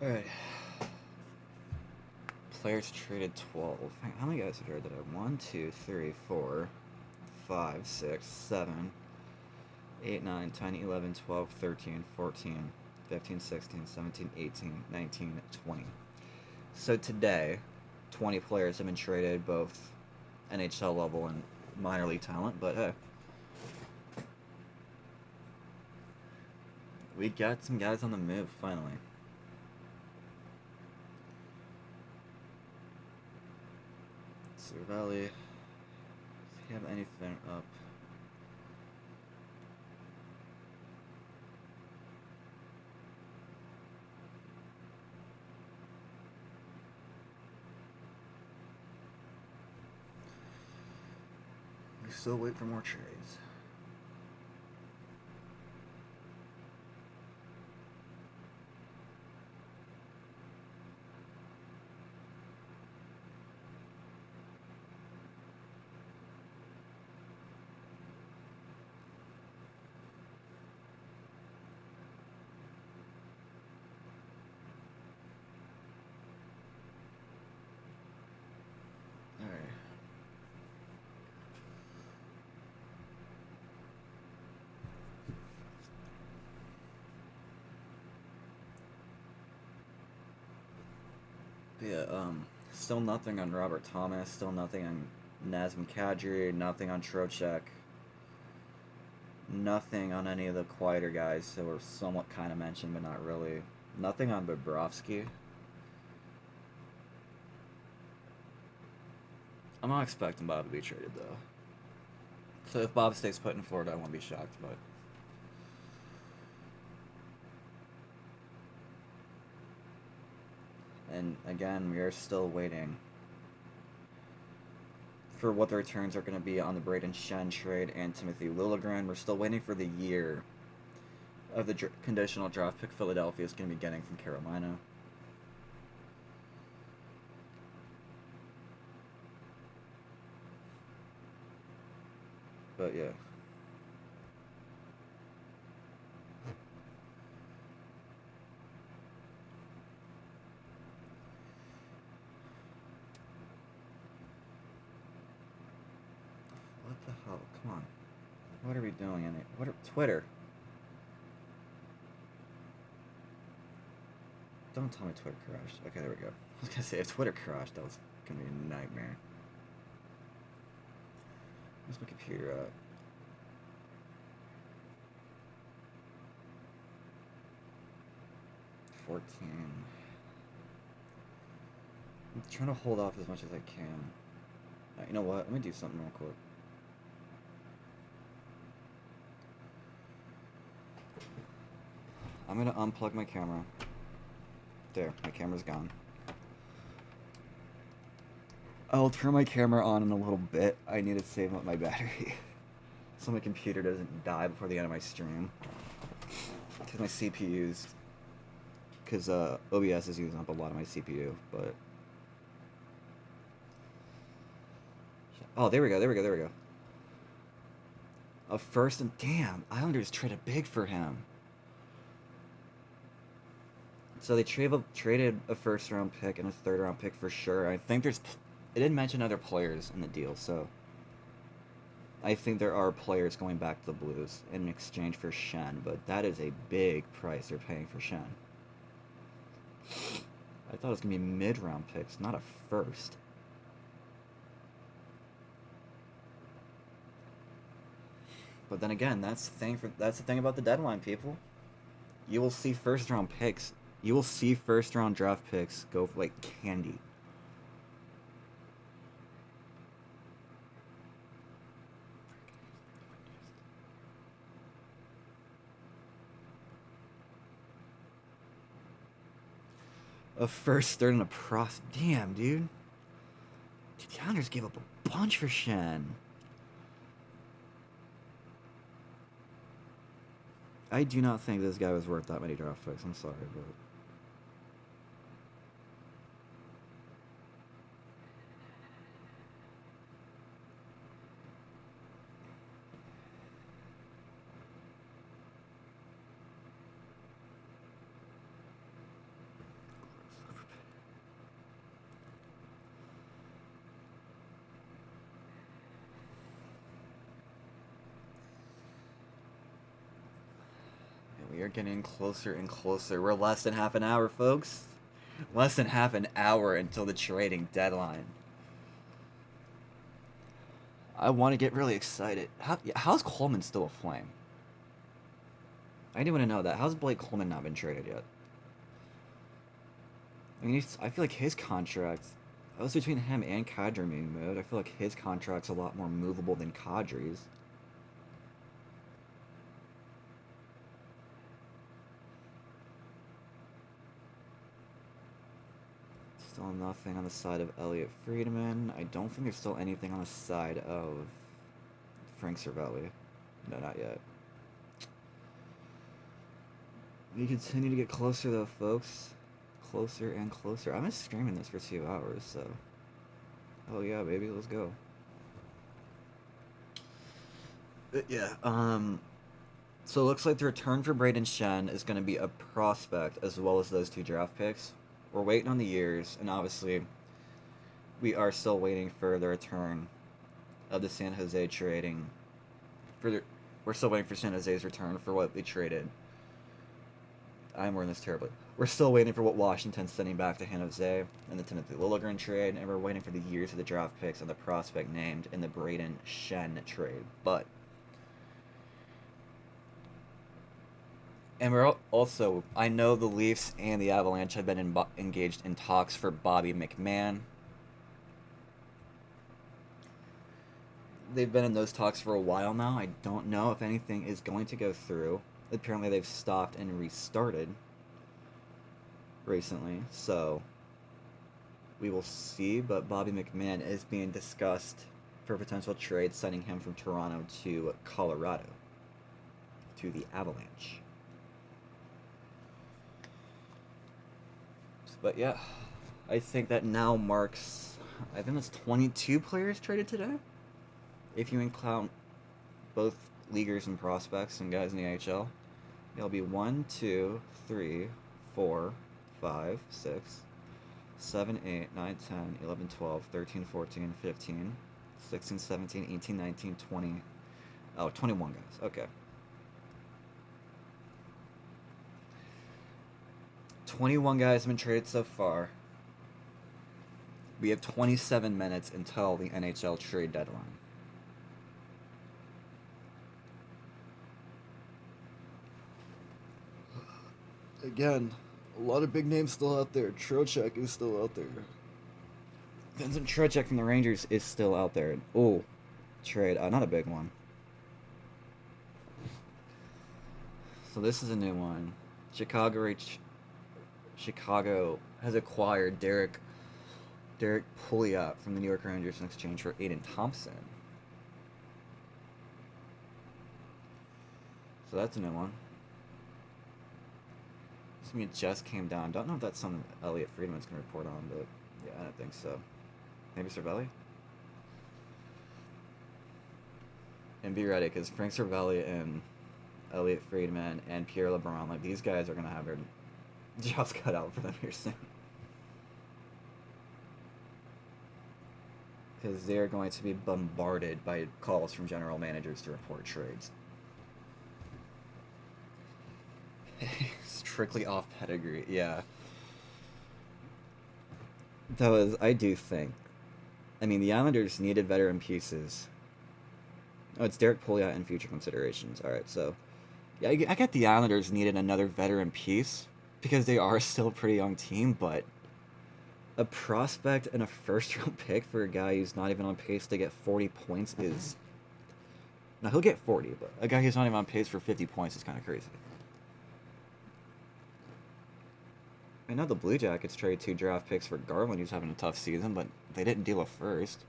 Alright. Players traded 12. How many guys are there? 1, 2, 3, 4, 5, 6, 7, 8, 9, 10, 11, 12, 13, 14, 15, 16, 17, 18, 19, 20. So today, 20 players have been traded, both NHL level and minor league talent, but hey. We got some guys on the move, finally. Valley. Does he have anything up? We still wait for more trades. Yeah, still nothing on Robert Thomas, still nothing on Nazem Kadri, nothing on Trocheck, nothing on any of the quieter guys who were somewhat kind of mentioned, but not really. Nothing on Bobrovsky. I'm not expecting Bob to be traded, though. So if Bob stays put in Florida, I won't be shocked, but... And again, we are still waiting for what the returns are going to be on the Braden Shen trade and Timothy Liljegren. We're still waiting for the year of the conditional draft pick Philadelphia is going to be getting from Carolina. But yeah. What the hell? Come on. What are we doing in it? Twitter? Don't tell me Twitter crashed. Okay, there we go. I was gonna say, if Twitter crashed, that was gonna be a nightmare. Where's my computer at? I'm trying to hold off as much as I can. You know what? Let me do something real quick. I'm gonna unplug my camera. There, my camera's gone. I'll turn my camera on in a little bit. I need to save up my battery so my computer doesn't die before the end of my stream. Because my CPU's... Because OBS is using up a lot of my CPU, but... Oh, there we go. There we go. There we go. A first and damn, Islanders traded big for him. So they traded a first round pick and a third round pick for sure. I think there's. It didn't mention other players in the deal, so I think there are players going back to the Blues in exchange for Shen, but that is a big price they're paying for Shen. I thought it was gonna be mid-round picks, not a first. But then again, that's the thing about the deadline, people. You will see first round picks. You will see first round draft picks go for like candy. A first, third, and a pros. Damn, dude. The Islanders gave up a bunch for Shen. I do not think this guy was worth that many draft picks. I'm sorry, but. We are getting closer and closer. We're less than half an hour, folks. Less than half an hour until the trading deadline. I want to get really excited. How's Coleman still a Flame? I didn't want to know that. How's Blake Coleman not been traded yet? I mean, I feel like his contract. I was between him and Kadri being moved. I feel like his contract's a lot more movable than Kadri's. Still nothing on the side of Elliot Friedman. I don't think there's still anything on the side of Frank Cervelli. No, not yet. We continue to get closer though, folks. Closer and closer. I'm just streaming this for 2 hours, so. Oh yeah, baby, let's go. But yeah, so it looks like the return for Braden Shen is going to be a prospect as well as those 2 draft picks. We're waiting on the years, and obviously, we are still waiting for the return of the San Jose trading. We're still waiting for San Jose's return for what they traded. I'm wording this terribly. We're still waiting for what Washington's sending back to San Jose in the Timothy Liljegren trade, and we're waiting for the years of the draft picks and the prospect named in the Braden Shen trade. And we're also, I know the Leafs and the Avalanche have been engaged in talks for Bobby McMann. They've been in those talks for a while now. I don't know if anything is going to go through. Apparently they've stopped and restarted recently, so we will see, but Bobby McMann is being discussed for potential trade, sending him from Toronto to Colorado, to the Avalanche. But yeah, I think that now marks, I think that's 22 players traded today, if you include both leaguers and prospects and guys in the AHL. It'll be 1, 2, 3, 4, 5, 6, 7, 8, 9, 10, 11, 12, 13, 14, 15, 16, 17, 18, 19, 20. Oh, 21 guys. Okay. 21 guys have been traded so far. We have 27 minutes until the NHL Trade Deadline. Again, a lot of big names still out there. Trocheck is still out there. Vincent Trocheck from the Rangers is still out there. Oh, trade. Not a big one. So this is a new one. Chicago has acquired Derek Pouliot from the New York Rangers in exchange for Aiden Thompson. So that's a new one. This just came down. Don't know if that's something Elliot Friedman's going to report on, but yeah, I don't think so. Maybe Cervelli? And be ready, because Frank Cervelli and Elliot Friedman and Pierre LeBrun, like, these guys are going to have their jobs cut out for them here soon. Because they're going to be bombarded by calls from general managers to report trades. Strictly off pedigree, yeah. That was, I do think. I mean, the Islanders needed veteran pieces. Oh, it's Derek Pouliot in future considerations. All right, so yeah, I get the Islanders needed another veteran piece because they are still a pretty young team, but a prospect and a first round pick for a guy who's not even on pace to get 40 points is. Now, he'll get 40, but a guy who's not even on pace for 50 points is kind of crazy. I know the Blue Jackets traded 2 draft picks for Garland, who's having a tough season, but they didn't deal a first.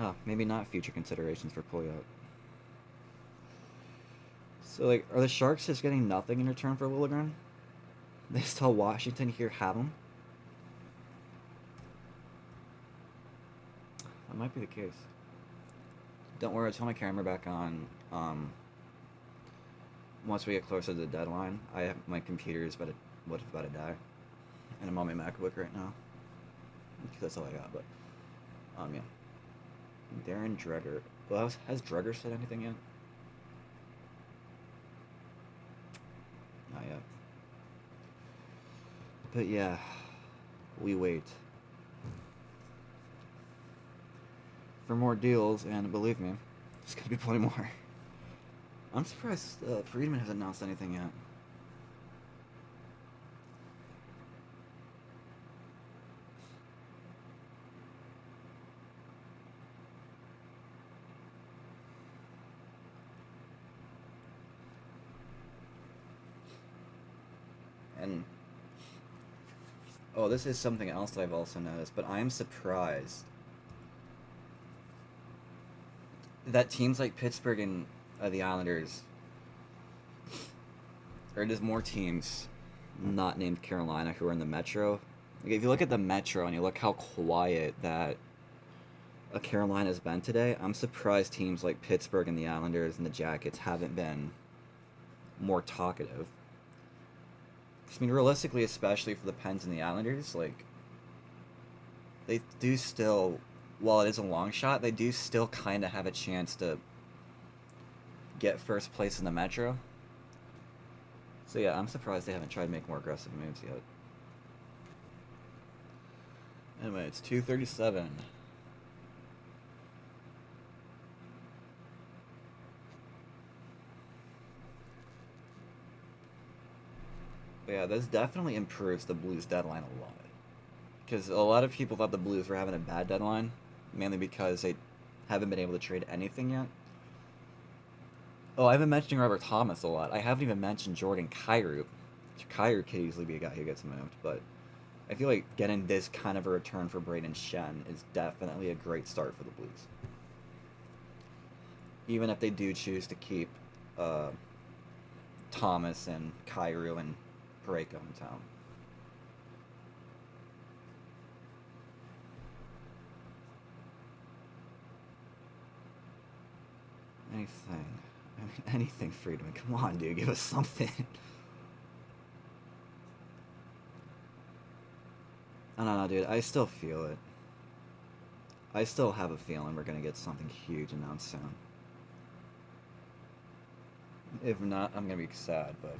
Oh, maybe not future considerations for Pouliot. So, like, are the Sharks just getting nothing in return for Liljegren? They still Washington here have him? That might be the case. Don't worry, I'll turn my camera back on. Once we get closer to the deadline, my computer is about to die, and I'm on my MacBook right now. Because that's all I got. But yeah, Darren Dreger. Well, has Dreger said anything yet? Not yet. But yeah, we wait for more deals, and believe me, there's gonna be plenty more. I'm surprised Friedman hasn't announced anything yet. And oh, this is something else that I've also noticed, but I'm surprised that teams like Pittsburgh and the Islanders, or there's more teams not named Carolina who are in the Metro. Like, if you look at the Metro and you look how quiet that Carolina's been today, I'm surprised teams like Pittsburgh and the Islanders and the Jackets haven't been more talkative. I mean, realistically, especially for the Pens and the Islanders, like, they do still, while it is a long shot, they do still kind of have a chance to get first place in the Metro. So yeah, I'm surprised they haven't tried to make more aggressive moves yet. Anyway, it's 2:37. But yeah, this definitely improves the Blues deadline a lot. Because a lot of people thought the Blues were having a bad deadline, mainly because they haven't been able to trade anything yet. Oh, I've been mentioning Robert Thomas a lot. I haven't even mentioned Jordan Kyrou. Kyrou could easily be a guy who gets moved, but I feel like getting this kind of a return for Braden Shen is definitely a great start for the Blues. Even if they do choose to keep Thomas and Kyrou and Parayko in town. Anything. I mean, anything, Friedman. Come on, dude. Give us something. I don't know, dude. I still feel it. I still have a feeling we're going to get something huge announced soon. If not, I'm going to be sad, but...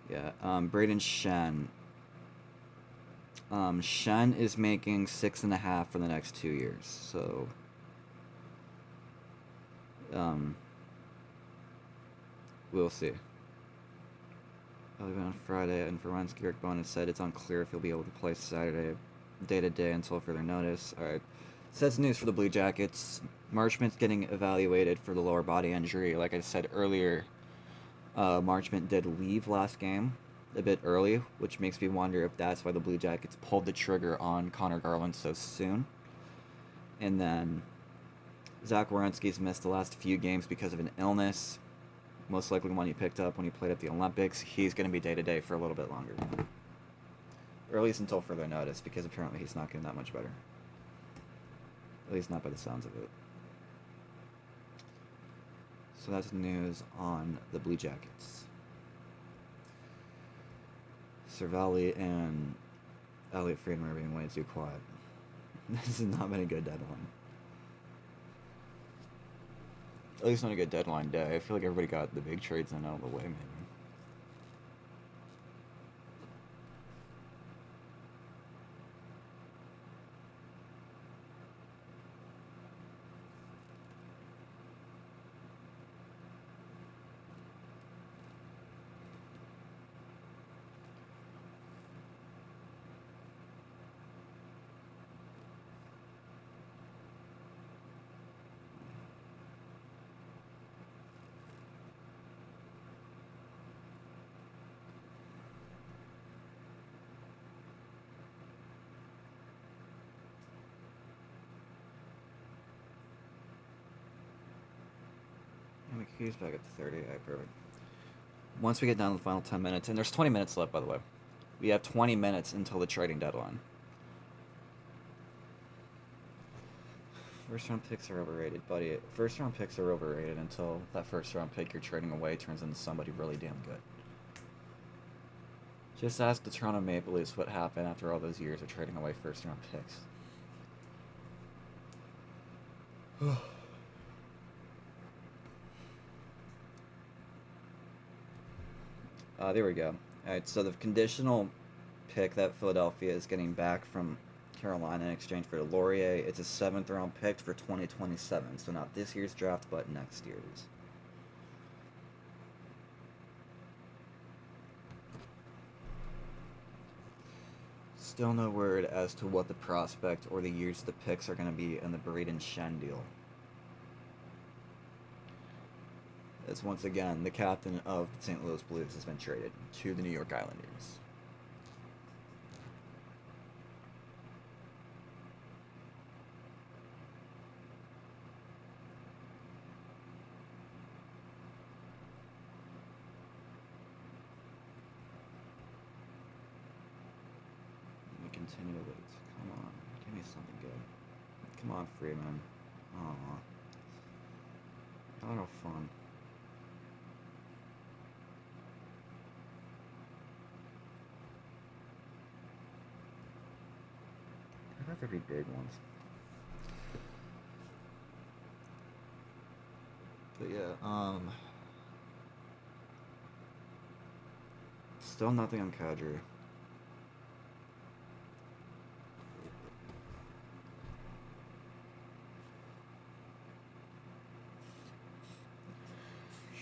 Yeah, Braden Shen. Shen is making 6.5 for the next 2 years, so... We'll see. On Friday, and for Renski, Eric Bowen has said it's unclear if he'll be able to play Saturday day-to-day until further notice. Alright. Says news for the Blue Jackets. Marchment's getting evaluated for the lower body injury. Like I said earlier, Marchment did leave last game a bit early, which makes me wonder if that's why the Blue Jackets pulled the trigger on Connor Garland so soon. And then Zach Werenski's missed the last few games because of an illness, most likely one he picked up when he played at the Olympics. He's going to be day-to-day for a little bit longer. Or at least until further notice, because apparently he's not getting that much better. At least not by the sounds of it. So that's news on the Blue Jackets. Cervelli and Elliot Friedman are being way too quiet. This has not been a good deadline. At least not a good deadline day. I feel like everybody got the big trades in out of the way, maybe. McHugh's back at 30. Alright, perfect. Once we get down to the final 10 minutes, and there's 20 minutes left, by the way. We have 20 minutes until the trading deadline. First round picks are overrated, buddy. First round picks are overrated until that first round pick you're trading away turns into somebody really damn good. Just ask the Toronto Maple Leafs what happened after all those years of trading away first round picks. There we go. Alright, so the conditional pick that Philadelphia is getting back from Carolina in exchange for Laurier, it's a 7th round pick for 2027. So not this year's draft, but next year's. Still no word as to what the prospect or the years the picks are going to be in the Braden Shen deal. As once again, the captain of the St. Louis Blues has been traded to the New York Islanders. Let me continue to wait. Come on, give me something good. Come on, Freeman. Aw. A lot of fun. I'd rather be big ones. But yeah, still nothing on Kadri.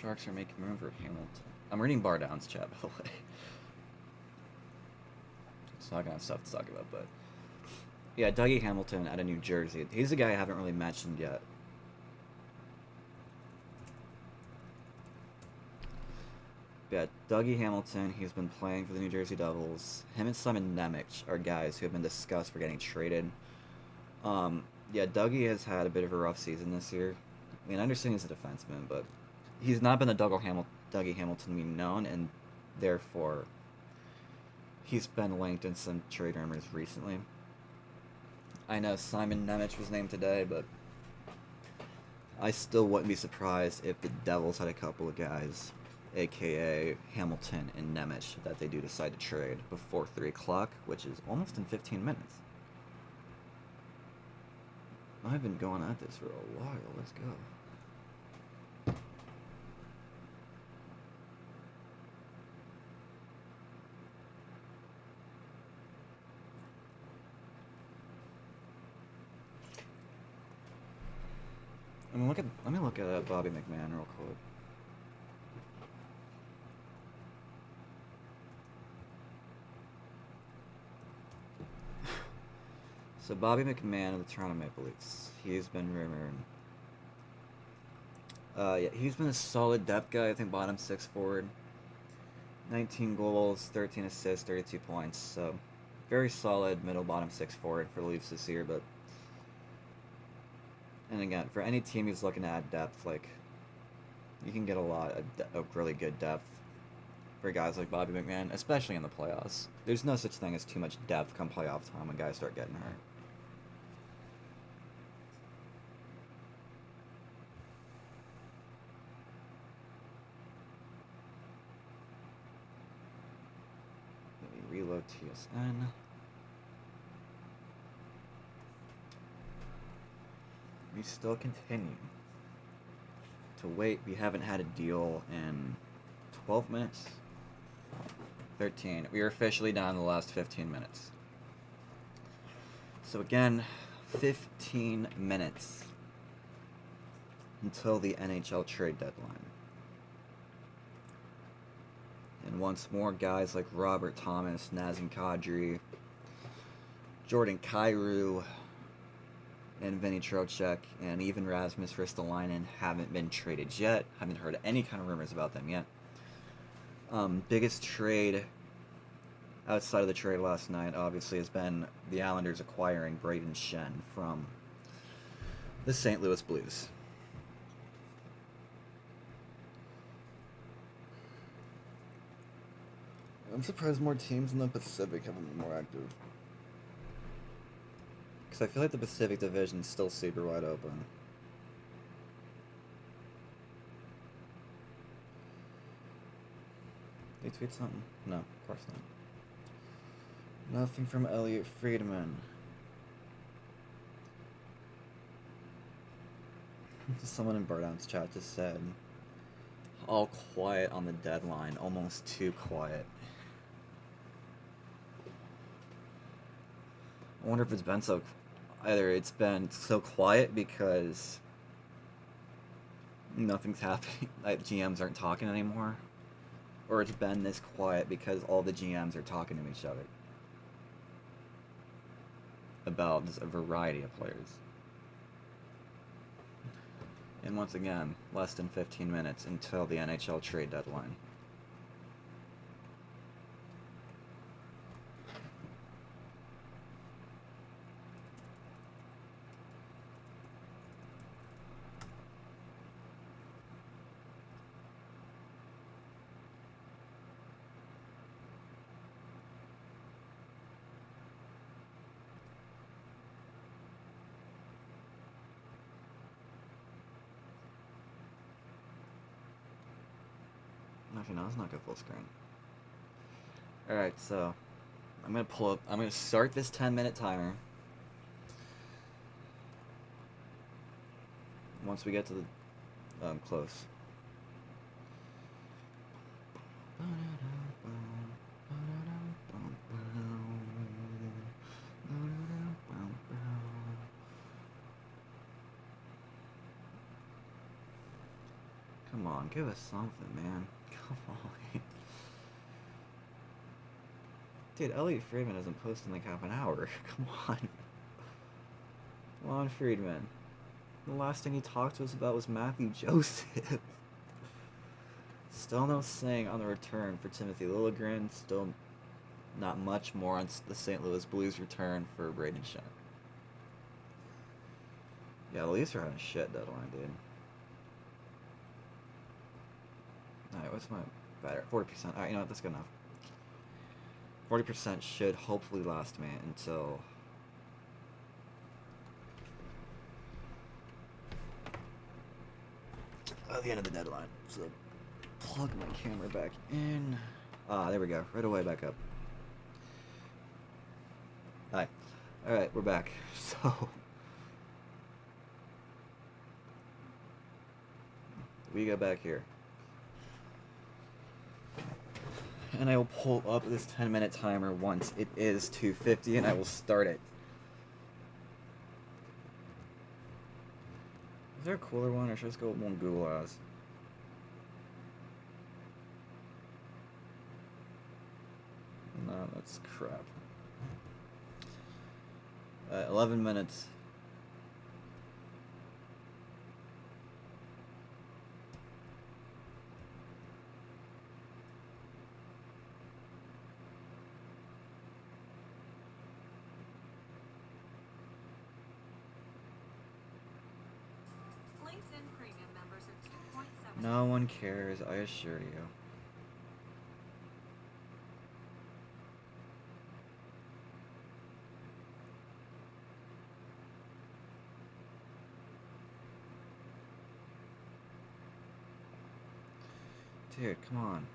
Sharks are making room for Hamilton. I'm reading Bar Down's chat, by the way. It's not gonna have stuff to talk about, but yeah, Dougie Hamilton out of New Jersey. He's a guy I haven't really mentioned yet. Yeah, Dougie Hamilton, he's been playing for the New Jersey Devils. Him and Simon Nemec are guys who have been discussed for getting traded. Yeah, Dougie has had a bit of a rough season this year. I mean, I understand he's a defenseman, but he's not been the Dougie Hamilton we've known, and therefore he's been linked in some trade rumors recently. I know Simon Nemec was named today, but I still wouldn't be surprised if the Devils had a couple of guys, aka Hamilton and Nemec, that they do decide to trade before 3 o'clock, which is almost in 15 minutes. I've been going at this for a while. Let's go. Let me look at Bobby McMahon real quick. So Bobby McMahon of the Toronto Maple Leafs, he's been rumored. Yeah, he's been a solid depth guy. I think bottom 6 forward. 19 goals, 13 assists, 32 points. So, very solid middle bottom six forward for the Leafs this year. But, and again, for any team who's looking to add depth, like, you can get a lot of really good depth for guys like Bobby McMahon, especially in the playoffs. There's no such thing as too much depth come playoff time when guys start getting hurt. Let me reload TSN. We still continue to wait. We haven't had a deal in 12 minutes. 13. We are officially down the last 15 minutes. So again, 15 minutes until the NHL Trade Deadline. And once more, guys like Robert Thomas, Nazem Kadri, Jordan Kyrou, and Vinny Trocheck, and even Rasmus Ristolainen haven't been traded yet. Haven't heard any kind of rumors about them yet. Biggest trade outside of the trade last night, obviously, has been the Islanders acquiring Braden Shen from the St. Louis Blues. I'm surprised more teams in the Pacific haven't been more active. Because I feel like the Pacific Division is still super wide open. They tweet something? No, of course not. Nothing from Elliot Friedman. Someone in Burdown's chat just said, all quiet on the deadline, almost too quiet. I wonder if it's been so... Either it's been so quiet because nothing's happening, like GMs aren't talking anymore, or it's been this quiet because all the GMs are talking to each other about just a variety of players. And once again, less than 15 minutes until the NHL Trade Deadline. Actually, no, it's not good full screen. Alright, so I'm gonna start this 10-minute timer. Once we get to the close. Come on, give us something, man. Come on. Dude, Elliot Friedman hasn't posted in like half an hour. Come on. Come on, Friedman. The last thing he talked to us about was Matthew Joseph. Still no saying on the return for Timothy Liljegren. Still not much more on the St. Louis Blues return for Braden Shen. Yeah, the Leafs are having a shit deadline, dude. Alright, what's my battery? 40%. Alright, you know what? That's good enough. 40% should hopefully last me until... the end of the deadline. So, plug my camera back in. Ah, there we go. Right away, back up. Hi. Alright, we're back. So... we go back here. And I will pull up this 10-minute timer once it is 2:50, and I will start it. Is there a cooler one, or should I just go with one Google has? No, that's crap. 11 minutes. No one cares, I assure you. Dude, come on.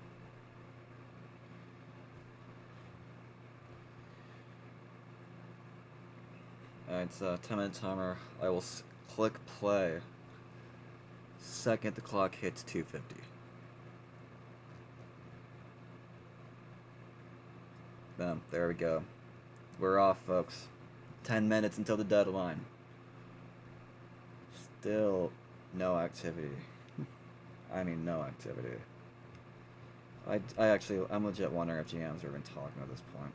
Alright, it's a 10-minute timer. I will click play. Second the clock hits 2:50. Bam, there we go. We're off, folks. 10 minutes until the deadline. Still no activity. I mean, no activity. I'm legit wondering if GMs are even talking at this point.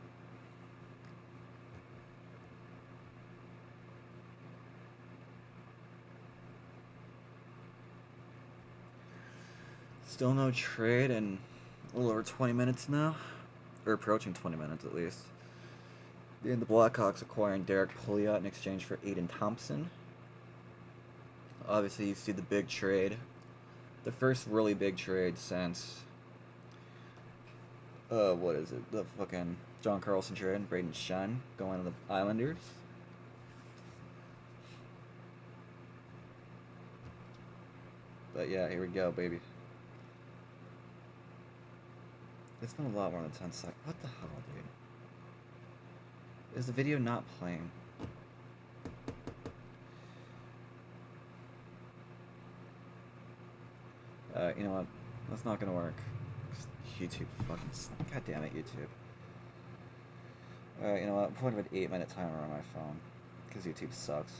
Still no trade in a little over 20 minutes now. Or approaching 20 minutes at least. And the Blackhawks acquiring Derek Pouliot in exchange for Aiden Thompson. Obviously, you see the big trade. The first really big trade since... what is it? The fucking John Carlson trade and Braden Shen going to the Islanders. But yeah, here we go, baby. It's been a lot more than 10 seconds. What the hell, dude? Is the video not playing? You know what? That's not gonna work. YouTube fucking... God damn it, YouTube. You know what? I'm putting an 8-minute timer on my phone. Because YouTube sucks.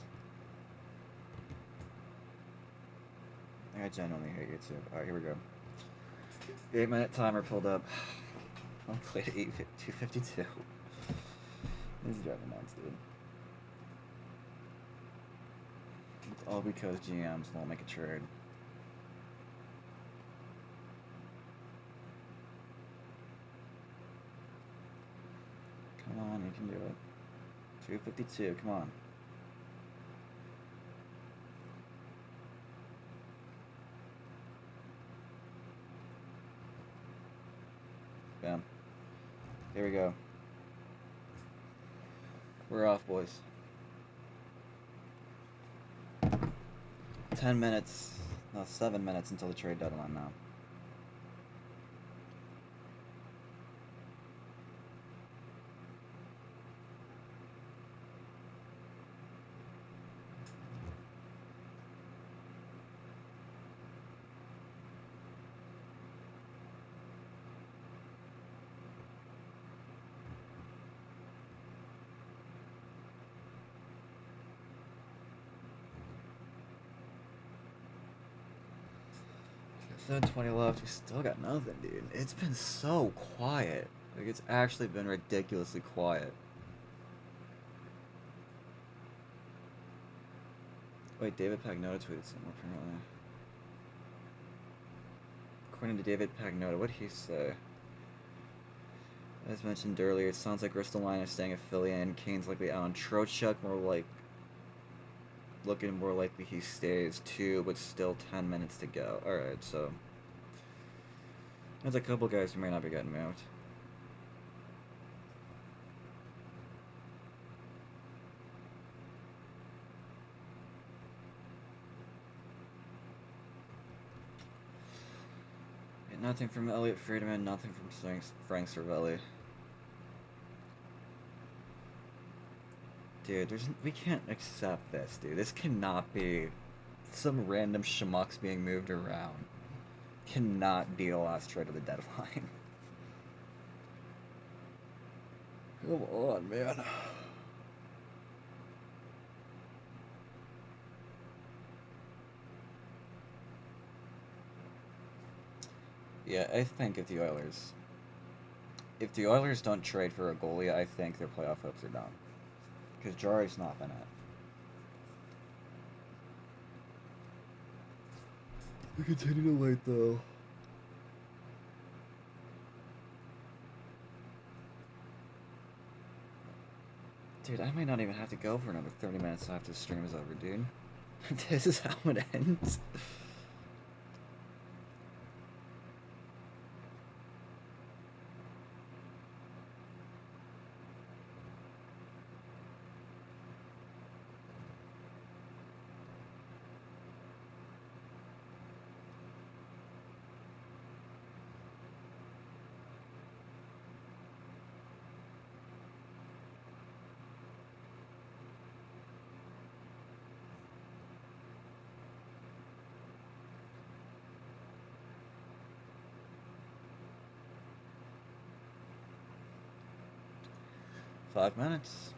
I genuinely hate YouTube. Alright, here we go. 8-minute timer pulled up. I played at 2:52. This is driving me nuts, dude. It's all because GMs won't make a trade. Come on, you can do it. 2:52, come on. Bam. Here we go. We're off, boys. 10 minutes, no, 7 minutes until the trade deadline now. So 20 left, we still got nothing, dude. It's been so quiet. Like, it's actually been ridiculously quiet. Wait, David Pagnotta tweeted something, apparently. According to David Pagnotta, what'd he say? As mentioned earlier, it sounds like Ristolainen is staying at Philly and Kane's likely out on Trocheck, looking more likely he stays too, but still 10 minutes to go. Alright, so there's a couple guys who may not be getting moved. Yeah, nothing from Elliot Friedman, nothing from Frank Cervelli. Dude, we can't accept this, dude. This cannot be some random schmucks being moved around. Cannot be the last trade of the deadline. Come on, man. Yeah, I think if the Oilers don't trade for a goalie, I think their playoff hopes are done. Because Jari's not been it. We continue to wait, though. Dude, I might not even have to go for another 30 minutes after the stream is over, dude. This is how it ends. 5 minutes.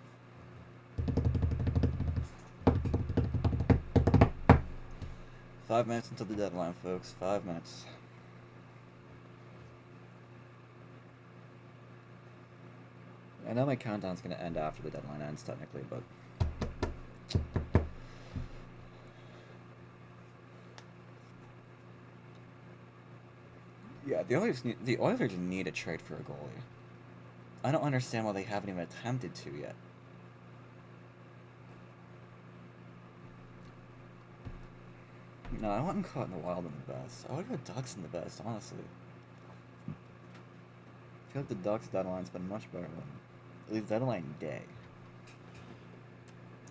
Five minutes until the deadline, folks. 5 minutes. I know my countdown's gonna end after the deadline ends, technically, but yeah, the Oilers need a trade for a goalie. I don't understand why they haven't even attempted to yet. No, I want him caught in the Wild in the best. I would go Ducks in the best, honestly. I feel like the Ducks deadline's been much better than at least deadline day.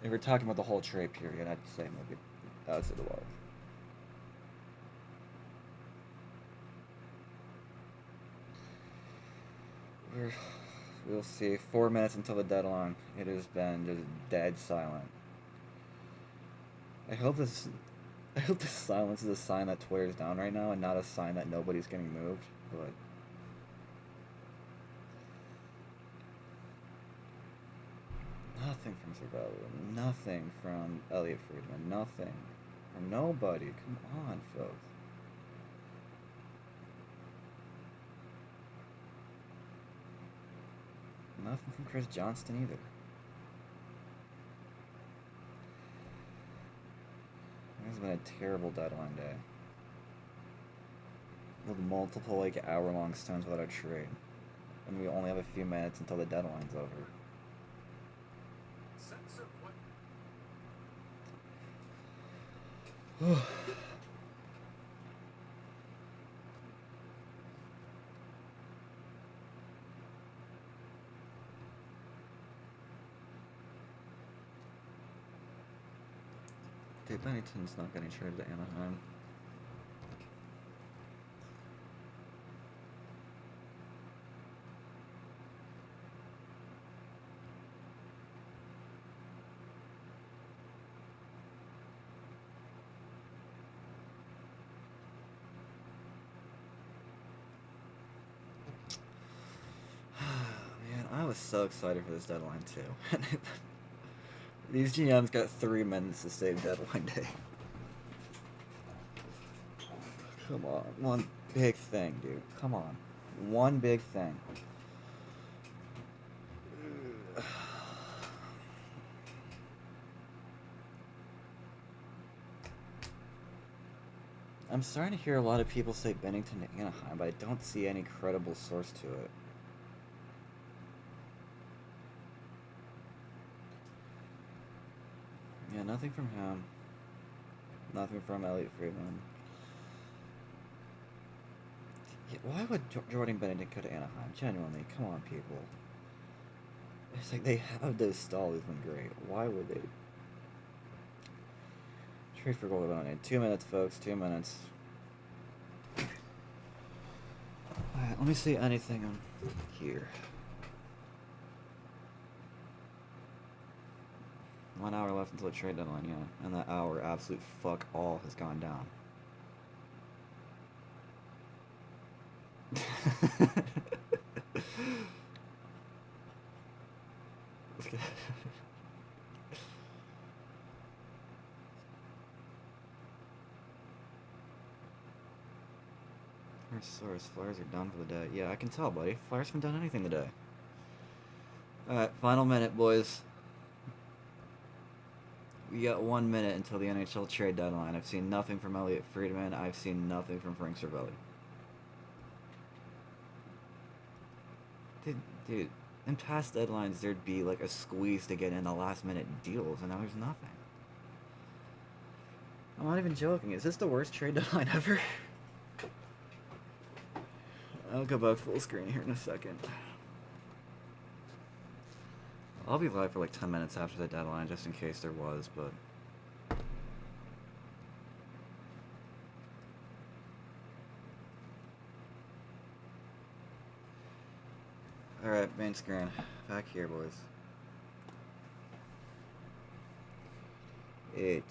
If we're talking about the whole trade period, I'd say maybe outside the Wild. We'll see. 4 minutes until the deadline. It has been just dead silent. I hope this silence is a sign that Twitter's down right now and not a sign that nobody's getting moved, but nothing from Cervello, nothing from Elliot Friedman, nothing from nobody. Come on, folks. Nothing from Chris Johnston either. This has been a terrible deadline day. With multiple hour-long stints without a trade. And we only have a few minutes until the deadline's over. Sense of what? Dude, Bennington's not getting traded to Anaheim. Man, I was so excited for this deadline too. These GMs got 3 minutes to save deadline day. Come on, one big thing, dude. Come on, one big thing. I'm starting to hear a lot of people say Bennington to Anaheim, but I don't see any credible source to it. Yeah, nothing from him. Nothing from Elliot Friedman. Yeah, why would Jordan Bennington go to Anaheim? Genuinely, come on, people. It's like they have those Stahl who's been great. Why would they? Trade for goal in 2 minutes, folks. 2 minutes. Alright, let me see anything on here. 1 hour left until the trade deadline, yeah. And that hour, absolute fuck all, has gone down. Our source, Flyers are done for the day. Yeah, I can tell, buddy. Flyers haven't done anything today. Alright, final minute, boys. We got 1 minute until the NHL trade deadline. I've seen nothing from Elliot Friedman. I've seen nothing from Frank Cervelli. Dude, in past deadlines, there'd be like a squeeze to get in the last minute deals, and now there's nothing. I'm not even joking. Is this the worst trade deadline ever? I'll go back full screen here in a second. I'll be live for like 10 minutes after the deadline, just in case there was, but... Alright, main screen. Back here, boys. 8,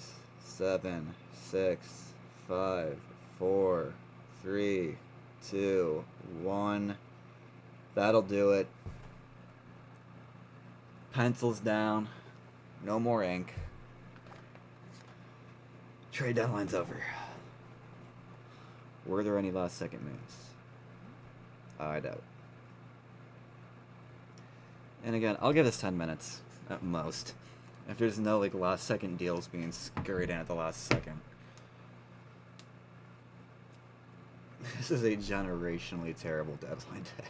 7, 6, 5, 4, 3, 2, 1. That'll do it. Pencils down. No more ink. Trade deadline's over. Were there any last second moves? I doubt it. And again, I'll give this 10 minutes at most. If there's no like last second deals being scurried in at the last second. This is a generationally terrible deadline day.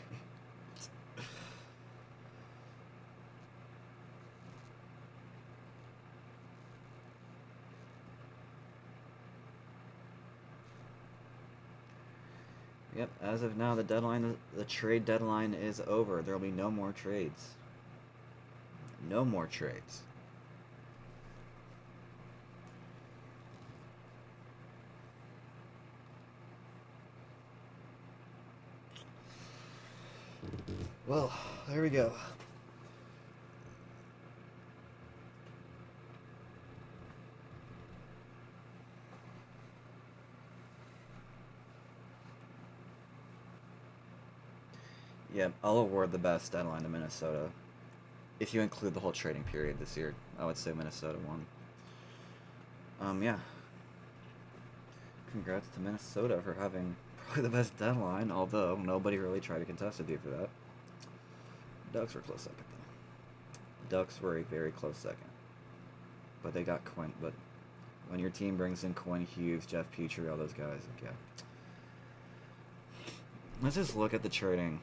Yep, as of now, the trade deadline is over. There will be no more trades. No more trades. Well, there we go. Yeah, I'll award the best deadline to Minnesota. If you include the whole trading period this year, I would say Minnesota won. Yeah. Congrats to Minnesota for having probably the best deadline, although nobody really tried to contest it due for that. Ducks were a close second, though. Ducks were a very close second. But they got Quinn. But when your team brings in Quinn Hughes, Jeff Petrie, all those guys, okay. Let's just look at the trading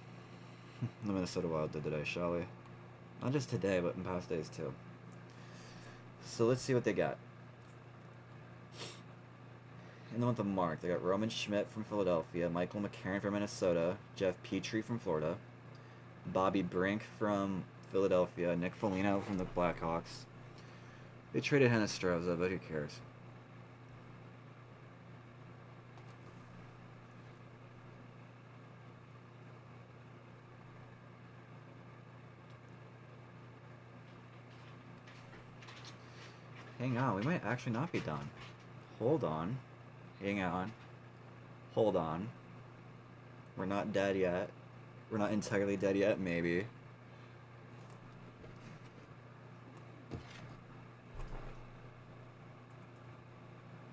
the Minnesota Wild did today, shall we? Not just today, but in past days, too. So let's see what they got. In the month of March, they got Roman Schmidt from Philadelphia, Michael McCarron from Minnesota, Jeff Petrie from Florida, Bobby Brink from Philadelphia, Nick Foligno from the Blackhawks. They traded Hinostroza, but who cares? Hang on, we might actually not be done. Hold on. Hang on. Hold on. We're not dead yet. We're not entirely dead yet, maybe.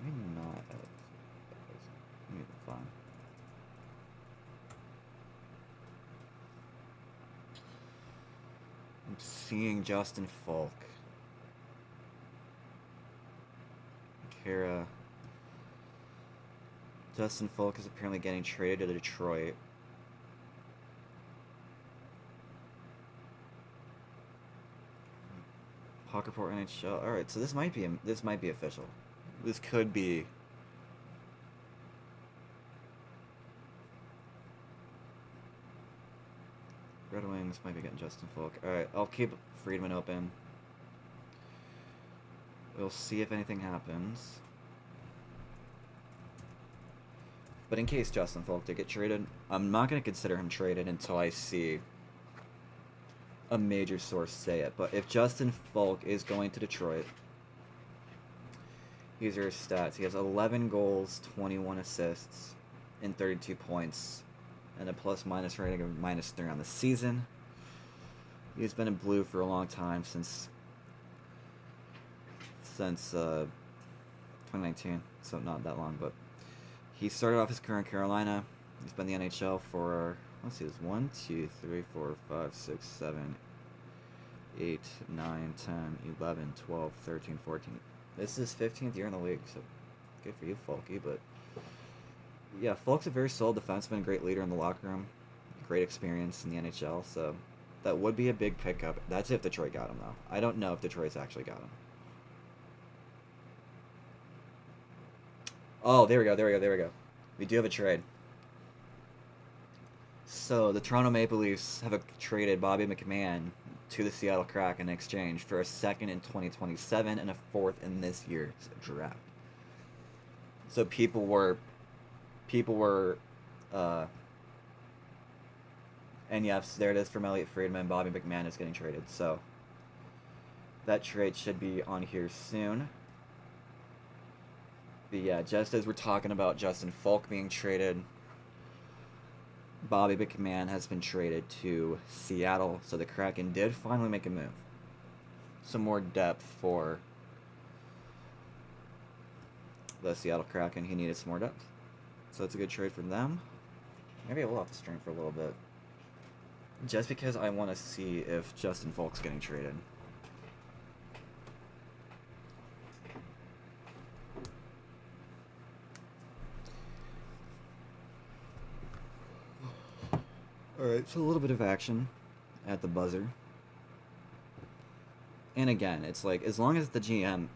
Maybe not. Maybe fine. I'm seeing Justin Falk. Kara. Justin Falk is apparently getting traded to Detroit. Puck Report NHL. All right, so this might be official. This could be. Red Wings might be getting Justin Falk. All right, I'll keep Friedman open. We'll see if anything happens. But in case Justin Falk did get traded, I'm not going to consider him traded until I see a major source say it. But if Justin Falk is going to Detroit, these are his stats. He has 11 goals, 21 assists, and 32 points, and a plus-minus rating of -3 on the season. He's been in blue for a long time, since 2019, so not that long, but he started off his career in Carolina. He's been in the NHL for, let's see, it's 1, 2, 3, 4, 5, 6, 7, 8, 9, 10, 11, 12, 13, 14. This is his 15th year in the league, so good for you, Falky. But yeah, Falk's a very solid defenseman, great leader in the locker room, great experience in the NHL, so that would be a big pickup. That's if Detroit got him, though. I don't know if Detroit's actually got him. Oh, there we go. We do have a trade. So, the Toronto Maple Leafs have traded Bobby McMahon to the Seattle Kraken in exchange for a second in 2027 and a fourth in this year's draft. So, people were, and yes, there it is from Elliot Friedman. Bobby McMahon is getting traded. So, that trade should be on here soon. But yeah, just as we're talking about Justin Falk being traded, Bobby McMahon has been traded to Seattle, so the Kraken did finally make a move. some more depth for the Seattle Kraken. He needed some more depth. So it's a good trade for them. Maybe I will have to string for a little bit. Just because I want to see if Justin Folk's getting traded. Alright, so a little bit of action at the buzzer. And again, it's like, as long as the GM...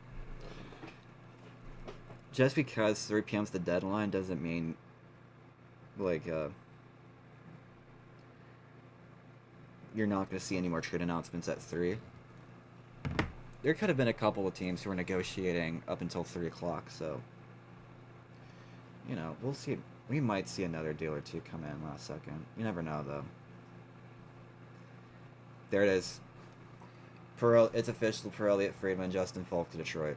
Just because 3 p.m.'s the deadline doesn't mean, like, you're not going to see any more trade announcements at 3. There could have been a couple of teams who were negotiating up until 3 o'clock, so... You know, we'll see. We might see another deal or two come in last second. You never know, though. There it is. It's official for Elliot Friedman, Justin Falk to Detroit.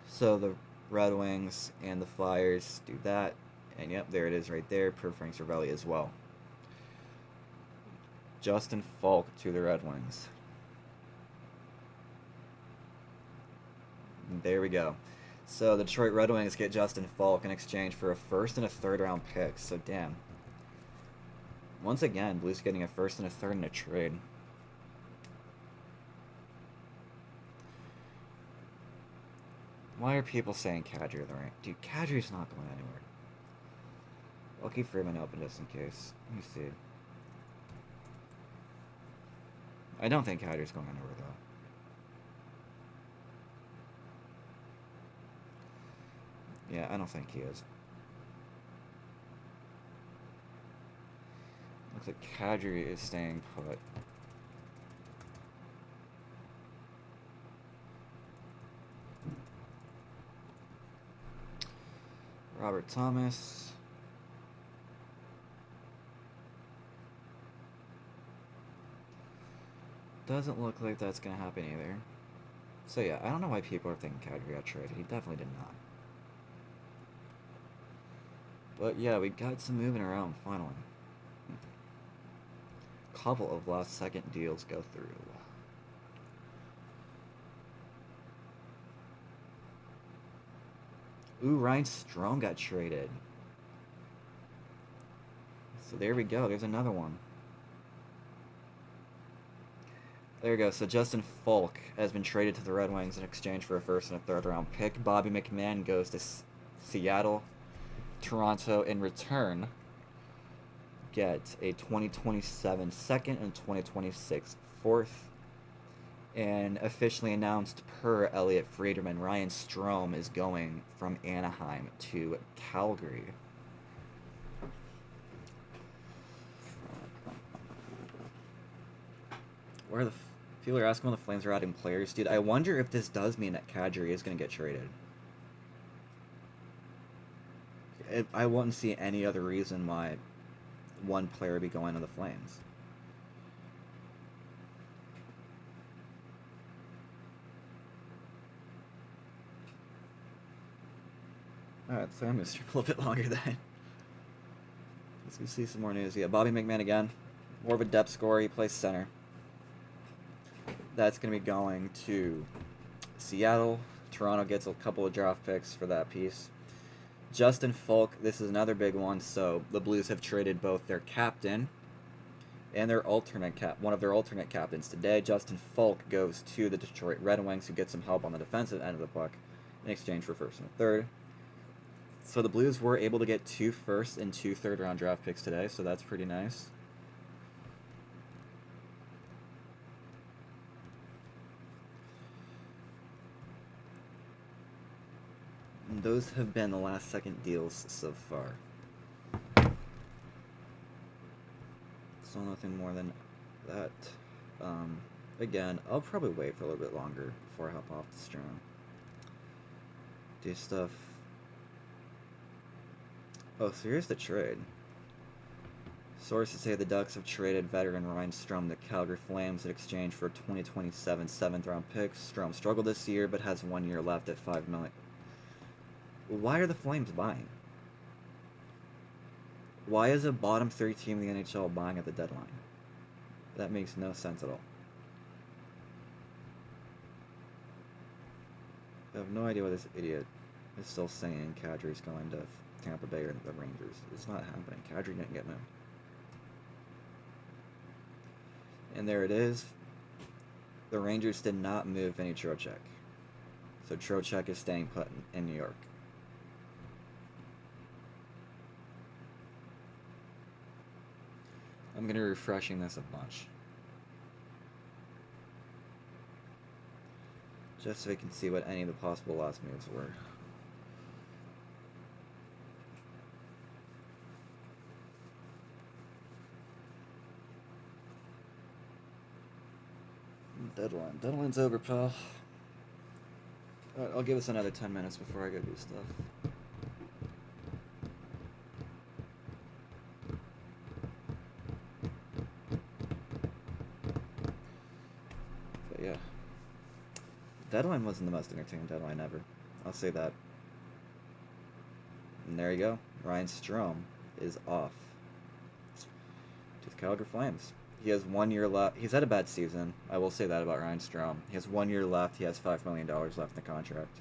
So the Red Wings and the Flyers do that. And yep, there it is right there. Per Frank Cervelli as well. Justin Falk to the Red Wings. There we go. So the Detroit Red Wings get Justin Falk in exchange for a first and a third round pick. So damn. Once again, Blues getting a first and a third in a trade. Why are people saying Kadri the right? Dude, Kadri's not going anywhere. I'll keep Freeman open just in case. Let me see. I don't think Kadri's going anywhere though. Yeah, I don't think he is. Looks like Kadri is staying put. Robert Thomas. Doesn't look like that's going to happen either. So yeah, I don't know why people are thinking Kadri got traded. He definitely did not. But yeah, we got some moving around finally. Couple of last second deals go through. Ooh, Ryan Strome got traded. So there we go. There's another one. There we go. So Justin Falk has been traded to the Red Wings in exchange for a first and a third round pick. Bobby McMahon goes to Seattle. Toronto, in return, get a 2027 second and 2026 fourth. And officially announced per Elliot Friedman, Ryan Strome is going from Anaheim to Calgary. Where the people are asking when the Flames are adding players, dude. I wonder if this does mean that Kadri is going to get traded. I wouldn't see any other reason why one player would be going to the Flames. Alright, so I'm going to stream a little bit longer then. Let's see some more news. Yeah, Bobby McMahon again. More of a depth scorer. He plays center. That's going to be going to Seattle. Toronto gets a couple of draft picks for that piece. Justin Falk, this is another big one. So the Blues have traded both their captain and their one of their alternate captains today. Justin Falk goes to the Detroit Red Wings, who get some help on the defensive end of the puck in exchange for first and a third. So the Blues were able to get 2 first and 2 third round draft picks today, so that's pretty nice. And those have been the last second deals so far. So nothing more than that. Again, I'll probably wait for a little bit longer before I hop off the stream. Do stuff. Oh, so here's the trade. Sources say the Ducks have traded veteran Ryan Strome to Calgary Flames in exchange for a 2027 7th round pick. Strome struggled this year, but has 1 year left at $5 million. Why are the Flames buying? Why is a bottom 3 team in the NHL buying at the deadline? That makes no sense at all. I have no idea what this idiot is still saying. Kadri's going to Tampa Bay or the Rangers. It's not happening. Kadri didn't get moved. And there it is. The Rangers did not move Vinny Trocheck. So Trocheck is staying put in New York. I'm going to be refreshing this a bunch. Just so we can see what any of the possible last moves were. Deadline. Deadline's over, pal. Alright, I'll give us another 10 minutes before I go do stuff. But yeah. Deadline wasn't the most entertaining deadline ever. I'll say that. And there you go. Ryan Strome is off to the Calgary Flames. He has 1 year left. He's had a bad season. I will say that about Ryan Strome. He has 1 year left. He has $5 million left in the contract.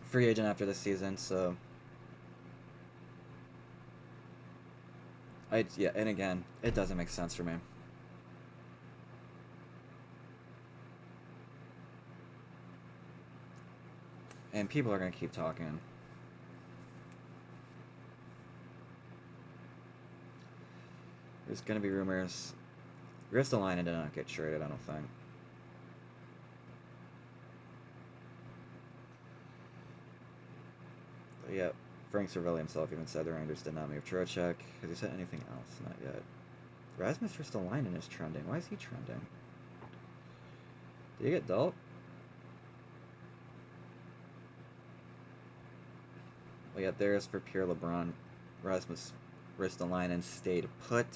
Free agent after this season, so... yeah, and again, it doesn't make sense for me. And people are going to keep talking. There's going to be rumors. Ristolainen did not get traded, I don't think. But yeah, Frank Cervelli himself even said the Rangers did not move Trocheck. Has he said anything else? Not yet. Rasmus Ristolainen is trending. Why is he trending? Did he get dealt? Well, yeah, there's for pure LeBron. Rasmus Ristolainen stayed put.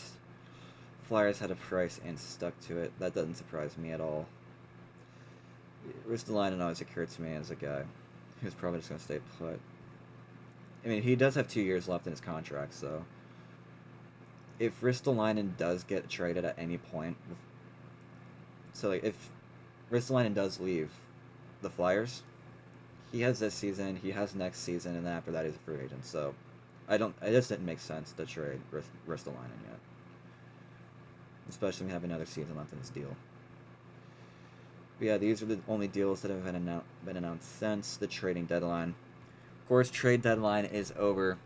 Flyers had a price and stuck to it. That doesn't surprise me at all. Ristolainen always occurred to me as a guy who's probably just going to stay put. I mean, he does have 2 years left in his contract, so... If Ristolainen does get traded at any point... So, like, if Ristolainen does leave the Flyers, he has this season, he has next season, and then after that he's a free agent, so... It just didn't make sense to trade Ristolainen yet. Especially when we have another season left in this deal. But yeah, these are the only deals that have been announced since the trading deadline. Of course, trade deadline is over.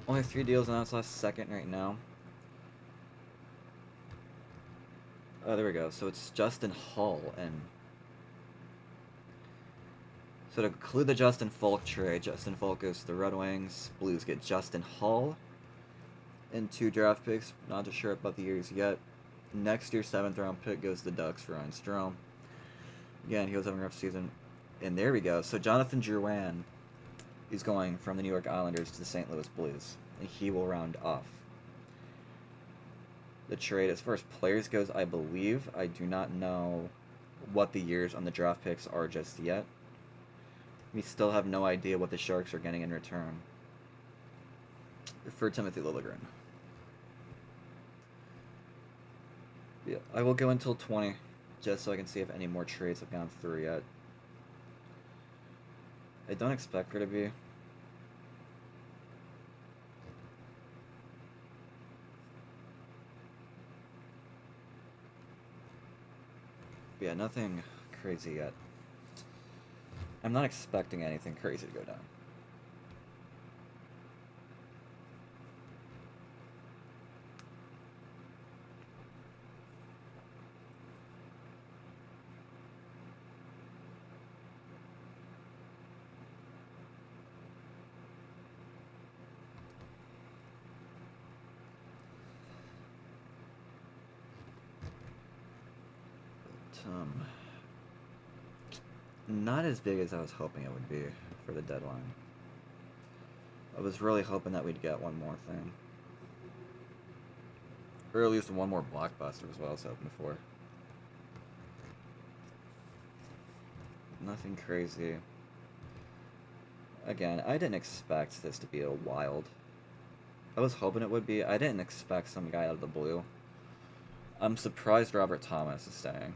Only 3 deals announced last second right now. Oh, there we go. So it's Justin Hull and... So to conclude the Justin Falk trade, Justin Falk goes to the Red Wings. Blues get Justin Hull and 2 draft picks. Not too sure about the years yet. Next year's 7th round pick goes to the Ducks for Ryan Strome. Again, he was having a rough season. And there we go. So Jonathan Drouin is going from the New York Islanders to the St. Louis Blues. And he will round off the trade. As far as players goes, I believe. I do not know what the years on the draft picks are just yet. We still have no idea what the Sharks are getting in return for Timothy Liljegren. Yeah, I will go until 20, just so I can see if any more trades have gone through yet. I don't expect there to be. Yeah, nothing crazy yet. I'm not expecting anything crazy to go down. But, not as big as I was hoping it would be for the deadline. I was really hoping that we'd get one more thing. Or at least one more blockbuster is what I was hoping for. Nothing crazy. Again, I didn't expect this to be a wild. I was hoping it would be. I didn't expect some guy out of the blue. I'm surprised Robert Thomas is staying.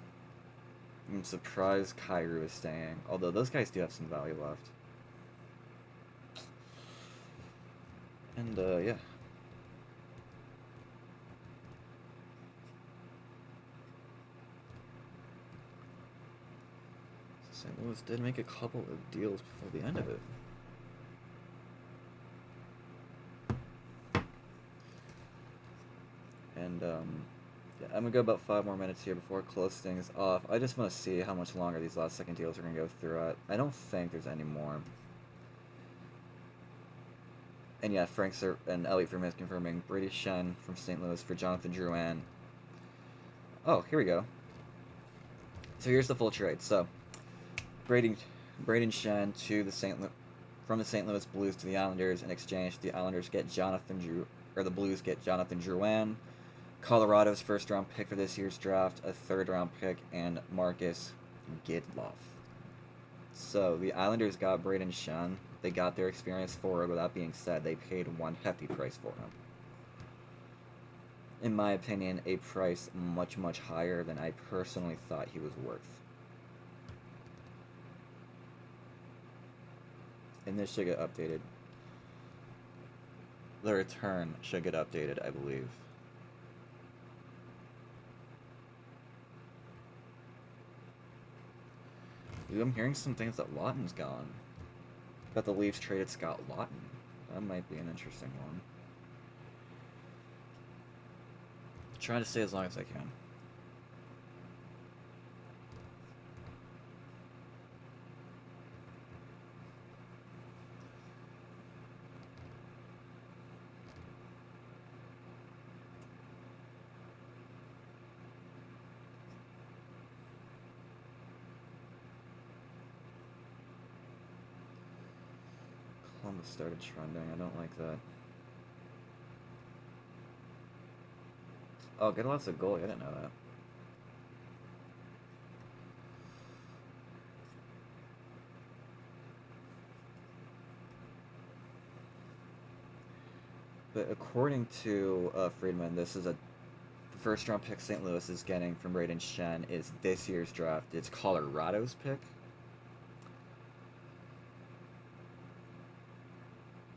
I'm surprised Kyrie is staying. Although those guys do have some value left. And, yeah. St. Louis did make a couple of deals before the end of it. And, yeah, I'm gonna go about 5 more minutes here before I close things off. I just want to see how much longer these last second deals are gonna go through at. I don't think there's any more. And yeah, Frank and Elliot Friedman is confirming Brady Shen from St. Louis for Jonathan Drouin. Oh, here we go. So here's the full trade. So Braden Shen to from the St. Louis Blues to the Islanders. In exchange, the Islanders get the Blues get Jonathan Drouin, Colorado's first-round pick for this year's draft, a third-round pick, and Marcus Gidloff. So the Islanders got Braden Shen. They got their experience forward. With that being said, they paid one hefty price for him. In my opinion, a price much, much higher than I personally thought he was worth. And this should get updated. The return should get updated, I believe. Dude, I'm hearing some things that Lawton's gone. That the Leafs traded Scott Lawton. That might be an interesting one. Trying to stay as long as I can. Columbus started trending. I don't like that. Oh, get lots of goalie. I didn't know that. But according to Friedman, this is the first round pick St. Louis is getting from Braden Shen is this year's draft. It's Colorado's pick.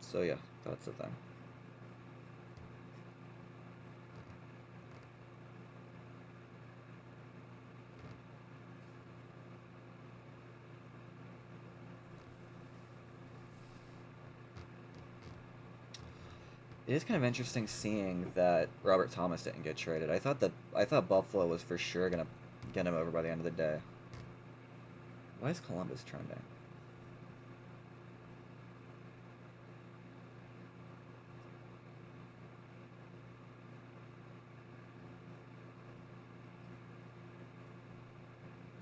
So yeah, that's the thing. It is kind of interesting seeing that Robert Thomas didn't get traded. I thought Buffalo was for sure gonna get him over by the end of the day. Why is Columbus trending?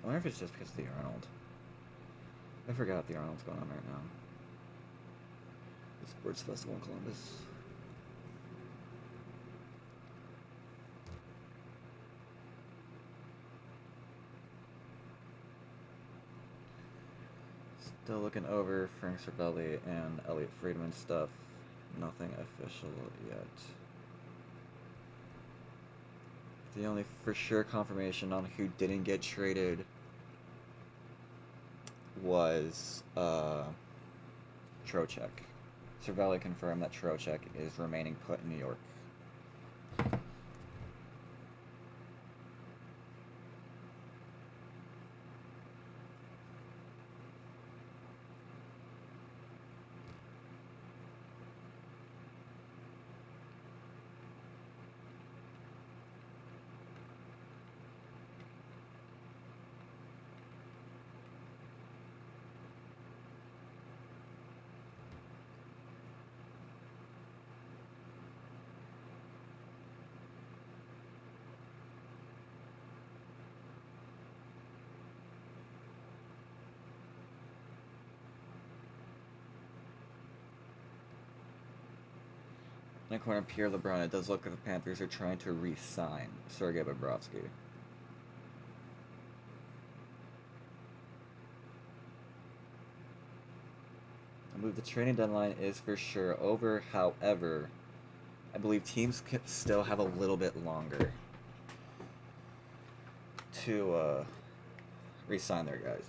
I wonder if it's just because of the Arnold. I forgot the Arnold's going on right now. The Sports Festival in Columbus. Still looking over Frank Cervelli and Elliot Friedman stuff. Nothing official yet. The only for sure confirmation on who didn't get traded was Trocheck. Cervelli confirmed that Trocheck is remaining put in New York. And according to Pierre LeBrun, it does look like the Panthers are trying to re-sign Sergei Bobrovsky. I believe the trading deadline is for sure over. However, I believe teams still have a little bit longer to re-sign their guys.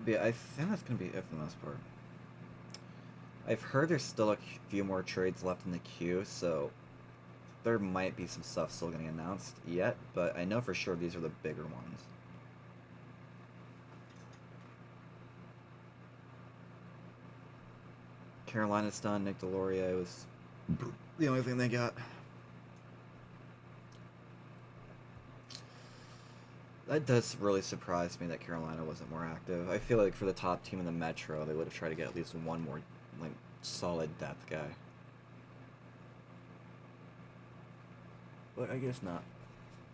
But yeah, I think that's gonna be it for the most part. I've heard there's still a few more trades left in the queue, so there might be some stuff still getting announced yet, but I know for sure these are the bigger ones. Carolina's done. Nick Delorier was the only thing they got. That does really surprise me that Carolina wasn't more active. I feel like for the top team in the Metro, they would have tried to get at least one more, like, solid depth guy. But I guess not.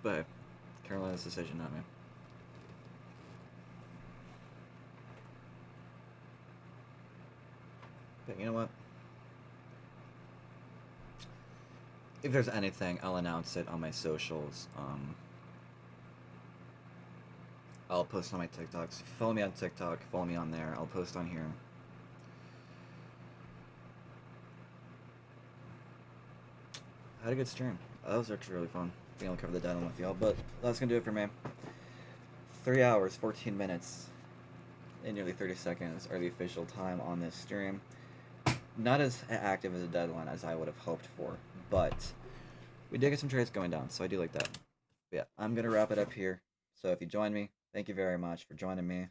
But Carolina's decision, not me. But you know what? If there's anything, I'll announce it on my socials. I'll post on my TikToks. If you follow me on TikTok, follow me on there. I'll post on here. I had a good stream. That was actually really fun being able to cover the deadline with y'all. But that's gonna do it for me. 3 hours, 14 minutes, and nearly 30 seconds are the official time on this stream. Not as active as a deadline as I would have hoped for, but we did get some trades going down, so I do like that. But yeah, I'm gonna wrap it up here. So if you join me, thank you very much for joining me.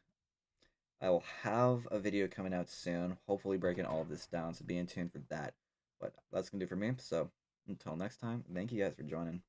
I will have a video coming out soon, hopefully breaking all of this down, so be in tune for that. But that's gonna do it for me. So until next time, thank you guys for joining.